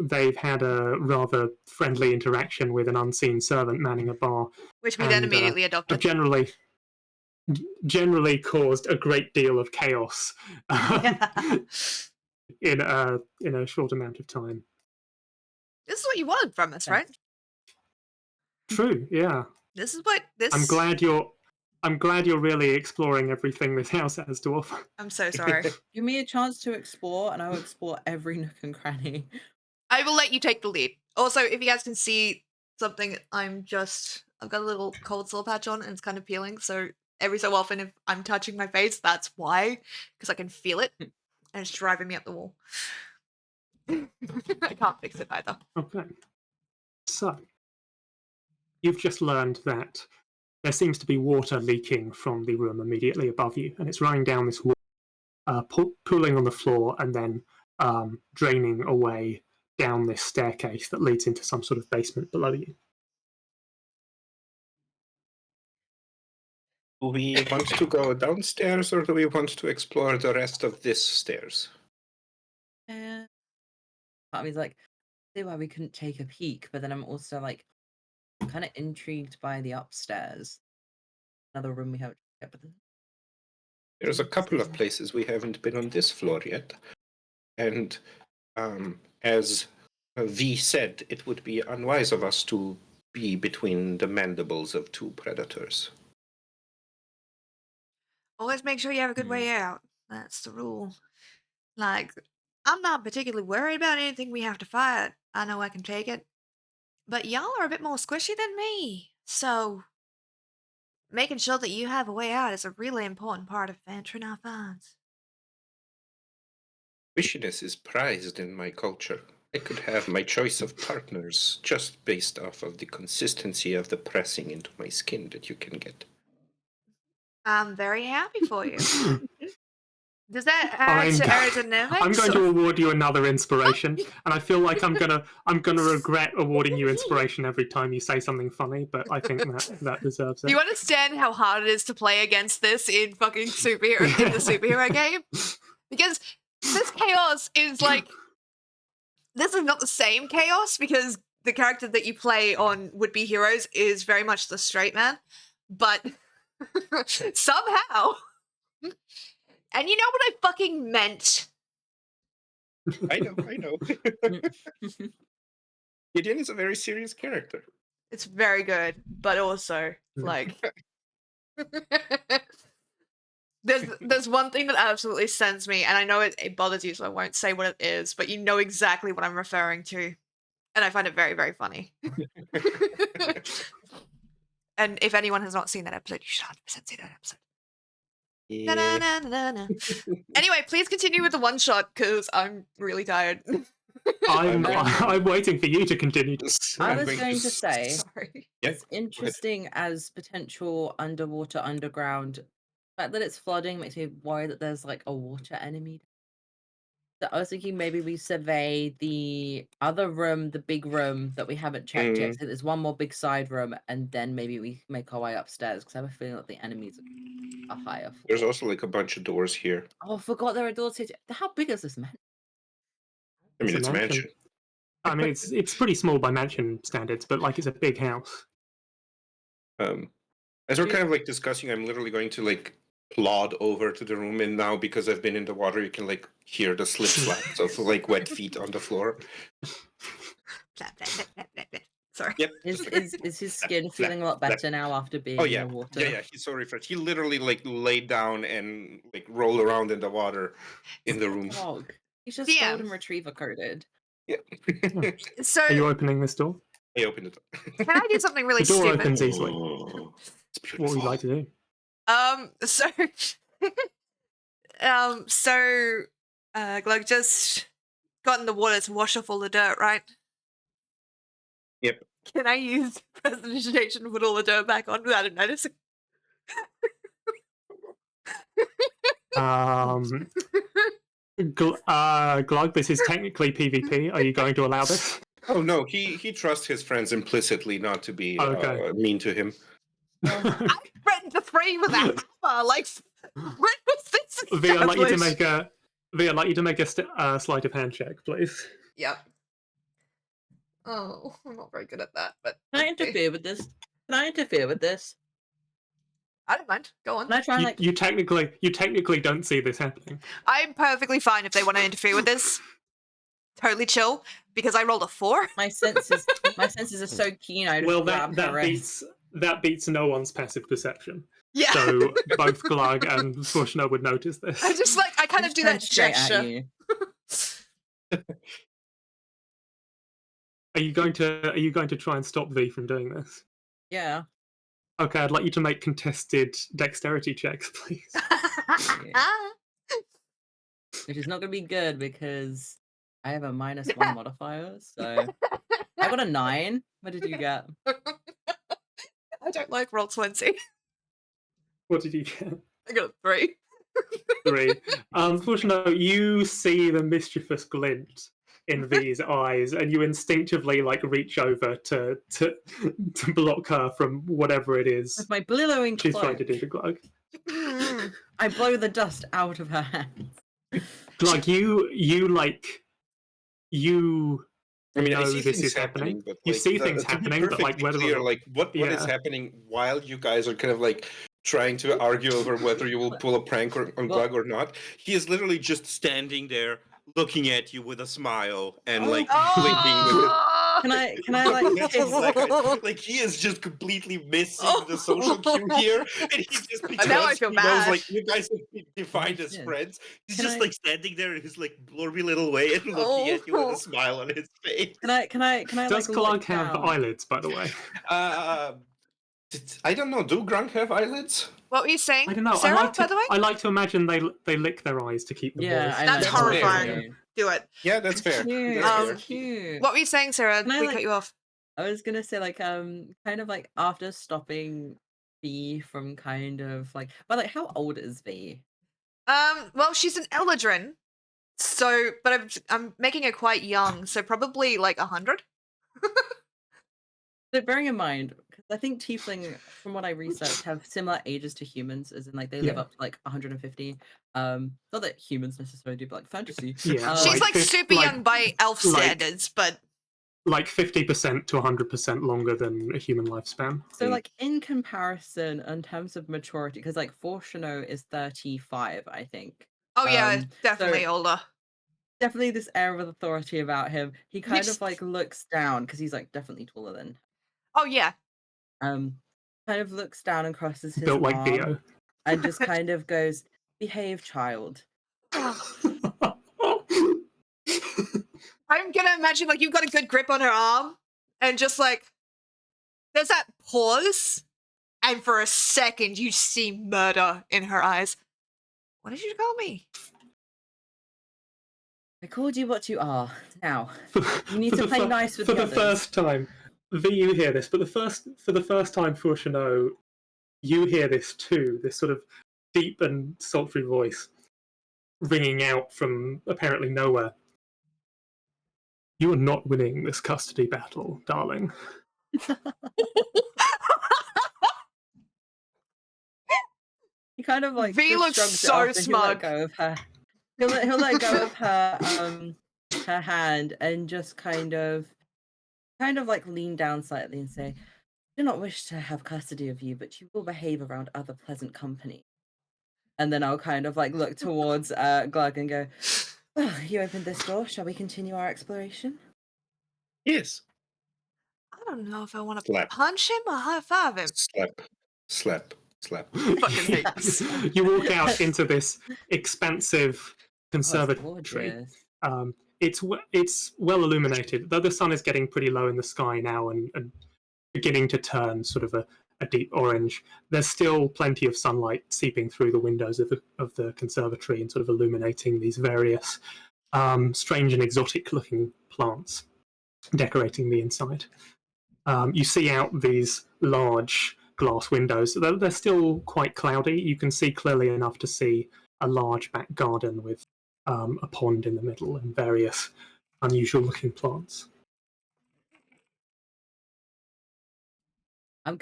they've had a rather friendly interaction with an unseen servant manning a bar, Which we then and, immediately have adopted. generally caused a great deal of chaos in a short amount of time. This is what you wanted from us, right? True, yeah. This is what this. I'm glad you're really exploring everything this house has to offer. I'm so sorry. Give me a chance to explore, and I will explore every nook and cranny. I will let you take the lead. Also, if you guys can see something, I've got a little cold sore patch on and it's kind of peeling. So every so often, if I'm touching my face, that's why, because I can feel it and it's driving me up the wall. I can't fix it either. Okay. So, you've just learned that there seems to be water leaking from the room immediately above you, and it's running down this wall, pooling on the floor, and then draining away down this staircase that leads into some sort of basement below you. Do we want to go downstairs, or do we want to explore the rest of this stairs? And I mean, like, see why we couldn't take a peek, but then I'm also like kind of intrigued by the upstairs. Another room we haven't checked, but There's a couple of places we haven't been on this floor yet. And as V said, it would be unwise of us to be between the mandibles of two predators. Always make sure you have a good way out. That's the rule. Like, I'm not particularly worried about anything we have to fight. I know I can take it. But y'all are a bit more squishy than me. So, making sure that you have a way out is a really important part of venturing our finds. Wishiness is prized in my culture. I could have my choice of partners just based off of the consistency of the pressing into my skin that you can get. I'm very happy for you. Does that add to aerodynamics? I'm going to award you another inspiration, and I feel like I'm gonna regret awarding you inspiration every time you say something funny, but I think that deserves it. Do you understand how hard it is to play against this in fucking the superhero game? Because this chaos is like, this is not the same chaos, because the character that you play on Would Be Heroes is very much the straight man, but somehow, and you know what I fucking meant. I know. Gideon is a very serious character. It's very good, but also, like, there's one thing that absolutely sends me, and I know it bothers you, so I won't say what it is, but you know exactly what I'm referring to, and I find it very, very funny. And if anyone has not seen that episode, you should 100% see that episode. Yeah. Na. Anyway, please continue with the one shot, because I'm really tired. I'm waiting for you to continue. I was going to say, Sorry. it's interesting as potential underground. The fact that it's flooding makes me worry that there's like a water enemy. So I was thinking maybe we survey the other room, the big room that we haven't checked yet. So there's one more big side room, and then maybe we make our way upstairs, because I have a feeling that the enemies are higher. There's also like a bunch of doors here. Oh, I forgot there are doors here. How big is this mansion? I mean, it's a mansion. I mean, it's pretty small by mansion standards, but like it's a big house. As we're kind of like discussing, I'm literally going to like plod over to the room, and now because I've been in the water, you can like hear the slip slaps of like wet feet on the floor. Sorry. Yep. Is his skin feeling a lot better now after being in the water? Yeah, he's so refreshed. He literally like laid down and like rolled around in the water in the room. Dog. He's just Yeah. golden retriever coded. Yeah. So, Are you opening this door? I opened it. can I do something really The door stupid? opens easily. It's beautiful. What would you like to do? Glug just got in the water to wash off all the dirt, right? Yep. Can I use prestidigitation to put all the dirt back on without him noticing? Glug, this is technically PvP. Are you going to allow this? Oh no, he trusts his friends implicitly not to be mean to him. I threatened to free with that hammer. Like, when was this Weir, I'd like you to established? make a sleight of hand check, please. Yep. Oh, I'm not very good at that, but Can I okay. interfere with this? Can I interfere with this? I don't mind. Go on. Can I try and like? You technically don't see this happening. I'm perfectly fine if they want to interfere with this. Totally chill, because I rolled a 4. My senses are so keen. I just Well, grab her wrist. that beats no one's passive perception. Yeah. So both Glug and Fushno would notice this. I just like I kind of just do turn that straight at gesture. you. Are you going to try and stop V from doing this? Yeah. Okay, I'd like you to make contested dexterity checks, please. Which is not gonna be good because I have a -1 modifier. So I got a 9. What did you get? I don't like roll 20. What did you get? I got a 3. 3. Unfortunately, you see the mischievous glint in V's eyes, and you instinctively like reach over to block her from whatever it is With my billowing she's trying cloak, to do to Glug. I blow the dust out of her hands. Glug, you I mean, I know see this things is happening. but You like, see things to be happening, but like perfectly whether clear, or not, like what is Yeah. happening while you guys are kind of like trying to argue over whether you will pull a prank on Well- Glug or not. He is literally just standing there, looking at you with a smile and like Oh! blinking with his. Can I like That's exactly like he is just completely missing the social cue here, and he just because Now I feel he knows bad. like you guys have been defined as shit. friends. He's Can just I- like standing there in his like blurry little way and looking at you with a smile on his face. Can I does like Glug look have down? eyelids, by the way? I don't know. Do Grunk have eyelids? What were you saying, I don't know. Sarah, by the way? I like to imagine they lick their eyes to keep them Yeah, moist. I That's imagine they horrifying. do. Do it. Yeah, that's fair. Cute. That's fair. Um, Cute. What were you saying, Sarah? Can I, We like- cut you off. I was gonna say like kind of like after stopping V from kind of like, but like how old is V? Well, she's an Eldrin, so but I'm making her quite young, so probably like 100. So bearing in mind, because I think tiefling, from what I researched, have similar ages to humans, as in like they live Yeah. up to like 150. Not that humans necessarily do, but like fantasy. Yeah, She's like fif- super young by elf like- standards, but like 50% to 100% longer than a human lifespan. So like in comparison, in terms of maturity, because like Fortuno is 35, I think. oh yeah, So definitely older. definitely this air of authority about him. He kind Yes. of like looks down because he's like definitely taller than. Oh yeah. Kind of looks down and crosses his Built like arm Dio. and just kind of goes, "Behave, child." I'm gonna imagine like you've got a good grip on her arm, and just like there's that pause, and for a second you see murder in her eyes. What did you call me? I called you what you are. Now, you need For to the play fir- nice with for the the others. first time. V, you hear this, but for the first time, Fushino, you hear this too. This sort of deep and sultry voice ringing out from apparently nowhere. You are not winning this custody battle, darling. He kind of like V just looks shrugs it so off and he'll let smug. go of her. He'll let go of her her hand and just kind of like lean down slightly and say, "I do not wish to have custody of you, but you will behave around other pleasant company." And then I'll kind of like look towards Glug and go, "Well, you opened this door. Shall we continue our exploration?" Yes. I don't know if I want to Slap. punch him or high five him. Slap. Fucking hate this. You walk out into this expansive Oh, it's conservatory. gorgeous. It's well illuminated, though the sun is getting pretty low in the sky now and beginning to turn sort of a deep orange. There's still plenty of sunlight seeping through the windows of the conservatory and sort of illuminating these various strange and exotic looking plants decorating the inside. You see out these large glass windows. They're still quite cloudy. You can see clearly enough to see a large back garden with a pond in the middle and various unusual looking plants. I'm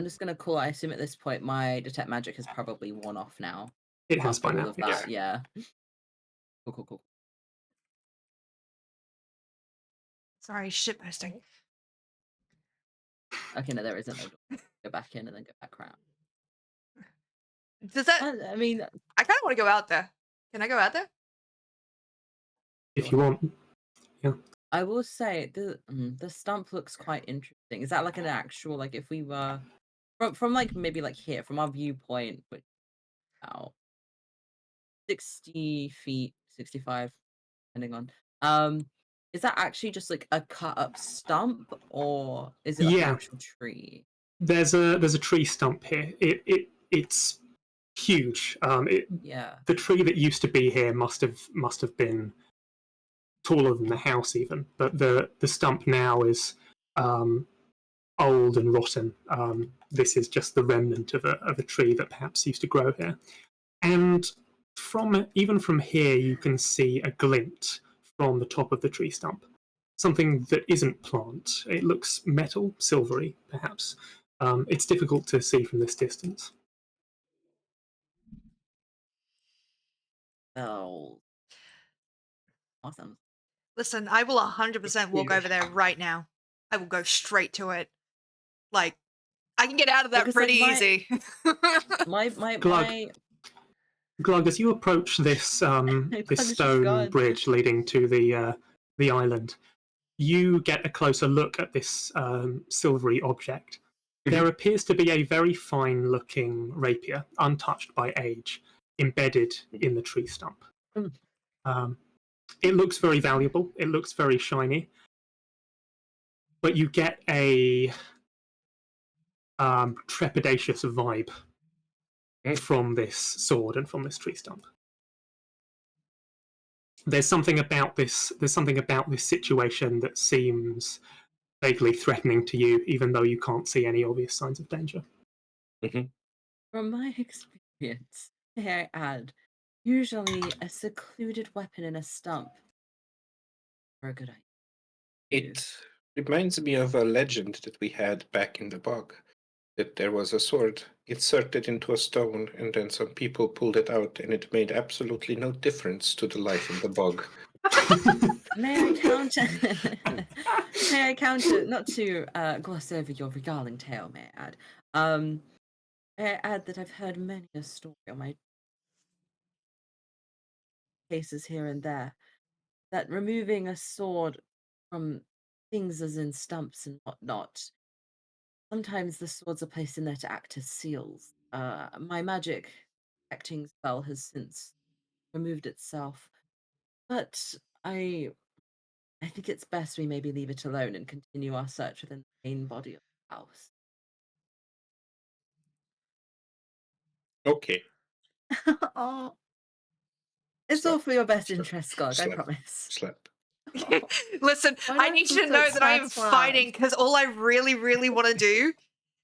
just gonna call. I assume at this point my detect magic has probably worn off now. It has by After all now. of that, yeah. Cool. Sorry, shit posting. Okay, no, there isn't no door. Go back in and then go back around. Does that? I mean, I kind of want to go out there. Can I go out there? If you want. I will say the stump looks quite interesting. Is that like an actual, like, if we were from like maybe like here from our viewpoint, which about 60 feet, 65, depending on is that actually just like a cut up stump, or is it like an Yeah. actual tree? There's a tree stump here. It's huge. Yeah. The tree that used to be here must have been taller than the house even, but the stump now is old and rotten. This is just the remnant of a tree that perhaps used to grow here. And even from here, you can see a glint from the top of the tree stump. Something that isn't plant. It looks metal, silvery, perhaps. It's difficult to see from this distance. Oh, awesome. Listen, I will 100% walk over there right now. I will go straight to it. Like, I can get out of that Because, pretty like, easy. Glug, as you approach this this stone bridge leading to the island, you get a closer look at this silvery object. There appears to be a very fine-looking rapier, untouched by age, embedded in the tree stump. It looks very valuable. It looks very shiny. But you get a trepidatious vibe from this sword and from this tree stump. There's something about this situation that seems vaguely threatening to you, even though you can't see any obvious signs of danger. From my experience, may I add, usually a secluded weapon in a stump are a good idea. It reminds me of a legend that we had back in the bog, that there was a sword inserted into a stone, and then some people pulled it out, and it made absolutely no difference to the life of the bog. May I counter? May I counter? Not to gloss over your regaling tale, may I add. May I add that I've heard many a story on my cases here and there that removing a sword from things as in stumps and whatnot, sometimes the swords are placed in there to act as seals. My magic detecting spell has since removed itself, but I think it's best we maybe leave it alone and continue our search within the main body of the house. Okay. Oh, it's Slap, all for your best slap, interest, Glug, I slap, promise. Slap. Listen, Why I do need I you to feel know so that I am sad? fighting because all I really, really want to do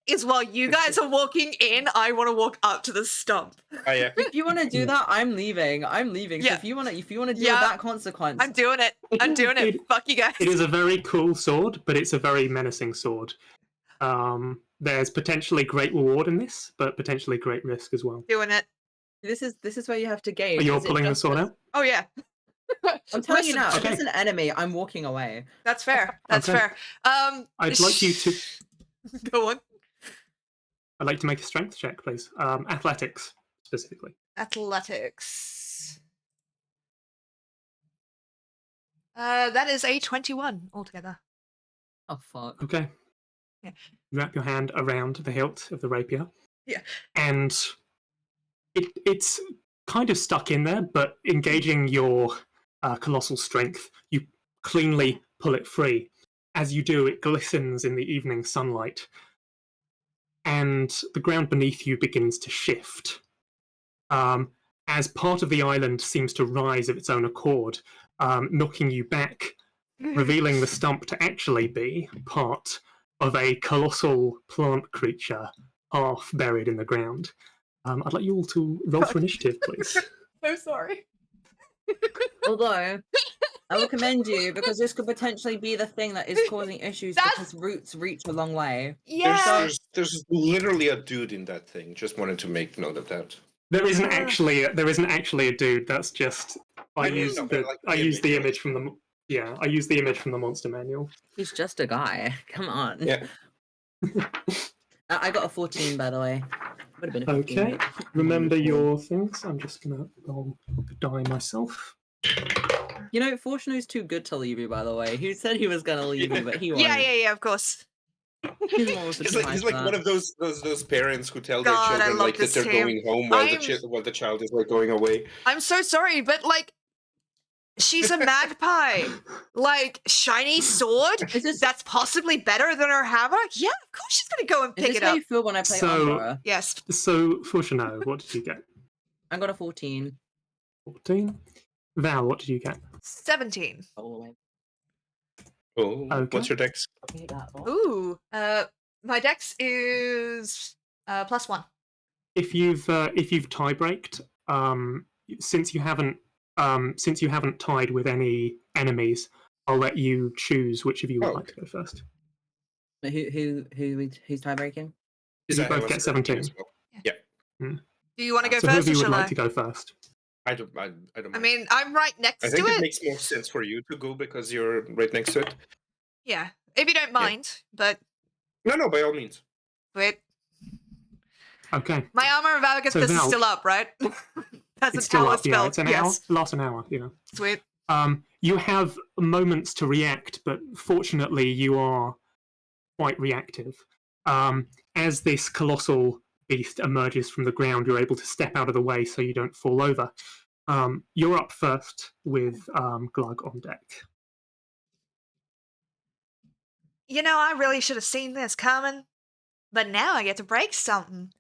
is while you guys are walking in, I want to walk up to the stump. Yeah. If you want to do that, I'm leaving. So Yeah. if you want to deal with Yeah. that consequence, I'm doing it. I'm doing it. Fuck you guys. It is a very cool sword, but it's a very menacing sword. There's potentially great reward in this, but potentially great risk as well. Doing it. this is where you have to gauge. Are you Is it pulling the just sword a- out? Oh yeah. I'm telling you Listen, now, if Okay. it's an enemy, I'm walking away. That's fair. That's Okay. fair. I'd like you to. Go on. I'd like to make a strength check, please. Athletics specifically. Athletics. That is a 21 altogether. Oh fuck. Okay. Yeah. You wrap your hand around the hilt of the rapier. Yeah. And it's kind of stuck in there, but engaging your colossal strength, you cleanly pull it free. As you do, it glistens in the evening sunlight, and the ground beneath you begins to shift. As part of the island seems to rise of its own accord, knocking you back, revealing the stump to actually be part of a colossal plant creature half buried in the ground. I'd like you all to roll for initiative, please. So sorry. Although, I will commend you because this could potentially be the thing that is causing issues because roots reach a long way. Yeah. There's literally a dude in that thing. Just wanted to make note of that. There isn't actually a dude. That's just I used the image from the Yeah, I used the image from the monster manual. He's just a guy. Come on. Yeah. I got a 14, by the way. Would have been a 15. Okay, remember your things. I'm just gonna roll a die myself. You know, Fortuno's too good to leave you, by the way. He said he was going to leave you, but he won't. Yeah, of course. He's more of a He's like one of those parents who tell God, I their children love like that this they're team. going home while I'm- while the child is like going away. I'm so sorry, but like, she's a magpie. Like, shiny sword? Is this, That's possibly better than her hammer? Yeah, of course she's gonna go and is pick this it how up. you feel when I play So- Umbra? Yes. So, Fortuno, what did you get? I got a 14. 14. Val, what did you get? 17. Oh, Oh, Okay. what's your dex? I hate that. Ooh. My dex is +1. If you've tie braked, since you haven't tied with any enemies, I'll let you choose which of you would Oh, like to go first. Who's tie breaking? You both get 17. Do you want to go So who first of you or would shall like I? to go first? I don't mind. I mean, I'm right next I to think it it. makes more sense for you to go because you're right next to it. Yeah, if you don't mind, but No, by all means. wait. Okay, My armor of Agathis So is Val- still up, right? That's it's an still hour up. Yeah, spell. it's an Yes. hour. Last an hour. Yeah. Sweet. You have moments to react, but fortunately, you are quite reactive. As this colossal beast emerges from the ground, you're able to step out of the way so you don't fall over. You're up first with Glug on deck. You know, I really should have seen this coming, but now I get to break something.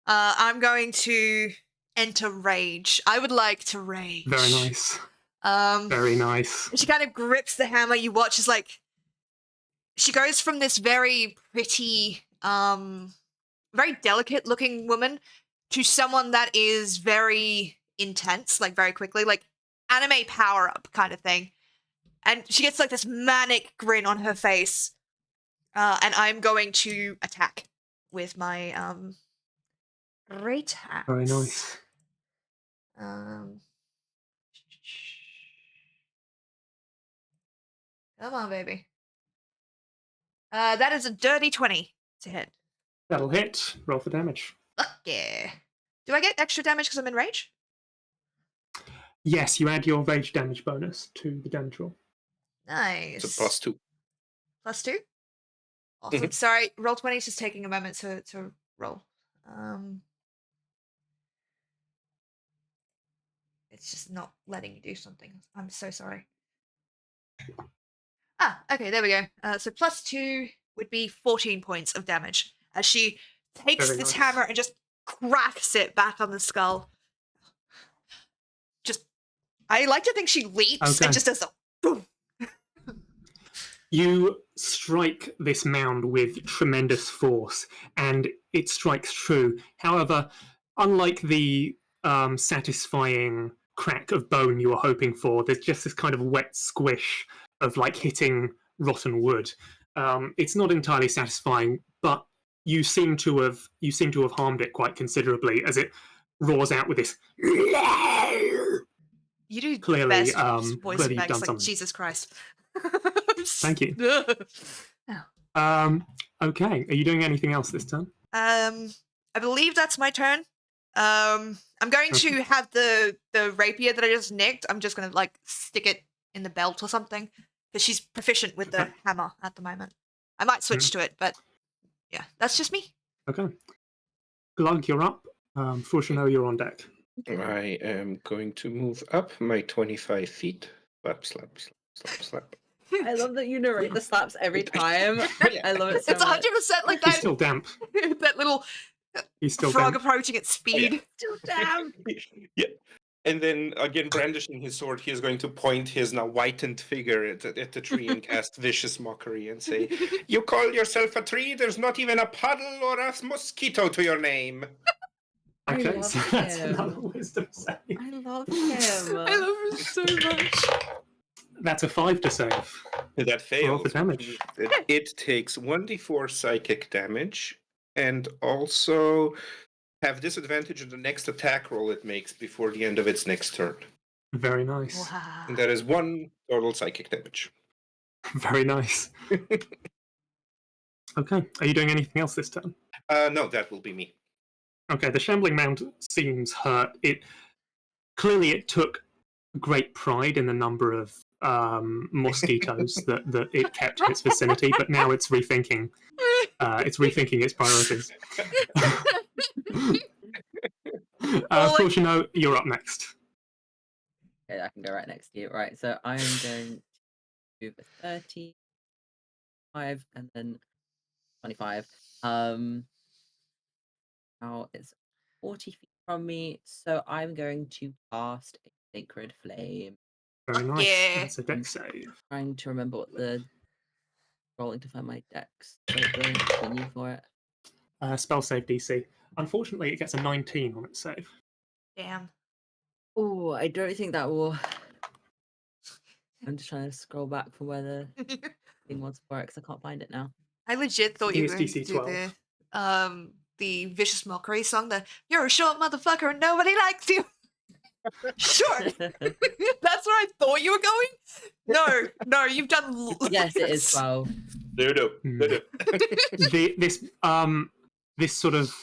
I'm going to enter rage. I would like to rage. Very nice. Very nice. She kind of grips the hammer. You watch as like she goes from this very pretty, very delicate looking woman to someone that is very intense, like very quickly, like anime power up kind of thing. And she gets like this manic grin on her face. And I'm going to attack with my great axe. Very nice. Come on, baby. That is a dirty 20 to hit. That'll hit. Roll for damage. Fuck yeah. Do I get extra damage because I'm in rage? Yes, you add your rage damage bonus to the damage roll. Nice. It's a +2. +2? Awesome. Sorry, roll 20 is just taking a moment to roll. It's just not letting you do something. I'm so sorry. Ah, okay, there we go. So +2 would be 14 points of damage as she takes Very this nice. hammer and just cracks it back on the skull. Just, I like to think she leaps Okay. and just does a boom. You strike this mound with tremendous force, and it strikes true. However, unlike the satisfying crack of bone you were hoping for, there's just this kind of wet squish of like hitting rotten wood. It's not entirely satisfying, but you seem to have harmed it quite considerably as it roars out with this. You do Clearly, the best voice clearly you've effects, done like something. Jesus Christ. Thank you. Okay, are you doing anything else this turn? I believe that's my turn. I'm going to have the rapier that I just nicked. I'm just gonna like stick it in the belt or something because she's proficient with the hammer at the moment. I might switch to it, but yeah, that's just me. Okay. Glug, you're up. Fortuno, you're on deck. I am going to move up my 25 feet. Slap, slap, slap, slap, slap. I love that you narrate the slaps every time. I love it so It's 100% much. like He's that. still damp. That little He's still frog damp. approaching at speed. Still damn. Yeah. And then again, brandishing his sword, he is going to point his now whitened figure at the tree and cast vicious mockery and say, "You call yourself a tree? There's not even a puddle or a mosquito to your name." I Okay, love so that's him. another wisdom save. I love him. I love her so much. That's a 5 to save. That Roll fails. for damage. It takes 1d4 psychic damage and also have disadvantage on the next attack roll it makes before the end of its next turn. Very nice. Wow. And that is 1 total psychic damage. Very nice. Okay. Are you doing anything else this turn? No, that will be me. Okay, the shambling mound seems hurt. It took great pride in the number of mosquitoes that it kept in its vicinity, but now it's rethinking. It's rethinking its priorities. Fortuno, you're up next. Okay, I can go right next to you. Right, so I'm going to move a 35 and then 25. Now it's 40 feet from me, so I'm going to cast a sacred flame. Very nice. Yeah. That's a dex save. Trying to remember what the rolling to find my dex, the menu for it. Spell save DC. Unfortunately, it gets a 19 on its save. Damn. Oh, I don't think that will. I'm just trying to scroll back from where the thing was for it because I can't find it now. I legit thought you were going to DC do 12. the vicious mockery song. You're a short motherfucker and nobody likes you. Sure. That's where I thought you were going. No, you've done. Yes, it is 12. No. This sort of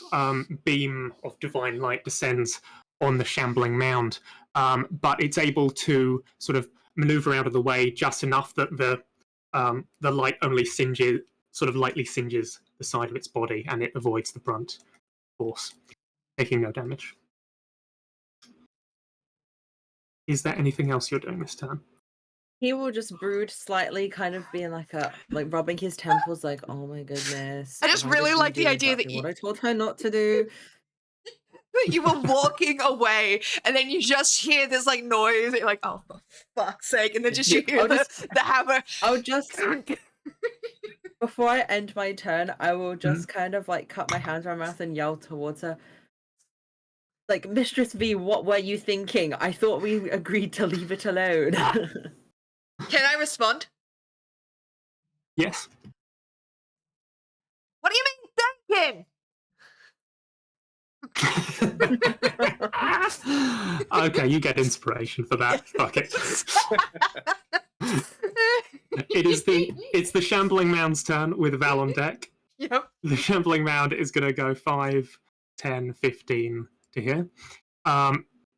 beam of divine light descends on the shambling mound, but it's able to sort of maneuver out of the way just enough that the light only lightly singes the side of its body, and it avoids the brunt force, taking no damage. Is there anything else you're doing this turn? He will just brood slightly, kind of being like rubbing his temples, like, oh my goodness. I just why really did you like the do idea that exactly you- what I told her not to do. You were walking away, and then you just hear this like noise. And you're like, "Oh, for fuck's sake!" And then just you hear the hammer. I'll just before I end my turn, I will just kind of like cut my hands around my mouth and yell towards her. Like, Mistress V, what were you thinking? I thought we agreed to leave it alone. Can I respond? Yes. What do you mean thinking? Okay, you get inspiration for that. Fuck it. It's the shambling mound's turn with Val on deck. Yep. The shambling mound is going to go 5, 10, 15 to here.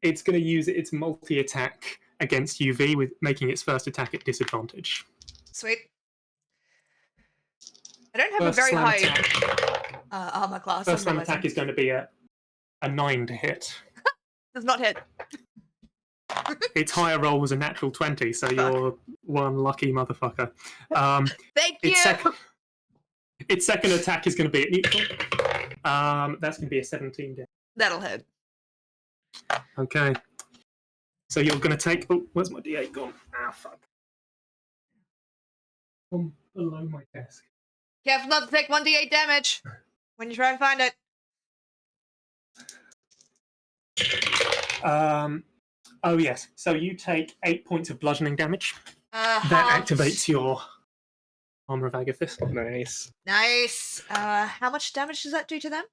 It's going to use its multi-attack against UV, with making its first attack at disadvantage. Sweet. I don't have First a very slam high attack. armor class. First slam I'm attack realizing. is going to be a 9 to hit. Does not hit. Its higher roll was a natural 20, so you're one lucky motherfucker. Thank you. Its second attack is going to be at neutral. That's going to be a 17 damage. That'll hit. Okay. So you're going to take... Oh, where's my D8 gone? Ah, fuck. Below my desk. Careful not to take 1d8 damage when you try and find it. Oh, yes. So you take 8 points of bludgeoning damage. That Half. activates your Armor of Agathis. Nice. Nice. How much damage does that do to them?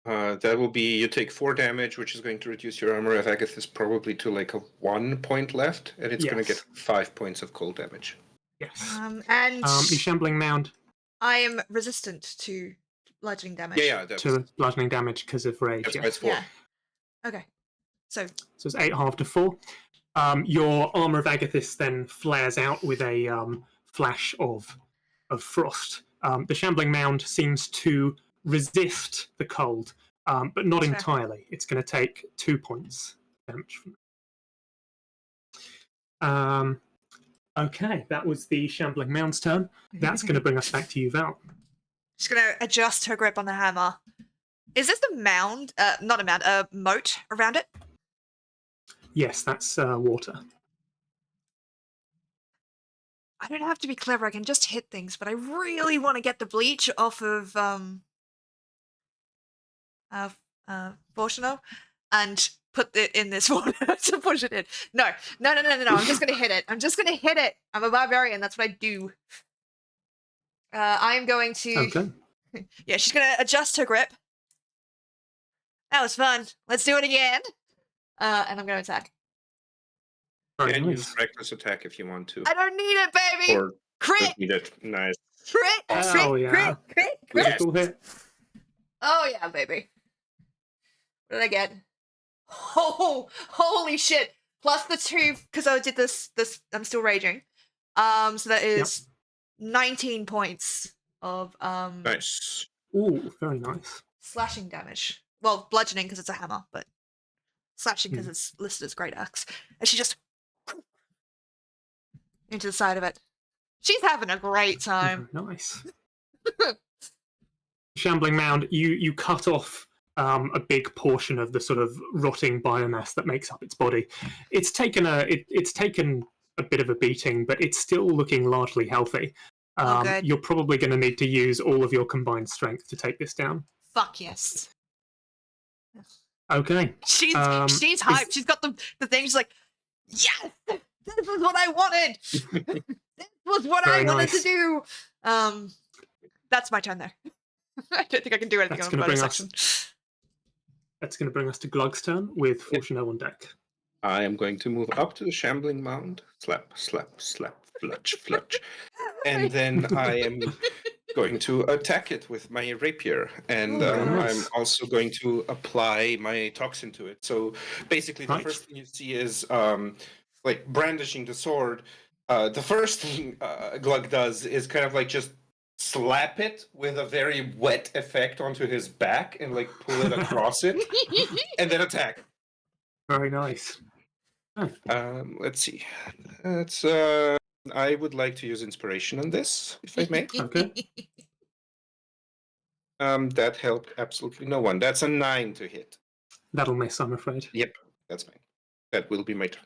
That will be, you take 4 damage, which is going to reduce your armor of Agathis probably to like a 1 point left, and it's going to get 5 points of cold damage. Yes. And The shambling mound I am resistant to bludgeoning damage. Yeah, to bludgeoning damage because of rage. that's Yeah. why it's 4. Yeah. Okay. So it's 8 half to 4. Your Armor of Agathis then flares out with a flash of frost. The shambling mound seems to resist the cold, but not Sure. entirely. It's going to take 2 points damage from that. Okay, that was the shambling mound's turn. That's going to bring us back to you, Val. She's gonna adjust her grip on the hammer. Is this the mound? Not a mound. A moat around it. Yes, that's water. I don't have to be clever. I can just hit things, but I really want to get the bleach off of Fortuno and put it in this water to push it in. No. I'm just gonna hit it. I'm a barbarian. That's what I do. I am going to. Okay. Yeah, she's gonna adjust her grip. That was fun. Let's do it again. And I'm gonna attack. Very can nice. use reckless attack if you want to. I don't need it, baby. Or Crit. don't need it. Nice. Crit. Oh yeah. Crit. Critical hit. Oh yeah, baby. What did I get? Oh, holy shit! Plus the 2 because I did this. I'm still raging. So that is 19 points of Nice. Ooh, very nice. slashing damage. Well, bludgeoning because it's a hammer, but slashing because it's listed as great axe. And she just into the side of it. She's having a great time. Very nice. Shambling mound, you cut off a big portion of the sort of rotting biomass that makes up its body. It's taken a bit of a beating, but it's still looking largely healthy. Good. You're probably going to need to use all of your combined strength to take this down. Fuck yes. Okay. She's hyped. She's got the thing. She's like, yes, this is what I wanted. This was what I Very wanted to nice. do. That's my turn there. I don't think I can do anything That's on the gonna bonus bring us- section. That's going to bring us to Glug's turn with Fortuno on deck. I am going to move up to the shambling mound. Slap, slap, slap, flutch, flutch. And then I am going to attack it with my rapier. And nice. I'm also going to apply my toxin to it. So basically, the Right. first thing you see is like brandishing the sword. The first thing Glug does is kind of like just slap it with a very wet effect onto his back and like pull it across it and then attack. Very nice. Let's see. It's I would like to use inspiration on this, if I may. Okay. That helped absolutely no one. That's a 9 to hit. That'll miss, I'm afraid. Yep, that's fine. That will be my turn.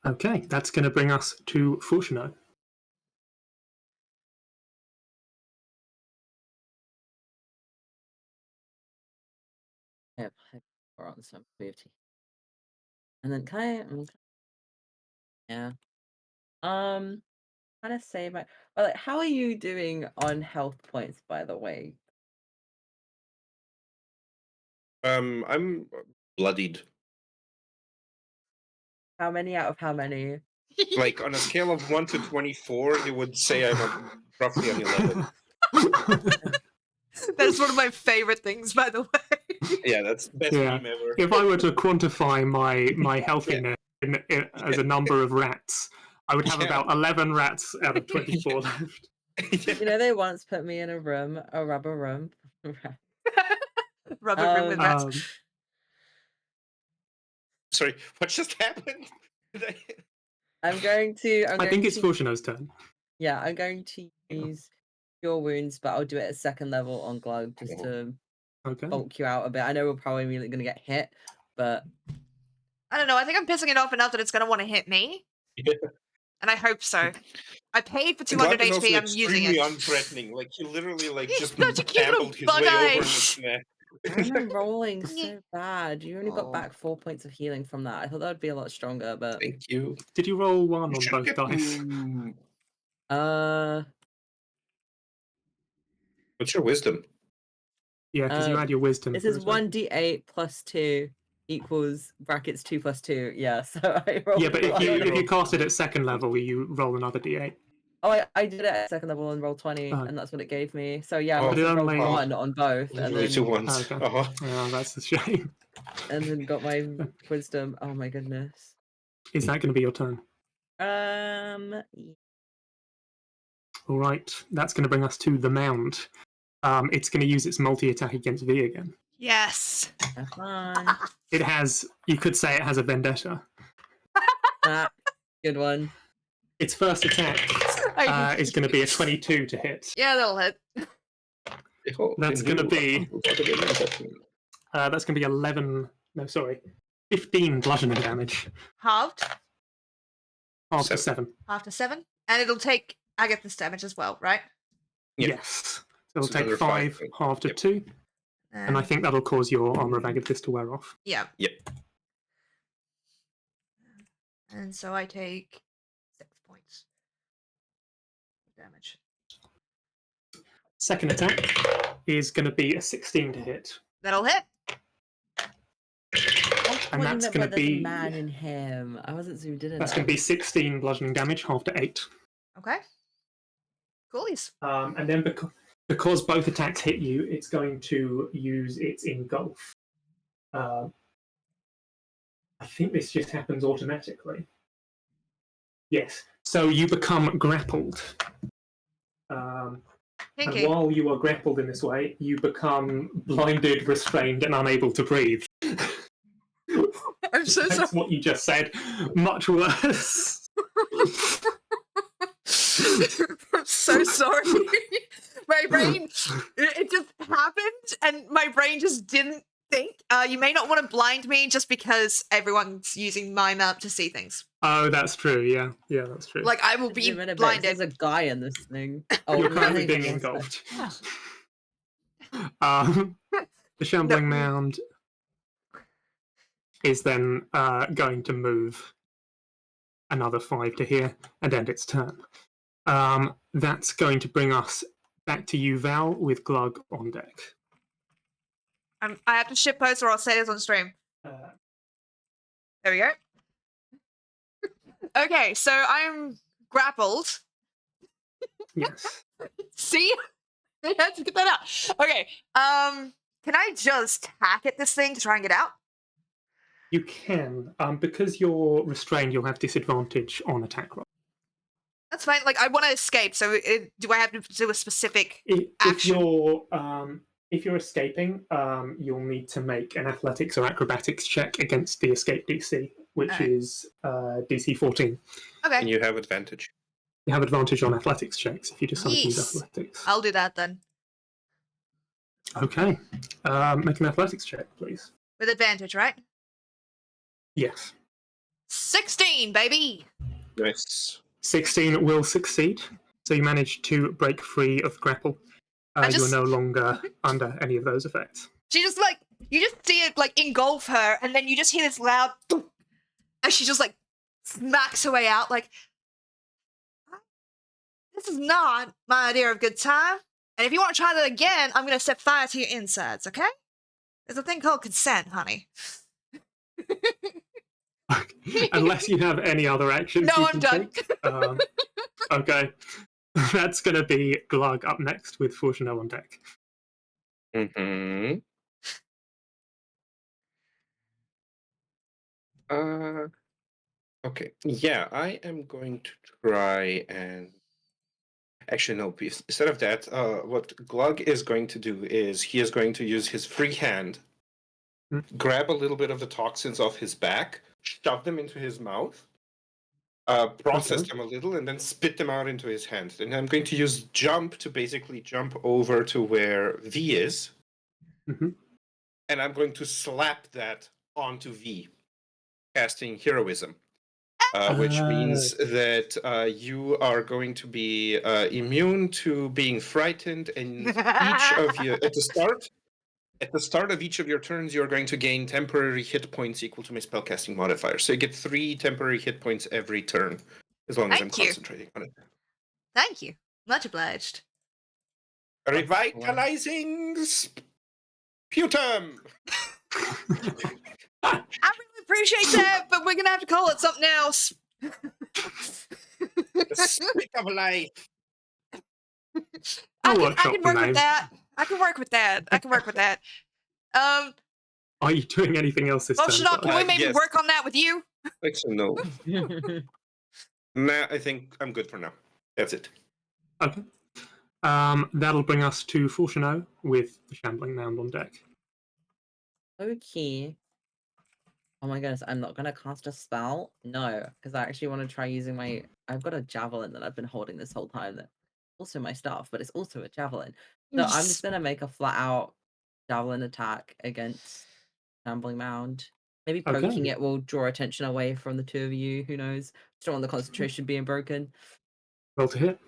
Okay, that's going to bring us to Fortuno. Yep. We're on some movie. And then yeah. Kind of say my. Well, like, how are you doing on health points, by the way? I'm bloodied. How many out of how many? Like on a scale of 1 to 24, you would say I'm roughly an 11. That is one of my favorite things, by the way. Yeah, that's the best Yeah. meme ever. If I were to quantify my healthiness as a number of rats, I would have Yeah. about 11 rats out of 24 left. You know, they once put me in a rubber room. Rubber room with rats. Sorry, what just happened? I'm going to. I think it's Fortuno's turn. Yeah, I'm going to use Cure Wounds, but I'll do it at second level on Glug just to Okay. bulk you out a bit. I know we're probably immediately going to get hit, but I don't know. I think I'm pissing it off enough that it's going to want to hit me. Yeah. And I hope so. I paid for Glug 200 is also HP. I'm using extremely it. unthreatening. Like he literally like He's just such a cute little ambled his way over bug-eye. its neck. I'm rolling so bad. You only got Oh. back 4 points of healing from that. I thought that would be a lot stronger, but Thank you. Did you roll 1 You on should both get- dice? What's your wisdom? Yeah, because you add your wisdom. it for says as well. 1d8 plus 2 equals brackets 2 plus 2. Yeah, so I rolled. Yeah, but if one. you cast it at second level, you roll another d8. Oh, I did it at second level and rolled 20, Oh. and that's what it gave me. So yeah, I Oh. must But it have rolled only- 1 on both, and Literally then, 2 ones. Okay. Uh-huh. Oh, that's a shame. and then got my wisdom. Oh my goodness. Is that going to be your turn? All right, that's going to bring us to the mound. It's going to use its multi-attack against V again. Yes. Have fun. It has, you could say it has a vendetta. Good one. Its first attack is going to be a 22 to hit. Yeah, that'll hit. That's going to be 15 bludgeoning damage. Halved. After 7. 7. After 7. And it'll take Agathis damage as well, right? Yeah. Yes. So it'll So take another 5 5, halved to yep. 2. And I think that'll cause your armor of Agathis to wear off. Yeah. Yep. And so I take 6 points of damage. Second attack is going to be a 16 to hit. That'll hit. And What that's you meant going by to there's a be man in him. I wasn't zoomed in that's enough. going to be 16 bludgeoning damage, half to 8. Okay. Coolies. And then because both attacks hit you, it's going to use its engulf. I think this just happens automatically. Yes. So you become grappled. And Kinky. while you are grappled in this way, you become blinded, restrained, and unable to breathe. I'm so sorry. That's what you just said. Much worse. I'm so sorry. My brain, it just happened, and my brain just didn't think. You may not want to blind me just because everyone's using my map to see things. Oh, that's true. Yeah, that's true. Like, I will be Zoom in a bit, blinded. There's a guy in this thing. Oh, You're currently not even being one engulfed. sec. The shambling No. mound is then going to move another 5 to here and end its turn. That's going to bring us back to you, Val, with Glug on deck. I have to ship post or I'll say this on stream. There we go. Okay, so I'm grappled. Yes. See? I had to get that out. Okay, can I just hack at this thing to try and get out? You can. Because you're restrained, you'll have disadvantage on attack roll. That's fine. Like, I want to escape, so do I have to do a specific If action? if you're escaping, you'll need to make an athletics or acrobatics check against the escape DC, which Alright. is DC 14. Okay, And you have advantage. You have advantage on athletics checks if you decide to use Yes. athletics. I'll do that then. Okay. Make an athletics check, please. With advantage, right? Yes. 16, baby! Nice. 16 will succeed. So you manage to break free of grapple. You just- are no longer under any of those effects. She just, like, you just see it, like, engulf her, and then you just hear this loud thump as she just, like, smacks her way out, like, this is not my idea of good time. And if you want to try that again, I'm going to set fire to your insides, okay? There's a thing called consent, honey. Unless you have any other actions. No, you I'm can done. take. Okay. That's going to be Glug up next with Fortuno on deck. Mm-hmm. Okay. Yeah, I am going to try and actually no. Instead of that, what Glug is going to do is he is going to use his free hand, grab a little bit of the toxins off his back, shove them into his mouth, process them a little, and then spit them out into his hand. And I'm going to use jump to basically jump over to where V is, Mhm. and I'm going to slap that onto V, casting heroism. Which means that you are going to be immune to being frightened, and each of you at the start of each of your turns, you are going to gain temporary hit points equal to my spellcasting modifier. So you get 3 temporary hit points every turn, as long as I'm Thank you. concentrating on it. Thank you. Much obliged. Revitalizing sputum. I really appreciate that, but we're going to have to call it something else. The spit of life. I I'll workshop can the work name. with that. I can work with that. Are you doing anything else this Well, turn? Shannon, can we maybe yes. work on that with you? Actually, no. Nah, I think I'm good for now. That's it. Okay. That'll bring us to Fortuno with the Shambling Mound on deck. Okay. Oh my goodness, I'm not gonna cast a spell? No, because I actually want to try using my... I've got a javelin that I've been holding this whole time that's also my staff, but it's also a javelin. So I'm just gonna make a flat-out javelin attack against Shambling Mound. Maybe poking Okay. it will draw attention away from the two of you, who knows? Just don't want the concentration being broken. Roll to hit.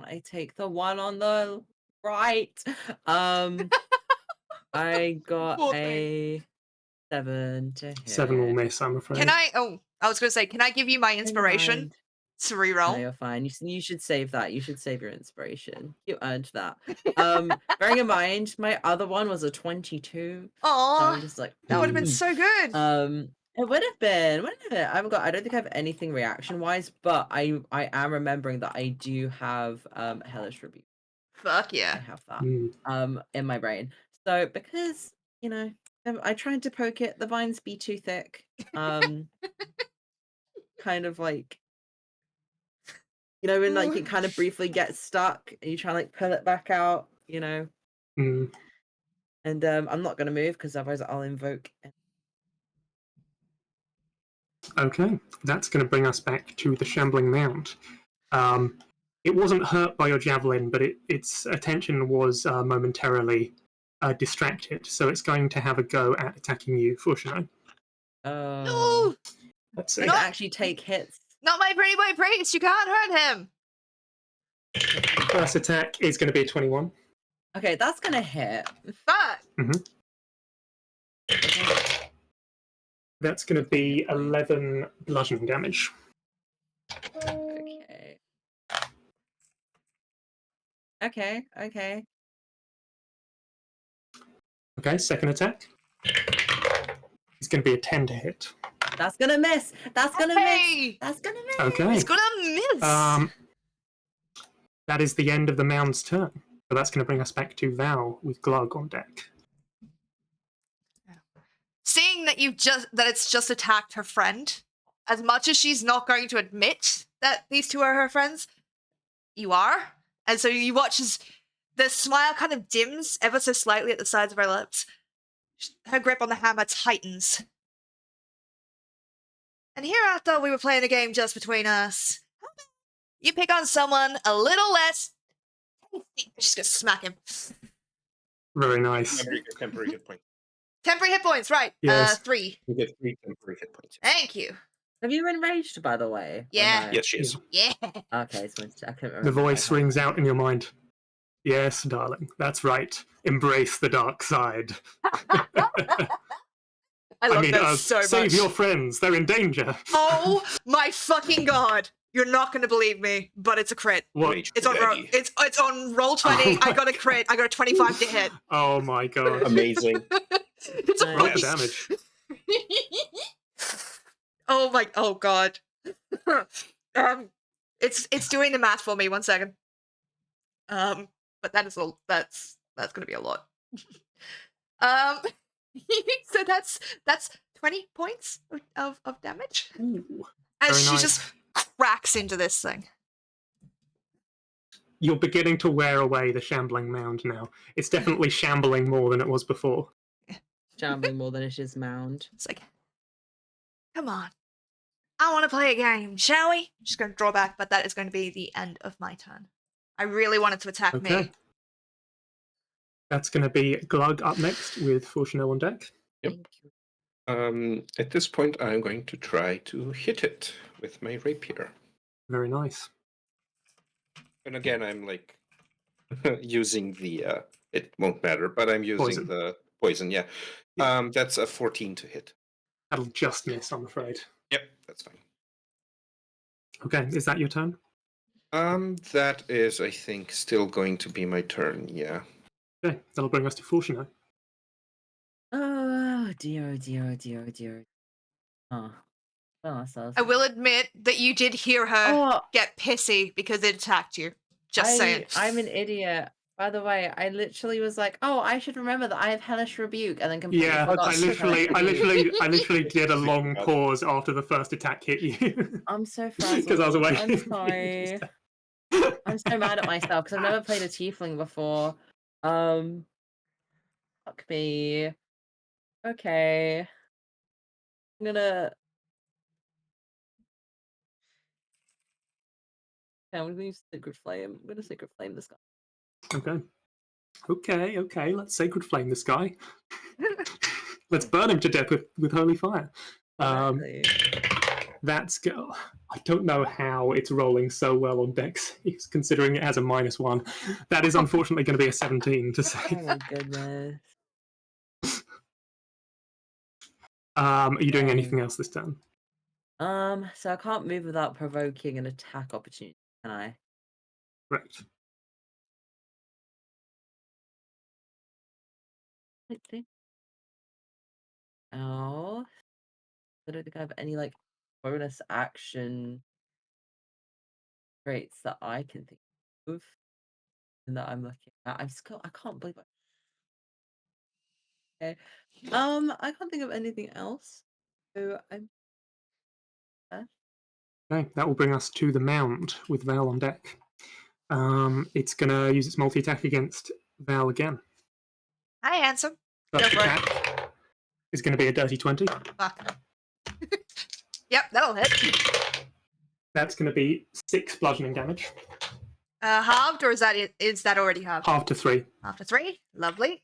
I take the one on the right. I got Poor thing. a 7 to hit. 7 will miss, I'm afraid. Can I? Oh, I was going to say, can I give you my inspiration? Mind. to No, reroll. you're fine. You should save that. You should save your inspiration. You earned that. Bearing in mind, my other one was a 22. So Aw, I'm just like, that would have been mm. so good. It would have been. I don't think I have anything reaction wise, but I am remembering that I do have Hellish Rebuke. Fuck I yeah. have that in my brain. So because I tried to poke it, the vines be too thick. Kind of like when like it kind of briefly gets stuck and you try and like pull it back out, Mm. And I'm not gonna move because otherwise I'll invoke. Okay, that's going to bring us back to the shambling mound. It wasn't hurt by your javelin, but its attention was momentarily distracted, so it's going to have a go at attacking you, Fushino. No, Let's I see. can actually take hits. not my pretty boy priest. You can't hurt him. First attack is going to be a 21. Okay, that's gonna hit. Fuck. That's going to be 11 bludgeoning damage. Okay. Okay. Okay, second attack. It's going to be a 10 to hit. That's gonna miss. That's gonna miss. Hey, That's gonna miss. Okay. he's gonna miss. That is the end of the mound's turn. So that's going to bring us back to Val with Glug on deck. Seeing that it's just attacked her friend, as much as she's not going to admit that these two are her friends, you are. And so you watch as the smile kind of dims ever so slightly at the sides of her lips. Her grip on the hammer tightens. And here I thought we were playing a game just between us. You pick on someone a little less. She's gonna smack him. Very nice. Temporary hit point. Temporary hit points, right? Yes. 3. You get 3 temporary hit points. Thank you. Have you enraged, by the way? Or Yeah. no? Yes, she is. Yeah. Okay, so I couldn't remember. The voice rings out in your mind. Yes, darling, that's right. Embrace the dark side. I love that so much. Save your friends, they're in danger. Oh my fucking god! You're not gonna believe me, but it's a crit. What? Rage It's on Daddy. it's on roll 20. I got a crit. I got a 25 to hit. Oh my god. Amazing. It's a Nice. Roll the fucking- damage. oh god. It's doing the math for me. 1 second. But that is that's gonna be a lot. So that's 20 points of damage. Ooh, As very she nice. just cracks into this thing. You're beginning to wear away the shambling mound now. It's definitely shambling more than it was before. Shambling more than it is mound. It's like, come on. I want to play a game, shall we? Just going to draw back, but that is going to be the end of my turn. I really wanted to attack Okay. me. That's going to be Glug up next with Fortunel on deck. Yep. Thank you. At this point, I'm going to try to hit it with my rapier. Very nice. And again, I'm like using the. It won't matter, but I'm using Poison. the poison. Yeah. That's a 14 to hit. That'll just miss, I'm afraid. Yep, that's fine. Okay, is that your turn? That is, I think, still going to be my turn. Yeah. Okay, that'll bring us to Fortunel. Oh dear, oh dear, oh dear, oh dear. Oh. Oh, so I will admit that you did hear her Oh, get pissy because it attacked you. Just saying. I'm an idiot. By the way, I literally was like, "Oh, I should remember that I have hellish rebuke," and then completely Yeah, forgot I to literally did a long God. pause after the first attack hit you. I'm so frazzled. Because I was away. I'm sorry. I'm so mad at myself because I've never played a tiefling before. Fuck me. Okay. I'm gonna. Yeah, I'm gonna use Sacred Flame. I'm gonna Sacred Flame this guy. Okay. Let's Sacred Flame this guy. Let's burn him to death with Holy Fire. Exactly. That's go. I don't know how it's rolling so well on Dex, considering it has a -1. That is unfortunately going to be a 17 to Oh save. my goodness. Are you doing anything else this turn? So I can't move without provoking an attack opportunity, can I? Correct. I think. Oh, I don't think I have any like bonus action traits that I can think of and that I'm looking at. I can't believe it. Okay. I can't think of anything else. So I'm Okay, that will bring us to the mound with Val on deck. It's going to use its multi-attack against Val again. Hi, handsome. Go First for it. attack is going to be a dirty 20. Fuck. Yep, that'll hit. That's going to be 6 bludgeoning damage. Halved, or is that already halved? Half to 3. Half to 3. Lovely.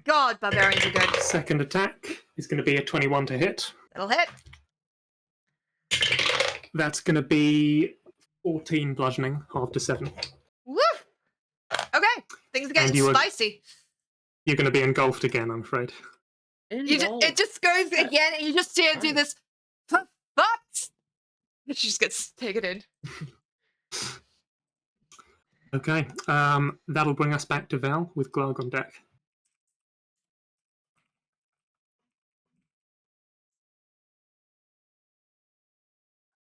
God, barbarians are good. Second attack is going to be a 21 to hit. That'll hit. That's going to be 14 bludgeoning, half to 7. Woo! Okay, things are getting you are- spicy. You're going to be engulfed again, I'm afraid. It just goes again, and you just see it do this. Fuck! She just gets taken in. Okay, that'll bring us back to Val with Glug on deck.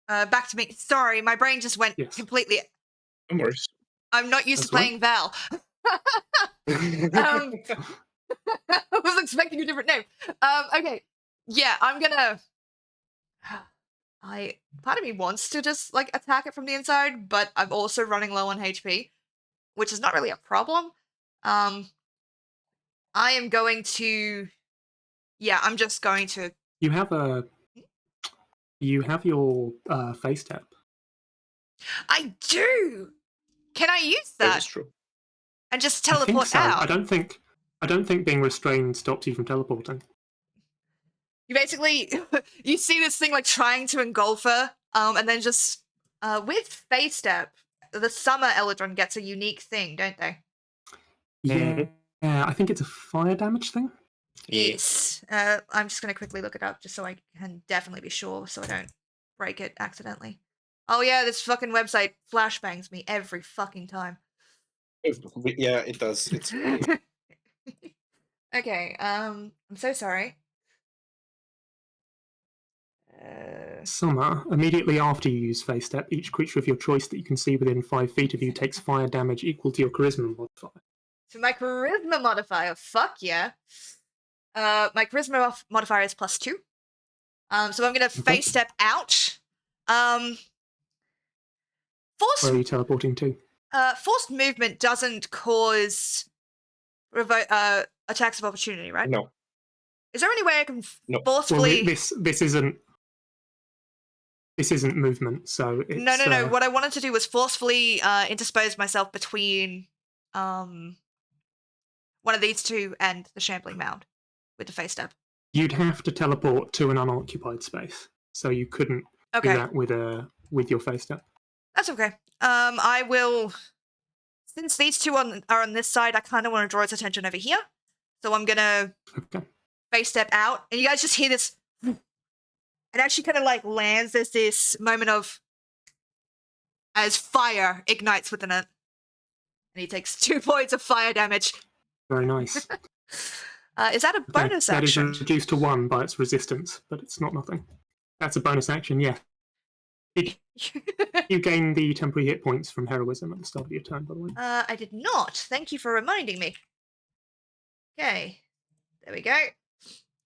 Back to me. Sorry, my brain just went Yes. completely. No worries. I'm not used That's to playing Val. I was expecting a different name. Okay. Yeah, I'm gonna. Part of me wants to just like attack it from the inside, but I'm also running low on HP, which is not really a problem. I am going to. Yeah, I'm just going to. You have your face step. I do. Can I use That that is true. and just I think teleport so. out? I don't think being restrained stops you from teleporting. You basically you see this thing like trying to engulf her, and then just with face step, the summer Eldron gets a unique thing, don't they? Yeah, I think it's a fire damage thing. Yes. I'm just gonna quickly look it up just so I can definitely be sure, so I don't break it accidentally. Oh yeah, this fucking website flashbangs me every fucking time. Yeah, it does. It's Okay. I'm so sorry. Summer, immediately after you use face step, each creature of your choice that you can see within 5 feet of you takes fire damage equal to your charisma modifier. So my charisma modifier, fuck yeah. My charisma modifier is +2. So I'm gonna face step out. Forced. Where are you teleporting to? Forced movement doesn't cause attacks of opportunity, right? no. Is there any way I can No. forcefully? Well, this isn't movement, so it's... No. What I wanted to do was forcefully interpose myself between one of these two and the shambling mound with the face step. You'd have to teleport to an unoccupied space, so you couldn't do that with your face step. That's okay. I will. Since these two are on this side, I kind of want to draw its attention over here. So I'm gonna face step out, and you guys just hear this. It actually kind of like lands. There's this moment of as fire ignites within it, and he takes 2 points of fire damage. Very nice. Is that a bonus action? That is reduced to 1 by its resistance, but it's not nothing. That's a bonus action, yeah. You gain the temporary hit points from heroism at the start of your turn, by the way. I did not. Thank you for reminding me. Okay. There we go.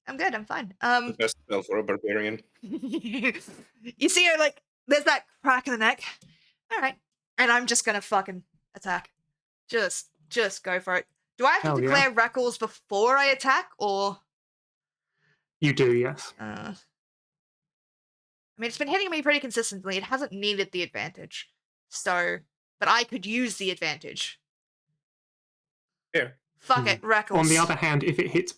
I'm good, I'm fine. The best spell for a barbarian. You see her, like, there's that crack in the neck. Alright. And I'm just gonna fucking attack. Just go for it. Do I have to declare Reckles before I attack, or...? You do, yes. I mean, it's been hitting me pretty consistently. It hasn't needed the advantage. So, but I could use the advantage. Yeah. Fuck it, Reckles. On the other hand, if it hits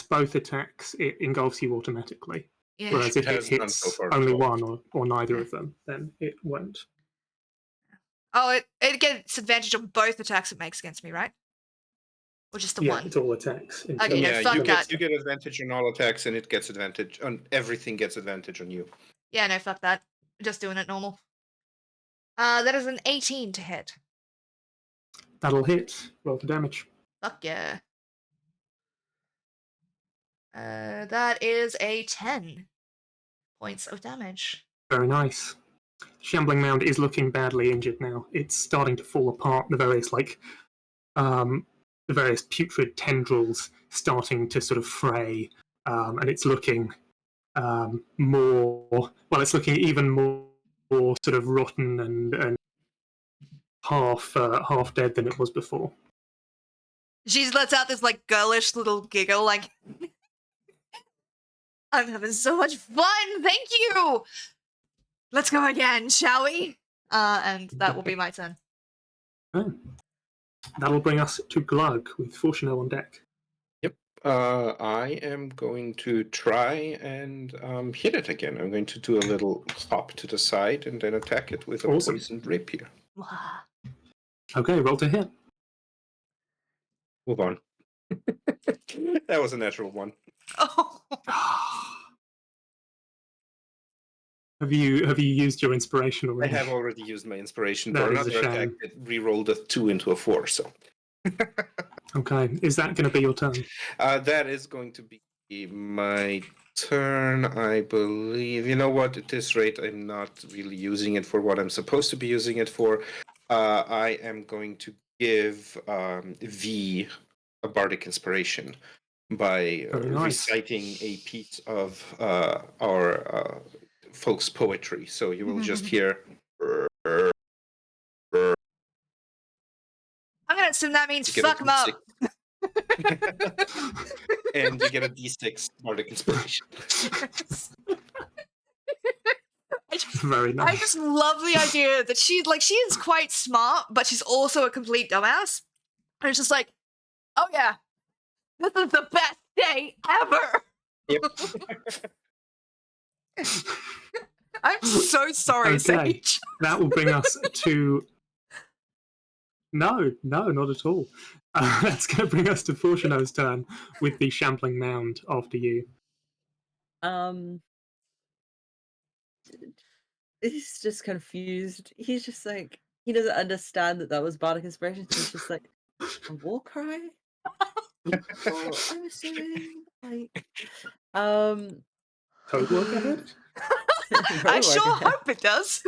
both attacks, it engulfs you automatically. Yeah. Whereas if it Has done hits so far, only so. one or neither of them, then it won't. Oh, it gets advantage on both attacks it makes against me, right? Or just the one? It's all attacks. Okay, no, Yeah, fuck that. you get advantage on all attacks, and it gets advantage on everything. Gets advantage on you. Yeah, no, fuck that. Just doing it normal. That is an 18 to hit. That'll hit. Roll for damage. Fuck yeah. That is a 10 points of damage. Very nice. Shambling Mound is looking badly injured now. It's starting to fall apart. The various putrid tendrils starting to sort of fray, and it's looking it's looking even more sort of rotten and half dead than it was before. She lets out this like girlish little giggle, like, I'm having so much fun. Thank you. Let's go again, shall we? And that will be my turn. Oh. That'll bring us to Glug with Fortuno on deck. Yep. I am going to try and hit it again. I'm going to do a little hop to the side and then attack it with a Awesome. poisoned rapier. Okay, roll to hit. Move on. That was a natural one. Oh. Have you used your inspiration I already? have already used my inspiration That for is a another attack shame. that re-rolled a 2 into a 4, so. Okay, is that going to be your turn? That is going to be my turn, I believe. You know what? At this rate, I'm not really using it for what I'm supposed to be using it for. I am going to give V a bardic inspiration by Very nice. reciting a piece of our folks' poetry. So you will just hear. I'm gonna assume that means You get a fuck 'em up. And you get a D6 bardic inspiration. Very I nice. just love the idea that she is quite smart, but she's also a complete dumbass. And it's just like, oh yeah, this is the best day ever. Yep. I'm so sorry, Okay. Sage. That will bring us to... No, not at all. That's going to bring us to Fortuno's turn with the Shambling Mound after you. He's just confused. He's just like, he doesn't understand that was bardic inspiration. So he's just like, a war cry? Well, I'm assuming, like, Code work ahead? I sure hope it does.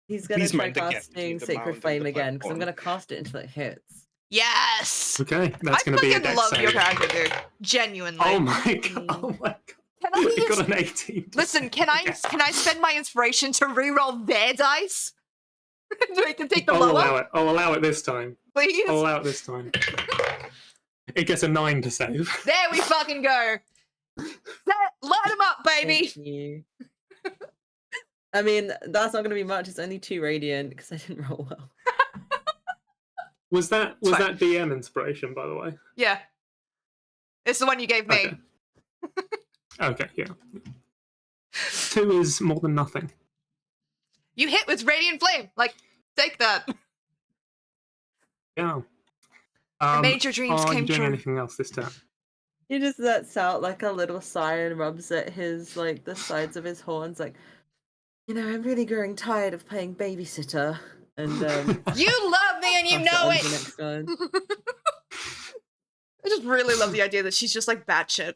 He's gonna Please try mind the gap between casting the Sacred mound and Flame the again because I'm platform. gonna cast it until it hits. Yes. Okay, that's I going to be a fucking dex love save. your character, dude. Genuinely. Oh my god! Oh my god! Can I It use- got an 18. Listen, can I spend my inspiration to reroll their dice? So I can take the I'll lower, allow it. I'll allow it this time. please. I'll allow it this time. It gets a 9 to save. There we fucking go. Light them up, baby. Thank you. I mean, that's not gonna be much. It's only 2 radiant because I didn't roll well. Was that fine. DM inspiration, by the way? Yeah. It's the one you gave me. Okay, yeah. 2 is more than nothing. You hit with Radiant Flame. Like, take that. Yeah. I made your dreams Are you came doing true. anything else this turn? He just lets out like a little sigh and rubs at his like the sides of his horns, like, you know, I'm really growing tired of playing babysitter. And You love me and you pass know on to it. the next one. I just really love the idea that she's just like batshit.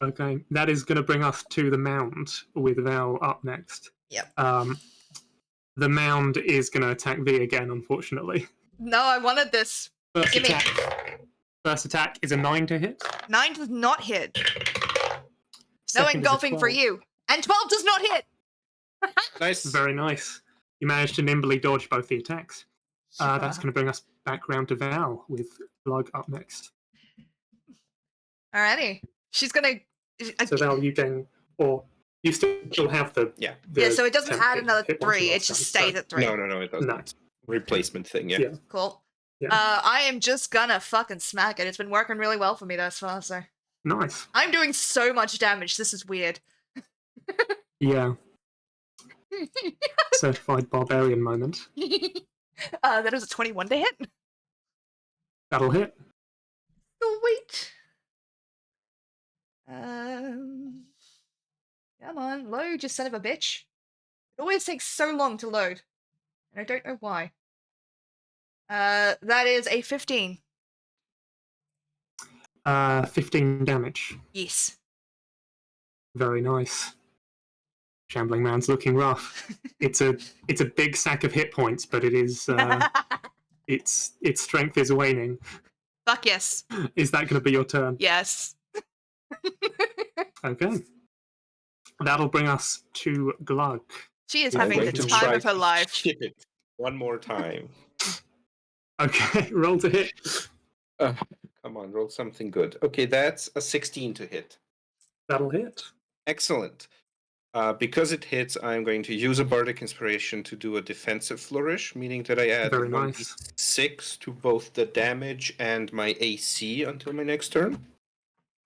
Okay, that is going to bring us to the mound with Val up next. Yep. The mound is going to attack V again, unfortunately. No, I wanted this. Gimme. First attack is a 9 to hit. 9 does not hit. No Second is a engulfing for 12. you. And 12 does not hit. Nice. Very nice. You managed to nimbly dodge both the attacks. That's going to bring us back round to Val with Glug up next. Alrighty. She's gonna. So Val, you gain, or you still have the Yeah. Yeah, so it doesn't temp add hit- another hit once 3. you It last just time, stays so- at 3. No, it doesn't. No. Replacement thing, yeah. Yeah. Cool. Yeah. I am just gonna fucking smack it. It's been working really well for me thus far, so. Nice. I'm doing so much damage. This is weird. Yeah. Certified barbarian moment. That is a 21 to hit. That'll hit. Sweet. Come on, load, you son of a bitch. It always takes so long to load. And I don't know why. That is a 15. 15 damage. Yes. Very nice. Shambling man's looking rough. It's a big sack of hit points, but it is its strength is waning. Fuck yes. Is that going to be your turn? Yes. Okay. That'll bring us to Glug. She is I'm having the going to time try of her to life. skip it one more time. Okay, roll to hit. Come on, roll something good. Okay, that's a 16 to hit. That'll hit. Excellent. Because it hits, I'm going to use a bardic inspiration to do a defensive flourish, meaning that I add Very nice. 6 to both the damage and my AC until my next turn.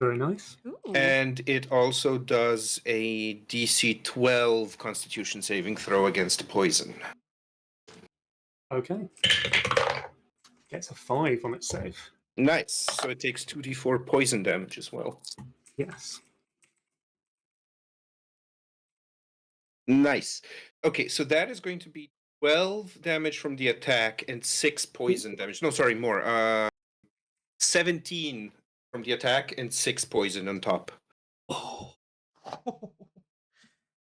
Very nice. Ooh. And it also does a DC 12 Constitution saving throw against poison. Okay. Gets a 5 on its save. Nice. So it takes 2d4 poison damage as well. Yes. Nice. Okay, so that is going to be 12 damage from the attack and 6 poison damage. No, sorry, more. 17 from the attack and 6 poison on top. Oh.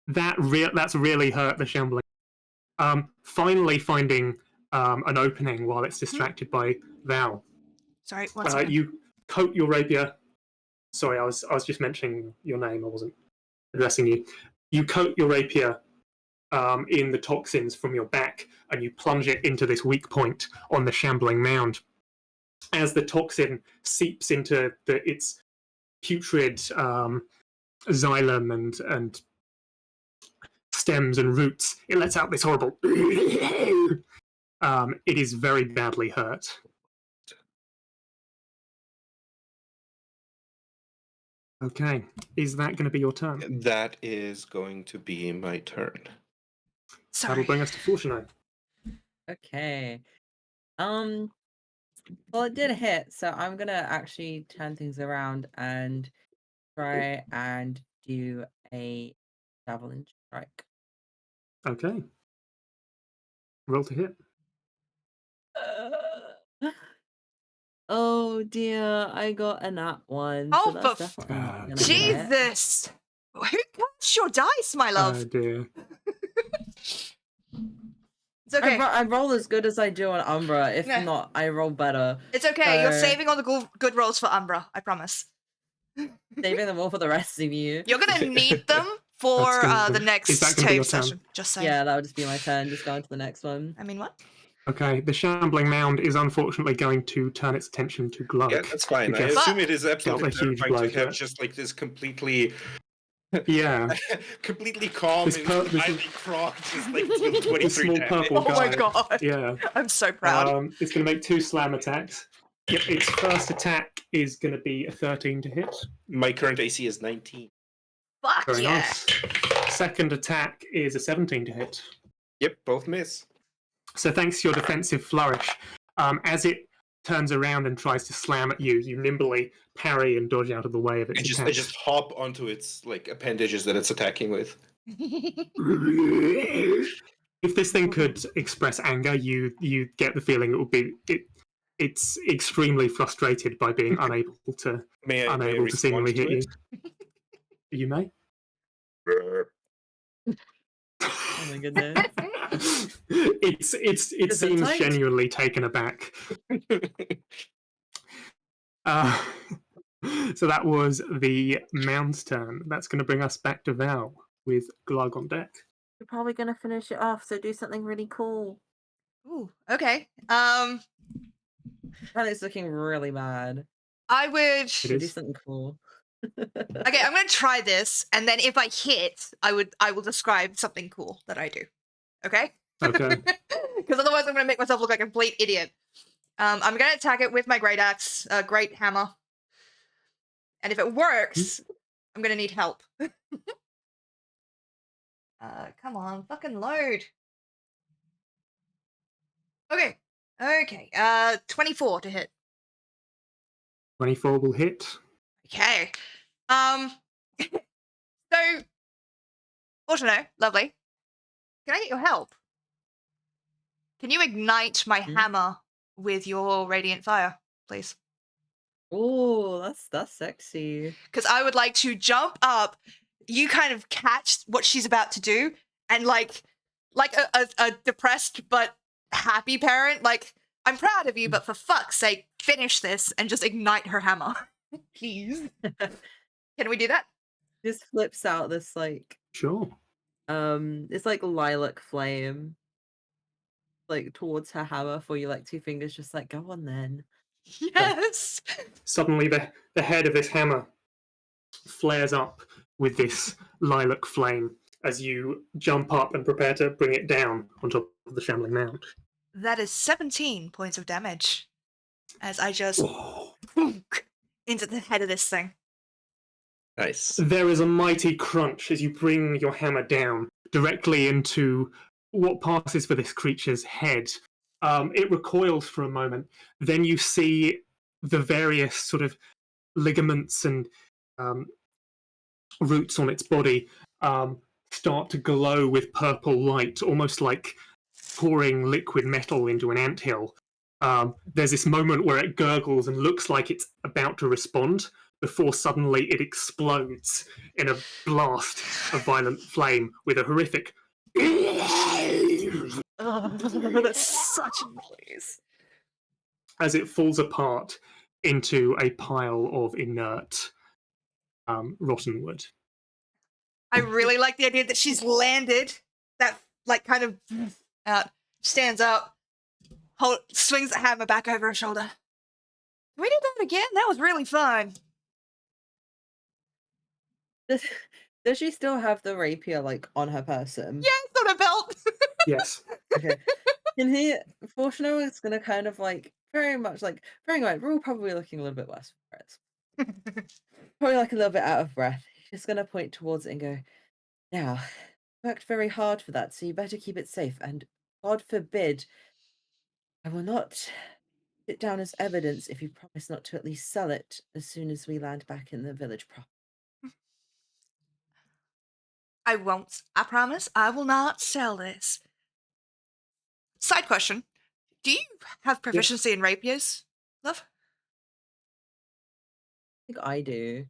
That's really hurt the shambling. Finally finding an opening while it's distracted by Val. Sorry, one second. You coat your rapier. Sorry, I was just mentioning your name. I wasn't addressing you. You coat your rapier in the toxins from your back, and you plunge it into this weak point on the shambling mound. As the toxin seeps into its putrid xylem and stems and roots, it lets out this horrible. It is very badly hurt. Okay, is that going to be your turn? That is going to be my turn. Sorry. That'll bring us to Fortunate. Okay. Well, it did hit, so I'm gonna actually turn things around and try and do a javelin strike. Okay. Roll to hit. Oh dear, I got a nat one. Oh, so that's for definitely not gonna hit. Jesus! Who cast your dice, my love? Oh dear. It's okay. I roll as good as I do on Umbra. If Nah. not, I roll better. It's okay. You're So- saving all the good rolls for Umbra. I promise. Saving them all for the rest of you. You're gonna need them for That's gonna- the is next that gonna be your Taeves turn? session. Just saying. Yeah, that would just be my turn. Just go on to the next one. I mean, what? Okay, the shambling mound is unfortunately going to turn its attention to Glug. Yeah, that's fine. who I just assume it is absolutely dealt a huge terrifying blow to to have it. just like this completely Yeah, completely calm This and per- this- highly crocked, just like deal the 23 small damage. purple Oh my guy. god. Yeah. I'm so proud. It's going to make 2 slam attacks. Yep, its first attack is going to be a 13 to hit. My current AC is 19. Fuck Very yeah. nice. Second attack is a 17 to hit. Yep, both miss. So thanks to your defensive flourish, as it turns around and tries to slam at you, you nimbly parry and dodge out of the way of its I attack. just hop onto its like appendages that it's attacking with. If this thing could express anger, you get the feeling it would be it's extremely frustrated by being unable to May I seemingly respond hit to you. it? You may. Oh my goodness. It Is it seems tight? genuinely taken aback. So that was the mound's turn. That's going to bring us back to Val with Glug on deck. You're probably gonna finish it off, so do something really cool. Ooh, okay. And it's looking really bad. I would. It So do is. something cool. Okay, I'm gonna try this, and then if I hit, I will describe something cool that I do. Okay? Okay. Because otherwise, I'm gonna make myself look like a complete idiot. I'm gonna attack it with my great axe, great hammer, and if it works, I'm gonna need help. Come on, fucking load. Okay. Okay. 24 to hit. 24 will hit. Okay. So Fortuno, lovely. Can I get your help? Can you ignite my hammer with your radiant fire, please? Oh, that's sexy. Because I would like to jump up. You kind of catch what she's about to do, and like a depressed but happy parent, like, I'm proud of you, but for fuck's sake, finish this and just ignite her hammer. Please. Can we do that? Just flips out this like Sure. it's like lilac flame like towards her hammer for you, like two fingers, just like go on then. Yes. Suddenly, the head of this hammer flares up with this lilac flame as you jump up and prepare to bring it down on top of the shambling mound. That is 17 points of damage as I just into the head of this thing. Nice. There is a mighty crunch as you bring your hammer down directly into what passes for this creature's head. It recoils for a moment. Then you see the various sort of ligaments and roots on its body start to glow with purple light, almost like pouring liquid metal into an anthill. There's this moment where it gurgles and looks like it's about to respond before suddenly it explodes in a blast of violent flame with a horrific That's such a noise. as it falls apart into a pile of inert rotten wood. I really like the idea that she's landed that, like, kind of out, stands up, swings the hammer back over her shoulder. Can we do that again? That was really fun. Does she still have the rapier like on her person? Yeah, it's on her belt. Yes. Okay. Can he Fortuno is gonna kind of like very much like bearing in mind we're all probably looking a little bit worse for it. Probably like a little bit out of breath. He's just gonna point towards it and go, now, worked very hard for that, so you better keep it safe, and God forbid I will not sit down as evidence if you promise not to at least sell it as soon as we land back in the village proper. I won't. I promise I will not sell this. Side question. Do you have proficiency in rapiers, love? I think I do.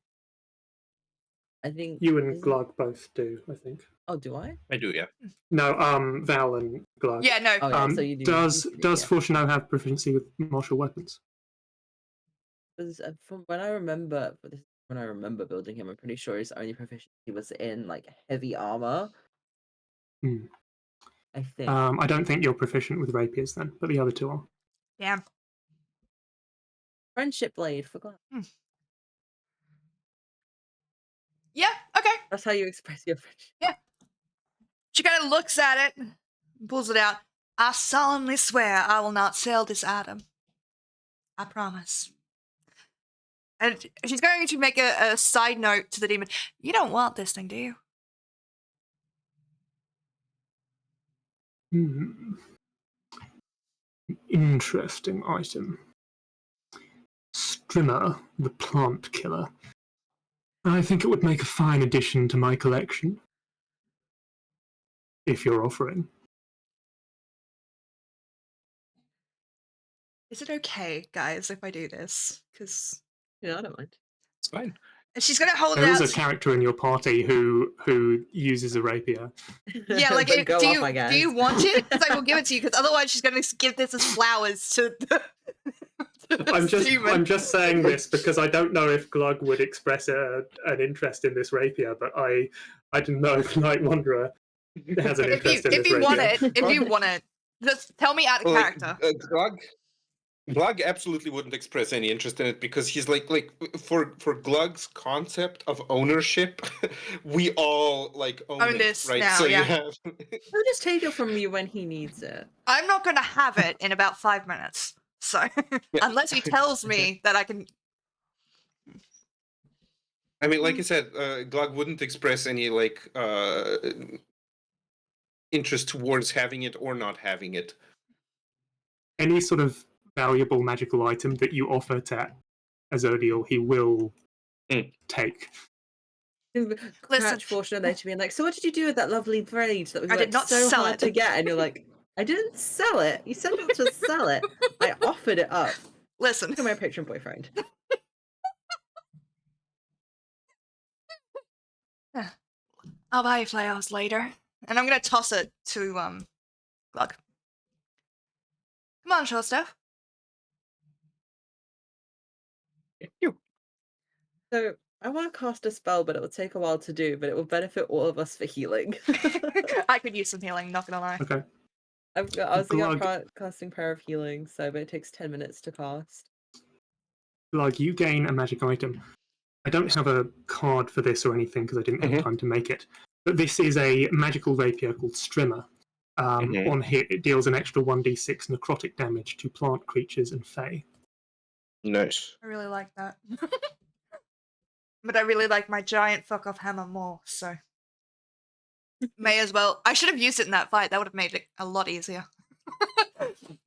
I think You and isn't- Glug both do, I think. Oh, do I? I do, yeah. No, Val and Glug. Yeah, no. Oh yeah, so you do. Does you do, does yeah. Fortuno have proficiency with martial weapons? Because from when I remember, when I remember building him, I'm pretty sure his only proficiency was in like heavy armor. Hmm. I think. I don't think you're proficient with rapiers then, but the other two are. Damn. Friendship blade for glass. Yeah, okay. That's how you express your friendship. Yeah. She kind of looks at it, pulls it out. I solemnly swear I will not sell this item. I promise. And she's going to make a side note to the demon. You don't want this thing, do you? Interesting item. Strimmer, the plant killer. I think it would make a fine addition to my collection. If you're offering. Is it okay, guys, if I do this? Because Yeah, I don't mind. It's fine. she's going to hold There it is out. a character in your party who uses a rapier. Yeah, like, But go do off, I guess. you want it? Because I will give it to you, because otherwise she's going to give this as flowers to the demon. I'm just saying this because I don't know if Glug would express an interest in this rapier, but I didn't know if Night Wanderer has an interest in this if you rapier. want it, just tell me out of Well, character. Glug absolutely wouldn't express any interest in it because he's like for Glug's concept of ownership, we all like own Own it, this right? now, so yeah. you have He'll just take it from you when he needs it. I'm not going to have it in about 5 minutes. So, unless he tells me that I can... I mean, like I said, Glug wouldn't express any like interest towards having it or not having it. Any sort of valuable magical item that you offer to Azodiel, he will take. Crouch Fortune there to being like, so what did you do with that lovely braid that we I did worked not so sell hard it. to get? And you're like, I didn't sell it. You said not to sell it. I offered it up Listen. to my patron boyfriend. I'll buy you flowers later. And I'm gonna toss it to Glug. Come on, short stuff. You. So I want to cast a spell, but it will take a while to do, but it will benefit all of us for healing. I could use some healing, not gonna lie. Okay. I was thinking Glug. about casting Prayer of Healing, but it takes 10 minutes to cast. Glug, you gain a magic item. I don't have a card for this or anything because I didn't have time to make it. But this is a magical rapier called Strimmer. On hit, it deals an extra 1d6 necrotic damage to plant creatures and fae. Nice. I really like that. But I really like my giant fuck off hammer more, so may as well. I should have used it in that fight. That would have made it a lot easier.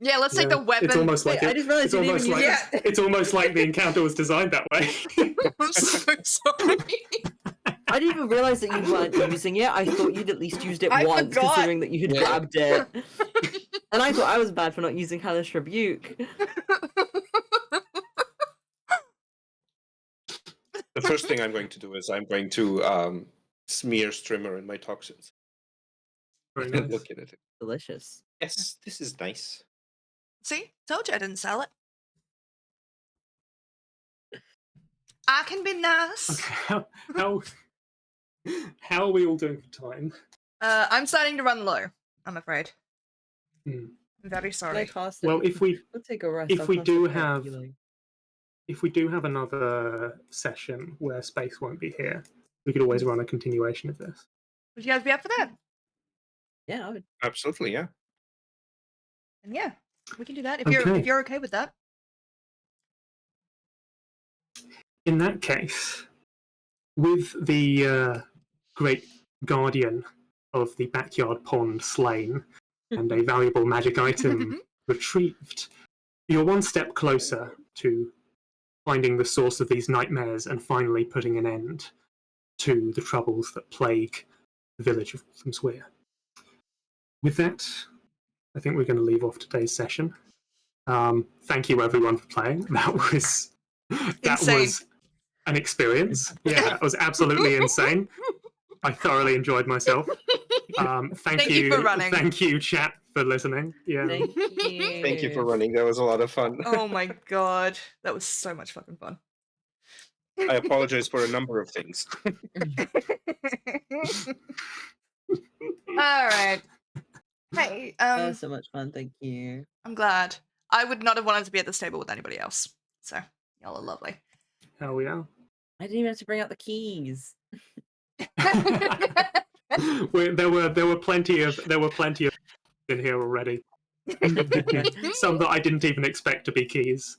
Yeah, let's take the weapon. It's almost like I just realized you didn't even use it. it's almost like the encounter was designed that way. I'm so sorry. I didn't even realize that you weren't using it. I thought you'd at least used it I once, forgot. considering that you had grabbed it. And I thought I was bad for not using Hellish Rebuke. The first thing I'm going to do is I'm going to smear Strimmer in my toxins. Very nice. Look at it. Delicious. Yes, this is nice. See? Told you I didn't sell it. I can be nice. Okay, how are we all doing for time? I'm starting to run low, I'm afraid. Hmm. I'm very Can I sorry. cast it? Well, if we We'll take a rest. if I'll we cast do a Prayer of have- Healing. if we do have another session where Space won't be here, we could always run a continuation of this. Would you guys be up for that? Yeah, I would. Absolutely, yeah. And yeah, we can do that if Okay. you're okay with that. In that case, with the great guardian of the backyard pond slain and a valuable magic item retrieved, you're one step closer to finding the source of these nightmares and finally putting an end to the troubles that plague the village of Waltham's Weir. With that, I think we're going to leave off today's session. Thank you everyone for playing. That was Insane. an experience. Yeah, it was absolutely insane. I thoroughly enjoyed myself. Thank you for running. Thank you, chat, for listening. Yeah. Thank you. Thank you for running. That was a lot of fun. Oh my god. That was so much fucking fun. I apologize for a number of things. Alright. Hey, That was so much fun. Thank you. I'm glad. I would not have wanted to be at this table with anybody else. So, y'all are lovely. Hell we are. I didn't even have to bring out the keys. There were plenty of in here already. Some that I didn't even expect to be keys.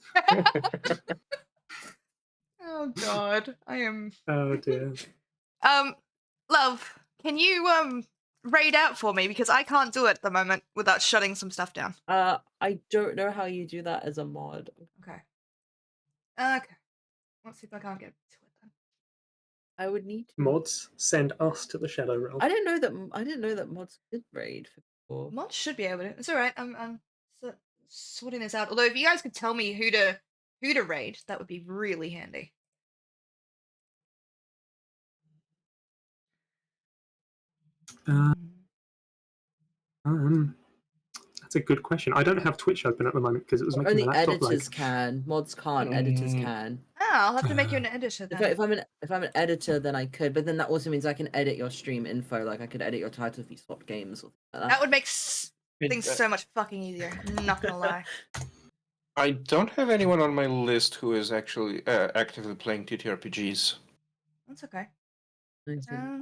Oh god. I am Oh dear. Love, can you raid out for me because I can't do it at the moment without shutting some stuff down. I don't know how you do that as a mod. Okay. Okay. Let's see if I can't get to it then. I would need to. Mods, send us to the Shadow Realm. I didn't know that mods could raid for people. Mods should be able to. It's alright. I'm sorting this out. Although if you guys could tell me who to raid, that would be really handy. That's a good question. I don't have Twitch open at the moment because it was making Only my laptop editors lag. can. Mods can't. Editors Mm. can. Oh, I'll have to make you an editor then. If I'm an editor, then I could. But then that also means I can edit your stream info. Like I could edit your title if you swap games or something like That would make It- things so much fucking easier. I'm not gonna lie. I don't have anyone on my list who is actually actively playing TTRPGs. That's okay. that.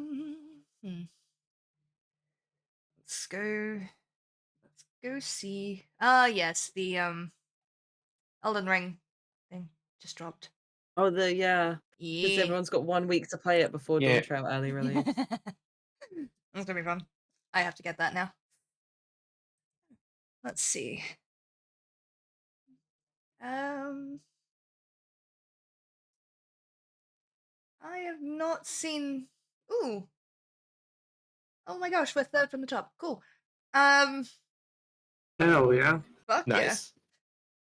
Let's go see. Yes, the Elden Ring thing just dropped. Oh, because Yeah. everyone's got 1 week to play it before Yeah. Dawn Trail early release. It's gonna be fun. I have to get that now. Let's see. I have not seen Ooh. Oh my gosh, we're third from the top. Cool. Hell yeah. Fuck yeah. Nice.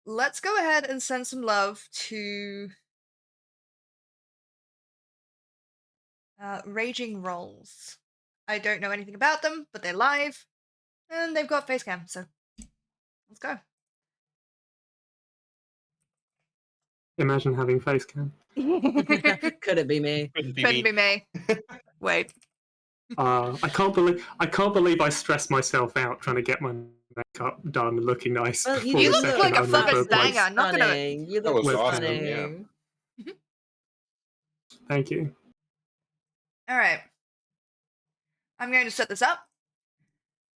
Let's go ahead and send some love to Raging Rolls. I don't know anything about them, but they're live, and they've got face cam, so let's go. Imagine having face cam. Could it be me? Couldn't be Couldn't be me. Wait. I can't believe I stressed myself out trying to get my makeup done and looking nice. Well, before You the look session, like a only fucking for, like, banger. Not gonna. Stunning. You That look was awesome, stunning. yeah. Thank you. All right. I'm going to set this up.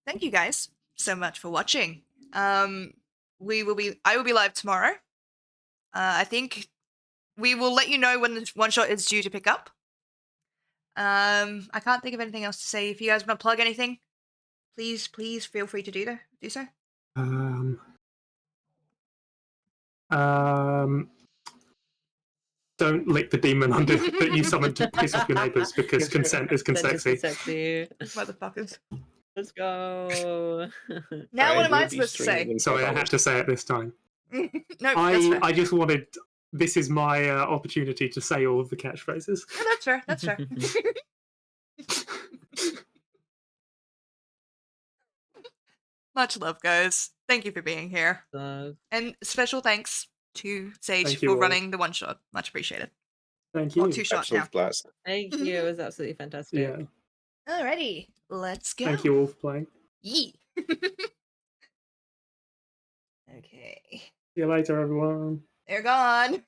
Thank you guys so much for watching. I will be live tomorrow. I think we will let you know when the one shot is due to pick up. I can't think of anything else to say. If you guys want to plug anything, please feel free to do so. Don't lick the demon under that you summoned to piss off your neighbours because consent is consexy. Sexy. Motherfuckers. Let's go. Now what am will I be supposed to streaming say? in Sorry, 5 I had hours. to say it this time. No, that's fair. I just wanted. This is my opportunity to say all of the catchphrases. No, that's fair. That's fair. Much love, guys. Thank you for being here. And special thanks to Sage Thank you for all. running the one shot. Much appreciated. Thank you. Or two shot now. Absolute blast. Thank you. It was absolutely fantastic. Yeah. Alrighty, let's go. Thank you all for playing. Yee. Okay. See you later, everyone. They're gone.